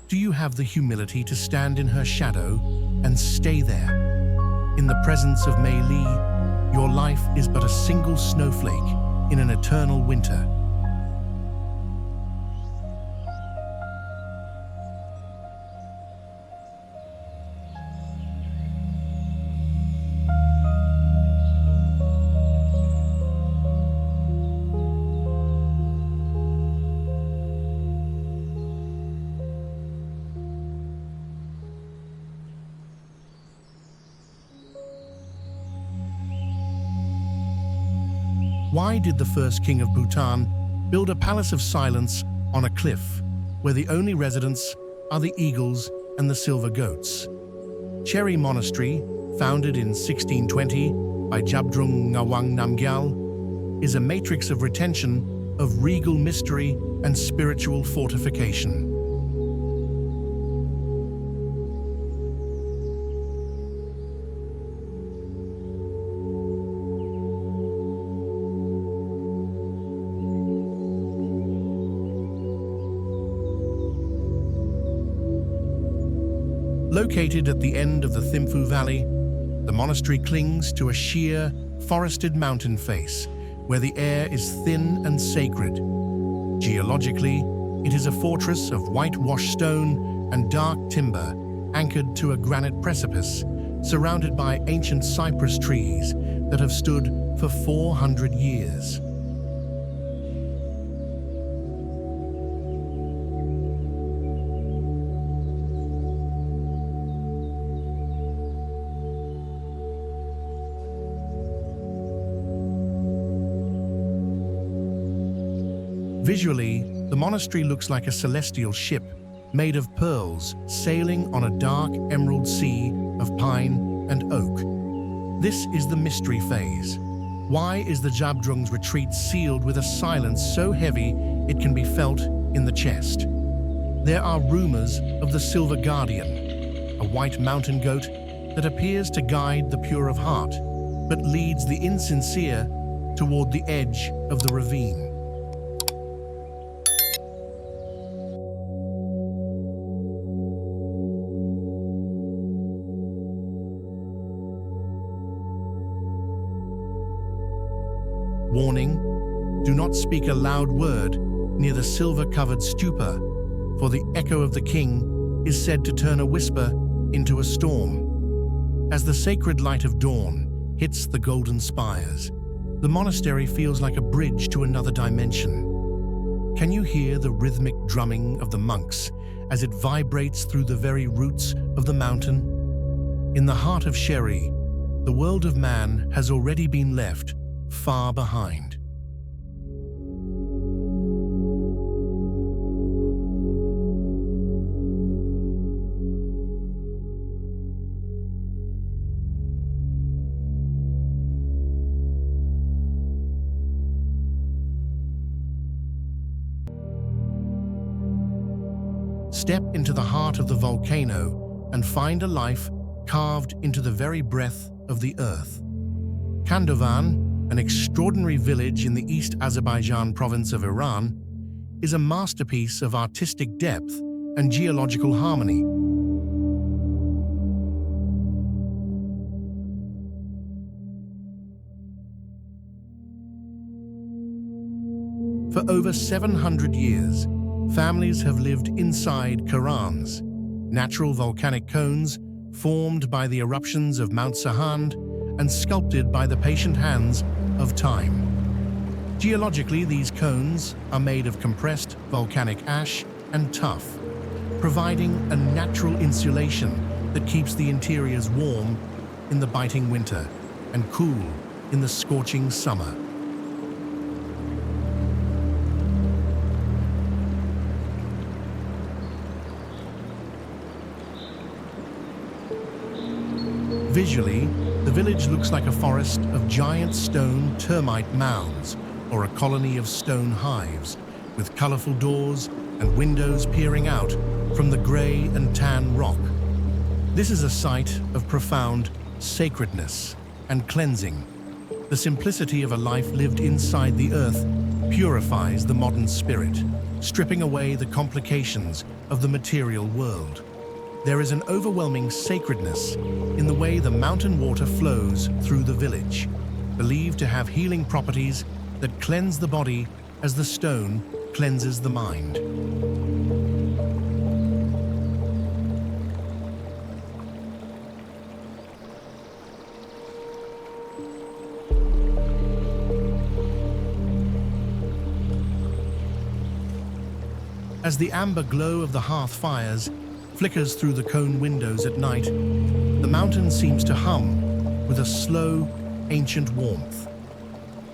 Speaker 1: Do you have the humility to stand in her shadow and stay there? In the presence of Mei Li, your life is but a single snowflake in an eternal winter. Why did the first king of Bhutan build a palace of silence on a cliff where the only residents are the eagles and the silver goats? Cherry Monastery, founded in 1620 by Jabdrung Ngawang Namgyal, is a matrix of retention of regal mystery and spiritual fortification. Located at the end of the Thimphu Valley, the monastery clings to a sheer, forested mountain face where the air is thin and sacred. Geologically, it is a fortress of whitewashed stone and dark timber anchored to a granite precipice surrounded by ancient cypress trees that have stood for 400 years. Visually, the monastery looks like a celestial ship made of pearls sailing on a dark emerald sea of pine and oak. This is the mystery phase. Why is the Jabdrung's retreat sealed with a silence so heavy it can be felt in the chest? There are rumors of the Silver Guardian, a white mountain goat that appears to guide the pure of heart, but leads the insincere toward the edge of the ravine. Warning, do not speak a loud word near the silver-covered stupa, for the echo of the king is said to turn a whisper into a storm. As the sacred light of dawn hits the golden spires, the monastery feels like a bridge to another dimension. Can you hear the rhythmic drumming of the monks as it vibrates through the very roots of the mountain? In the heart of Sherry, the world of man has already been left far behind. Step into the heart of the volcano and find a life carved into the very breath of the earth. Kandovan, an extraordinary village in the East Azerbaijan province of Iran, is a masterpiece of artistic depth and geological harmony. For over 700 years, families have lived inside Karans, natural volcanic cones formed by the eruptions of Mount Sahand and sculpted by the patient hands of time. Geologically, these cones are made of compressed volcanic ash and tuff, providing a natural insulation that keeps the interiors warm in the biting winter and cool in the scorching summer. Visually, the village looks like a forest of giant stone termite mounds or a colony of stone hives with colorful doors and windows peering out from the gray and tan rock. This is a site of profound sacredness. and cleansing. The simplicity of a life lived inside the earth purifies the modern spirit, stripping away the complications of the material world. There is an overwhelming sacredness in the way the mountain water flows through the village, believed to have healing properties that cleanse the body as the stone cleanses the mind. As the amber glow of the hearth fires flickers through the cone windows at night, the mountain seems to hum with a slow, ancient warmth.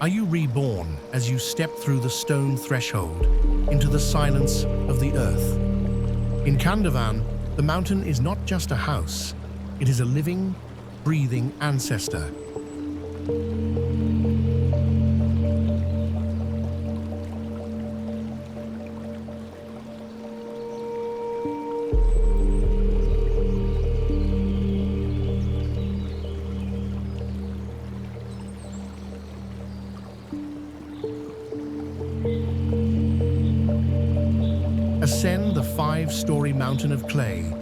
Speaker 1: Are you reborn as you step through the stone threshold into the silence of the earth? In Kandavan, the mountain is not just a house, it is a living, breathing ancestor. Ascend the 5-story mountain of clay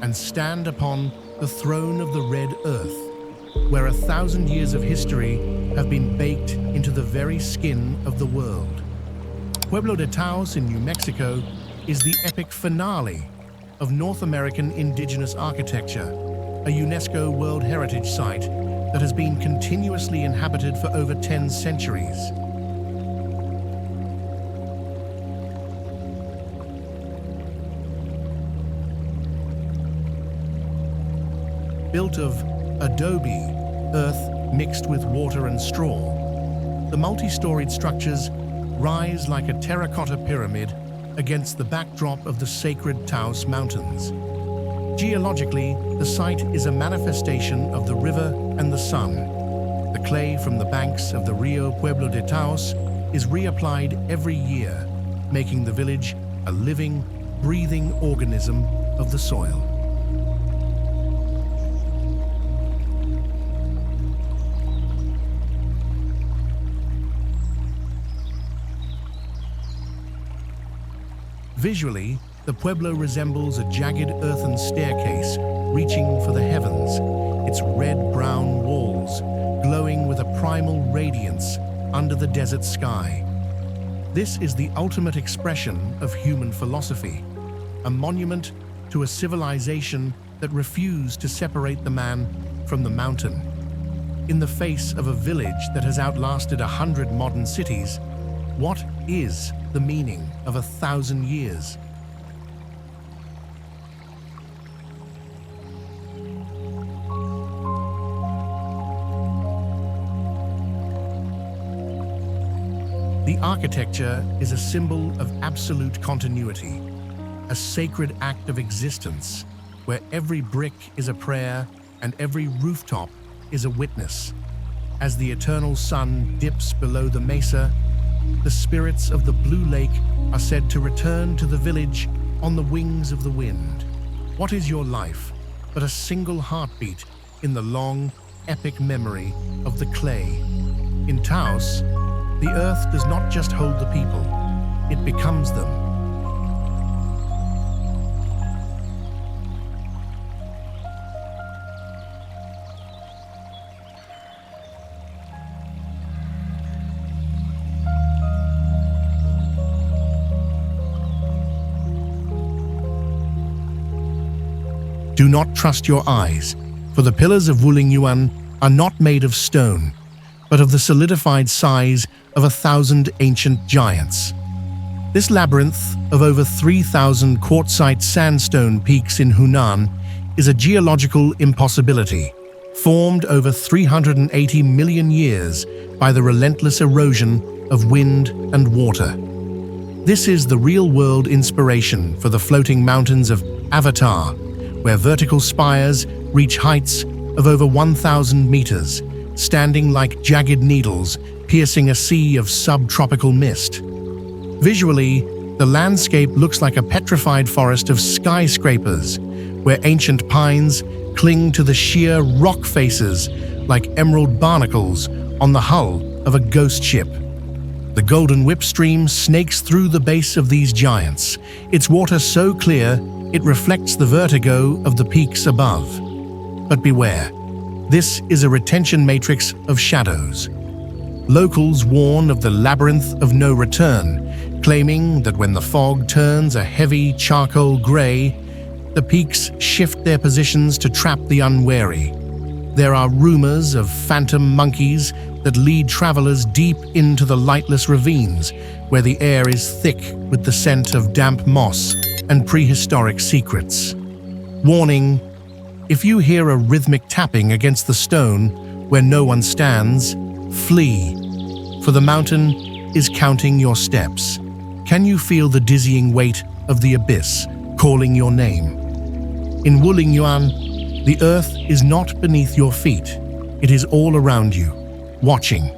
Speaker 1: and stand upon the throne of the red earth, where 1,000 years of history have been baked into the very skin of the world. Pueblo de Taos in New Mexico is the epic finale of North American indigenous architecture, a UNESCO World Heritage Site that has been continuously inhabited for over 10 centuries. Built of adobe, earth mixed with water and straw, the multi-storied structures rise like a terracotta pyramid against the backdrop of the sacred Taos Mountains. Geologically, the site is a manifestation of the river and the sun. The clay from the banks of the Rio Pueblo de Taos is reapplied every year, making the village a living, breathing organism of the soil. Visually, the pueblo resembles a jagged earthen staircase reaching for the heavens, its red-brown walls glowing with a primal radiance under the desert sky. This is the ultimate expression of human philosophy, a monument to a civilization that refused to separate the man from the mountain. In the face of a village that has outlasted 100 modern cities, what is the meaning of 1,000 years? The architecture is a symbol of absolute continuity, a sacred act of existence where every brick is a prayer and every rooftop is a witness. As the eternal sun dips below the mesa, the spirits of the Blue Lake are said to return to the village on the wings of the wind. What is your life but a single heartbeat in the long, epic memory of the clay? In Taos, the earth does not just hold the people, it becomes them. Do not trust your eyes, for the pillars of Wuling Yuan are not made of stone, but of the solidified size of 1,000 ancient giants. This labyrinth of over 3,000 quartzite sandstone peaks in Hunan is a geological impossibility, formed over 380 million years by the relentless erosion of wind and water. This is the real-world inspiration for the floating mountains of Avatar, where vertical spires reach heights of over 1,000 meters, standing like jagged needles piercing a sea of subtropical mist. Visually, the landscape looks like a petrified forest of skyscrapers, where ancient pines cling to the sheer rock faces like emerald barnacles on the hull of a ghost ship. The Golden Whip stream snakes through the base of these giants, its water so clear it reflects the vertigo of the peaks above. But beware, this is a retention matrix of shadows. Locals warn of the labyrinth of no return, claiming that when the fog turns a heavy charcoal grey, the peaks shift their positions to trap the unwary. There are rumors of phantom monkeys that lead travelers deep into the lightless ravines, where the air is thick with the scent of damp moss and prehistoric secrets. Warning: if you hear a rhythmic tapping against the stone where no one stands, flee, for the mountain is counting your steps. Can you feel the dizzying weight of the abyss calling your name? In Wulingyuan, the earth is not beneath your feet. It is all around you, watching.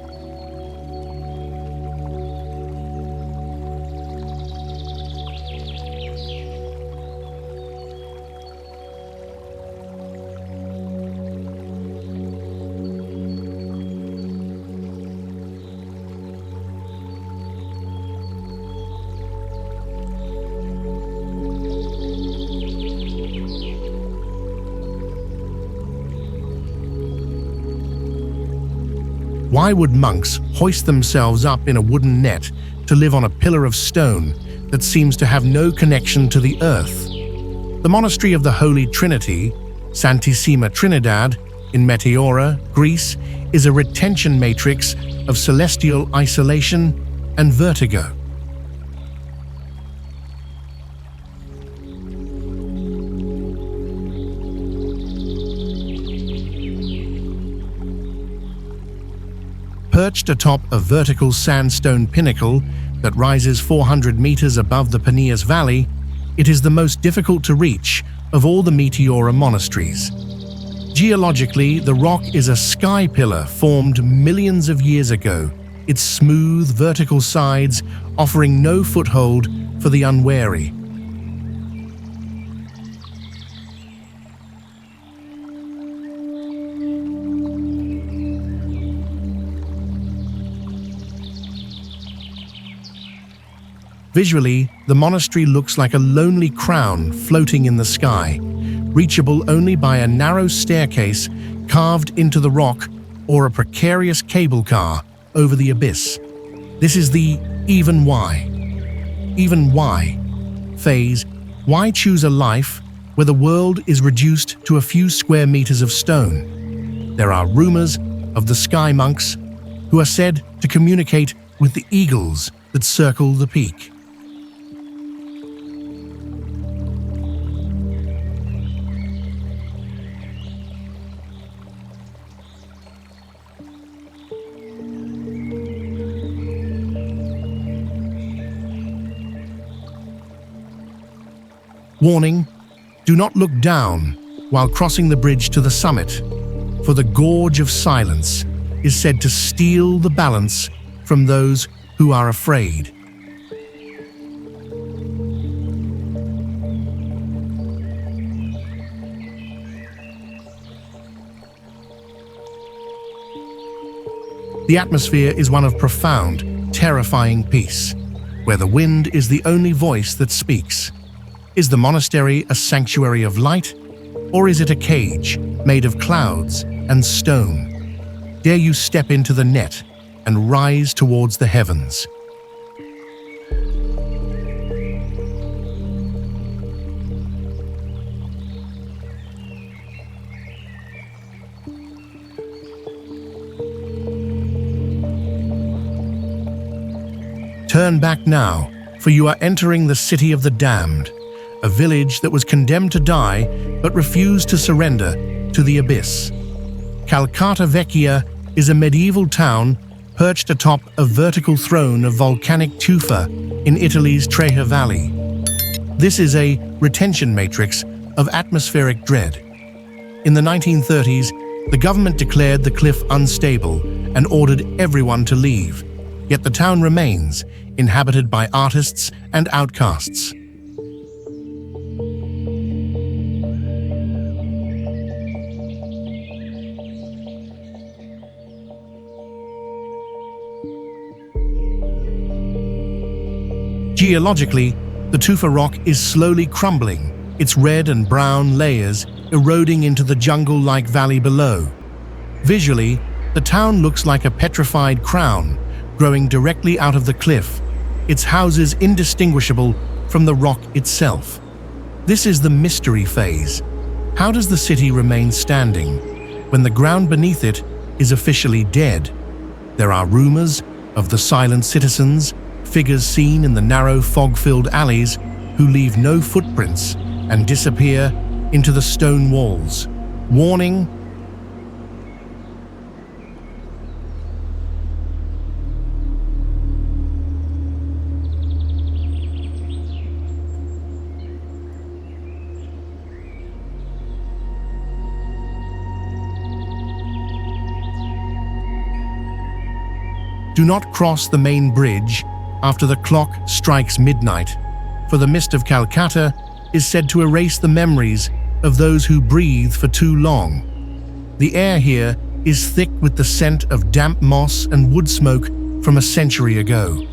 Speaker 1: Why would monks hoist themselves up in a wooden net to live on a pillar of stone that seems to have no connection to the earth? The Monastery of the Holy Trinity, Santissima Trinidad, in Meteora, Greece, is a retention matrix of celestial isolation and vertigo. Perched atop a vertical sandstone pinnacle that rises 400 meters above the Peneus Valley, it is the most difficult to reach of all the Meteora monasteries. Geologically, the rock is a sky pillar formed millions of years ago, its smooth vertical sides offering no foothold for the unwary. Visually, the monastery looks like a lonely crown floating in the sky, reachable only by a narrow staircase carved into the rock or a precarious cable car over the abyss. This is the even why. Even why phase. Why choose a life where the world is reduced to a few square meters of stone? There are rumors of the sky monks who are said to communicate with the eagles that circle the peak. Warning: do not look down while crossing the bridge to the summit, for the Gorge of Silence is said to steal the balance from those who are afraid. The atmosphere is one of profound, terrifying peace, where the wind is the only voice that speaks. Is the monastery a sanctuary of light, or is it a cage made of clouds and stone? Dare you step into the net and rise towards the heavens? Turn back now, for you are entering the City of the Damned, a village that was condemned to die but refused to surrender to the abyss. Calcata Vecchia is a medieval town perched atop a vertical throne of volcanic tufa in Italy's Treja Valley. This is a retention matrix of atmospheric dread. In the 1930s, the government declared the cliff unstable and ordered everyone to leave, yet the town remains, inhabited by artists and outcasts. Geologically, the tufa rock is slowly crumbling, its red and brown layers eroding into the jungle-like valley below. Visually, the town looks like a petrified crown growing directly out of the cliff, its houses indistinguishable from the rock itself. This is the mystery phase. How does the city remain standing when the ground beneath it is officially dead? There are rumors of the silent citizens, figures seen in the narrow fog-filled alleys who leave no footprints and disappear into the stone walls. Warning: do not cross the main bridge after the clock strikes midnight, for the mist of Calcutta is said to erase the memories of those who breathe for too long. The air here is thick with the scent of damp moss and wood smoke from a century ago.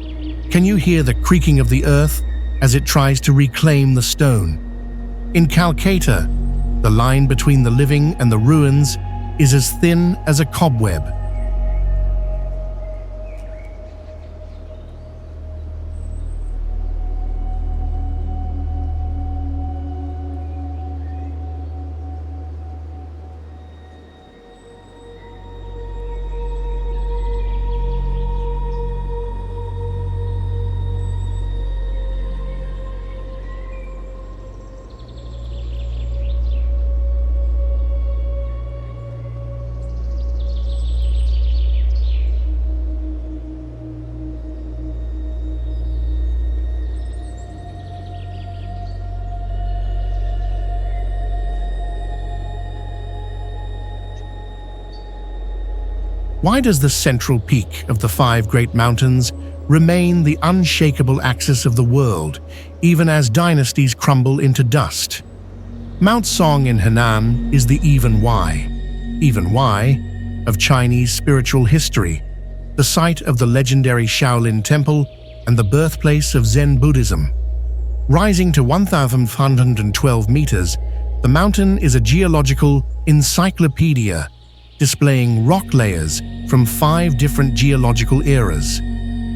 Speaker 1: Can you hear the creaking of the earth as it tries to reclaim the stone? In Calcutta, the line between the living and the ruins is as thin as a cobweb. Why does the central peak of the five great mountains remain the unshakable axis of the world, even as dynasties crumble into dust? Mount Song in Henan is the even why of Chinese spiritual history, the site of the legendary Shaolin Temple and the birthplace of Zen Buddhism. Rising to 1,512 meters, the mountain is a geological encyclopedia, displaying rock layers from 5 different geological eras: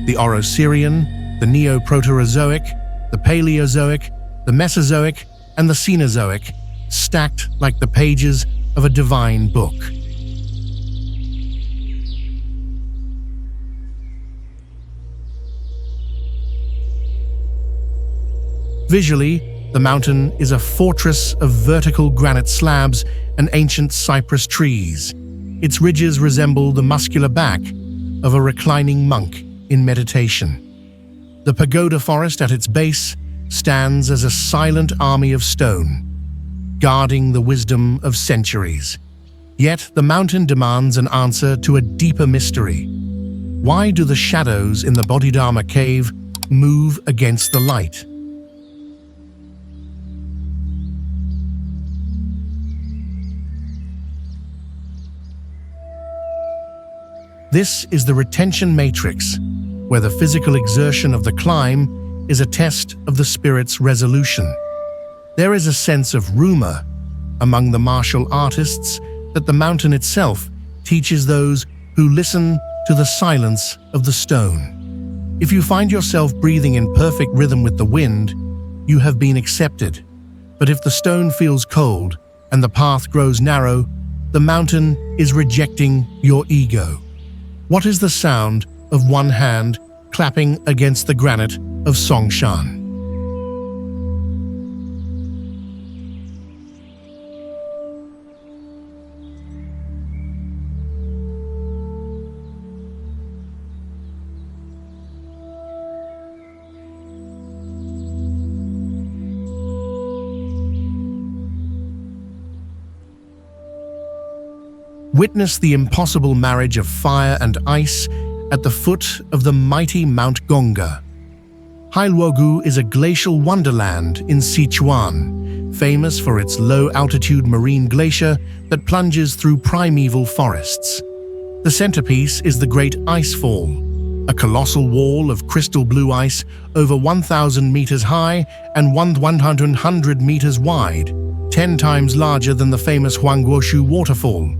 Speaker 1: the Oro-Syrian, the Neo-Proterozoic, the Paleozoic, the Mesozoic, and the Cenozoic, stacked like the pages of a divine book. Visually, the mountain is a fortress of vertical granite slabs and ancient cypress trees. Its ridges resemble the muscular back of a reclining monk in meditation. The pagoda forest at its base stands as a silent army of stone, guarding the wisdom of centuries. Yet the mountain demands an answer to a deeper mystery. Why do the shadows in the Bodhidharma cave move against the light? This is the retention matrix, where the physical exertion of the climb is a test of the spirit's resolution. There is a sense of rumor among the martial artists that the mountain itself teaches those who listen to the silence of the stone. If you find yourself breathing in perfect rhythm with the wind, you have been accepted. But if the stone feels cold and the path grows narrow, the mountain is rejecting your ego. What is the sound of one hand clapping against the granite of Songshan? Witness the impossible marriage of fire and ice at the foot of the mighty Mount Gongga. Hailuogu is a glacial wonderland in Sichuan, famous for its low-altitude marine glacier that plunges through primeval forests. The centerpiece is the Great Icefall, a colossal wall of crystal blue ice over 1,000 meters high and 100 meters wide, 10 times larger than the famous Huangguoshu waterfall.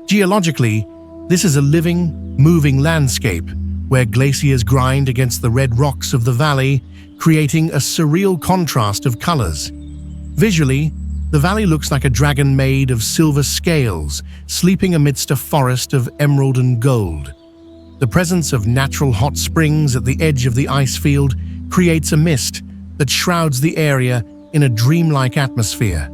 Speaker 1: Geologically, this is a living, moving landscape where glaciers grind against the red rocks of the valley, creating a surreal contrast of colors. Visually, the valley looks like a dragon made of silver scales, sleeping amidst a forest of emerald and gold. The presence of natural hot springs at the edge of the ice field creates a mist that shrouds the area in a dreamlike atmosphere.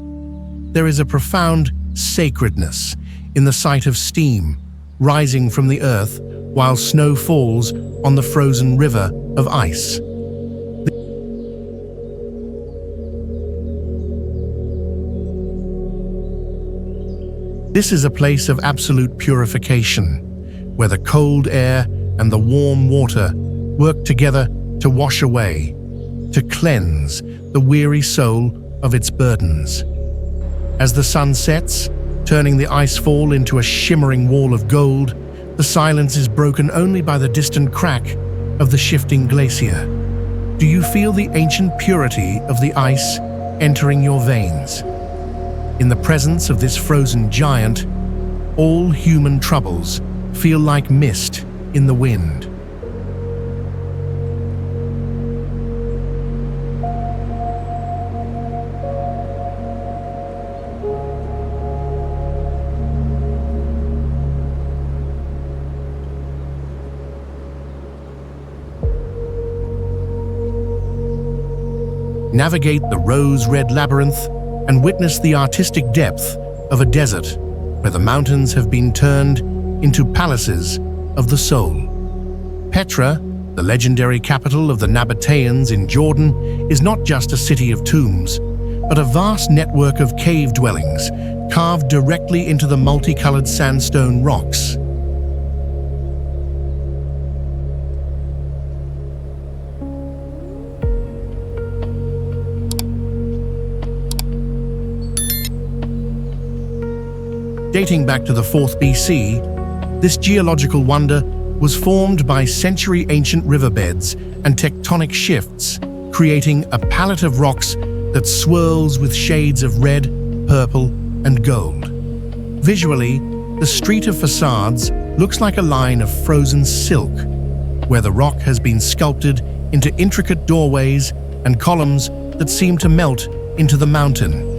Speaker 1: There is a profound sacredness in the sight of steam rising from the earth while snow falls on the frozen river of ice. This is a place of absolute purification, where the cold air and the warm water work together to wash away, to cleanse the weary soul of its burdens. As the sun sets, turning the icefall into a shimmering wall of gold, the silence is broken only by the distant crack of the shifting glacier. Do you feel the ancient purity of the ice entering your veins? In the presence of this frozen giant, all human troubles feel like mist in the wind. Navigate the rose-red labyrinth and witness the artistic depth of a desert where the mountains have been turned into palaces of the soul. Petra, the legendary capital of the Nabateans in Jordan, is not just a city of tombs, but a vast network of cave dwellings carved directly into the multicolored sandstone rocks. Dating back to the 4th BC, this geological wonder was formed by century-ancient riverbeds and tectonic shifts, creating a palette of rocks that swirls with shades of red, purple, and gold. Visually, the street of facades looks like a line of frozen silk, where the rock has been sculpted into intricate doorways and columns that seem to melt into the mountain.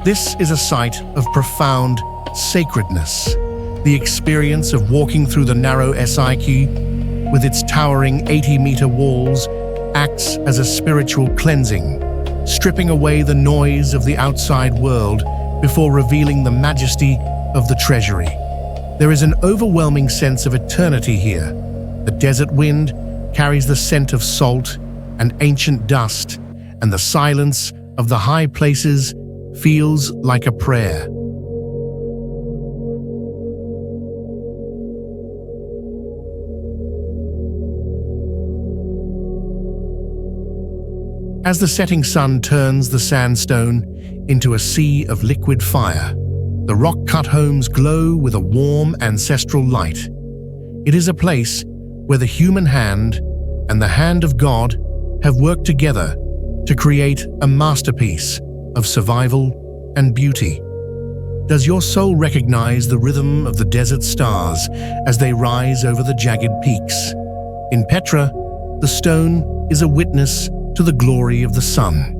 Speaker 1: This is a site of profound sacredness. The experience of walking through the narrow SIQ with its towering 80-meter walls acts as a spiritual cleansing, stripping away the noise of the outside world before revealing the majesty of the treasury. There is an overwhelming sense of eternity here. The desert wind carries the scent of salt and ancient dust, and the silence of the high places feels like a prayer. As the setting sun turns the sandstone into a sea of liquid fire, the rock-cut homes glow with a warm ancestral light. It is a place where the human hand and the hand of God have worked together to create a masterpiece of survival and beauty. Does your soul recognize the rhythm of the desert stars as they rise over the jagged peaks? In Petra, the stone is a witness to the glory of the sun.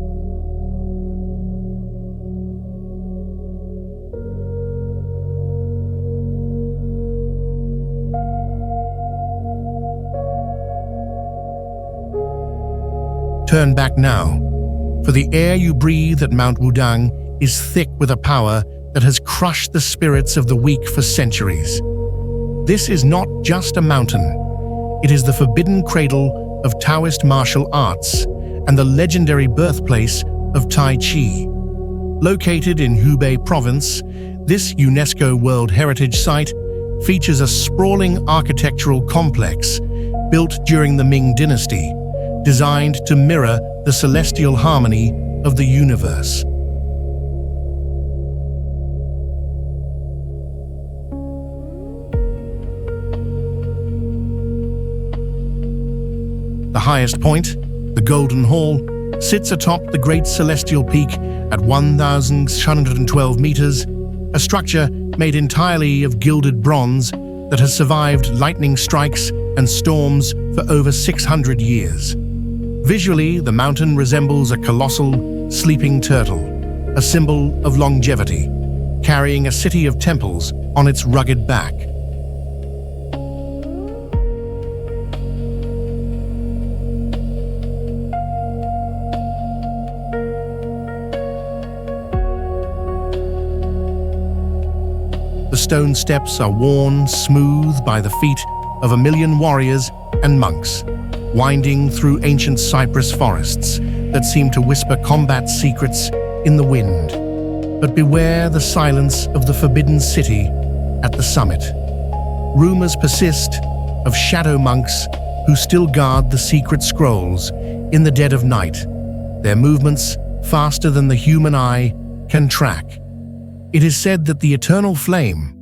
Speaker 1: Turn back now, for the air you breathe at Mount Wudang is thick with a power that has crushed the spirits of the weak for centuries. This is not just a mountain. It is the forbidden cradle of Taoist martial arts and the legendary birthplace of Tai Chi. Located in Hubei province, this UNESCO World Heritage Site features a sprawling architectural complex built during the Ming Dynasty, designed to mirror the celestial harmony of the universe. The highest point, the Golden Hall, sits atop the Great Celestial Peak at 1,612 meters, a structure made entirely of gilded bronze that has survived lightning strikes and storms for over 600 years. Visually, the mountain resembles a colossal, sleeping turtle, a symbol of longevity, carrying a city of temples on its rugged back. The stone steps are worn smooth by the feet of 1,000,000 warriors and monks, winding through ancient cypress forests that seem to whisper combat secrets in the wind. But beware the silence of the forbidden city at the summit. Rumors persist of shadow monks who still guard the secret scrolls in the dead of night, their movements faster than the human eye can track. It is said that the eternal flame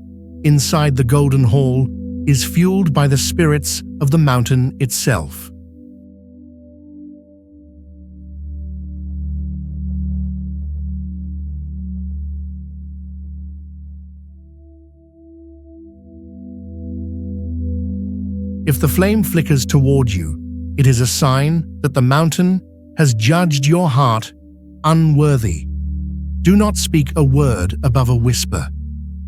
Speaker 1: inside the Golden Hall is fueled by the spirits of the mountain itself. If the flame flickers toward you, it is a sign that the mountain has judged your heart unworthy. Do not speak a word above a whisper,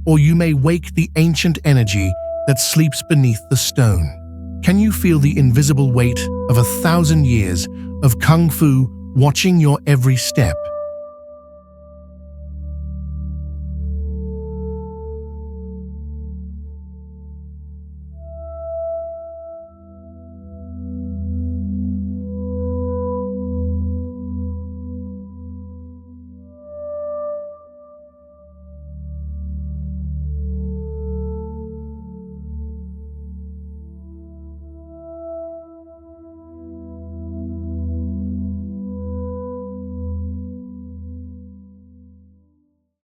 Speaker 1: or you may wake the ancient energy that sleeps beneath the stone. Can you feel the invisible weight of 1,000 years of kung fu watching your every step?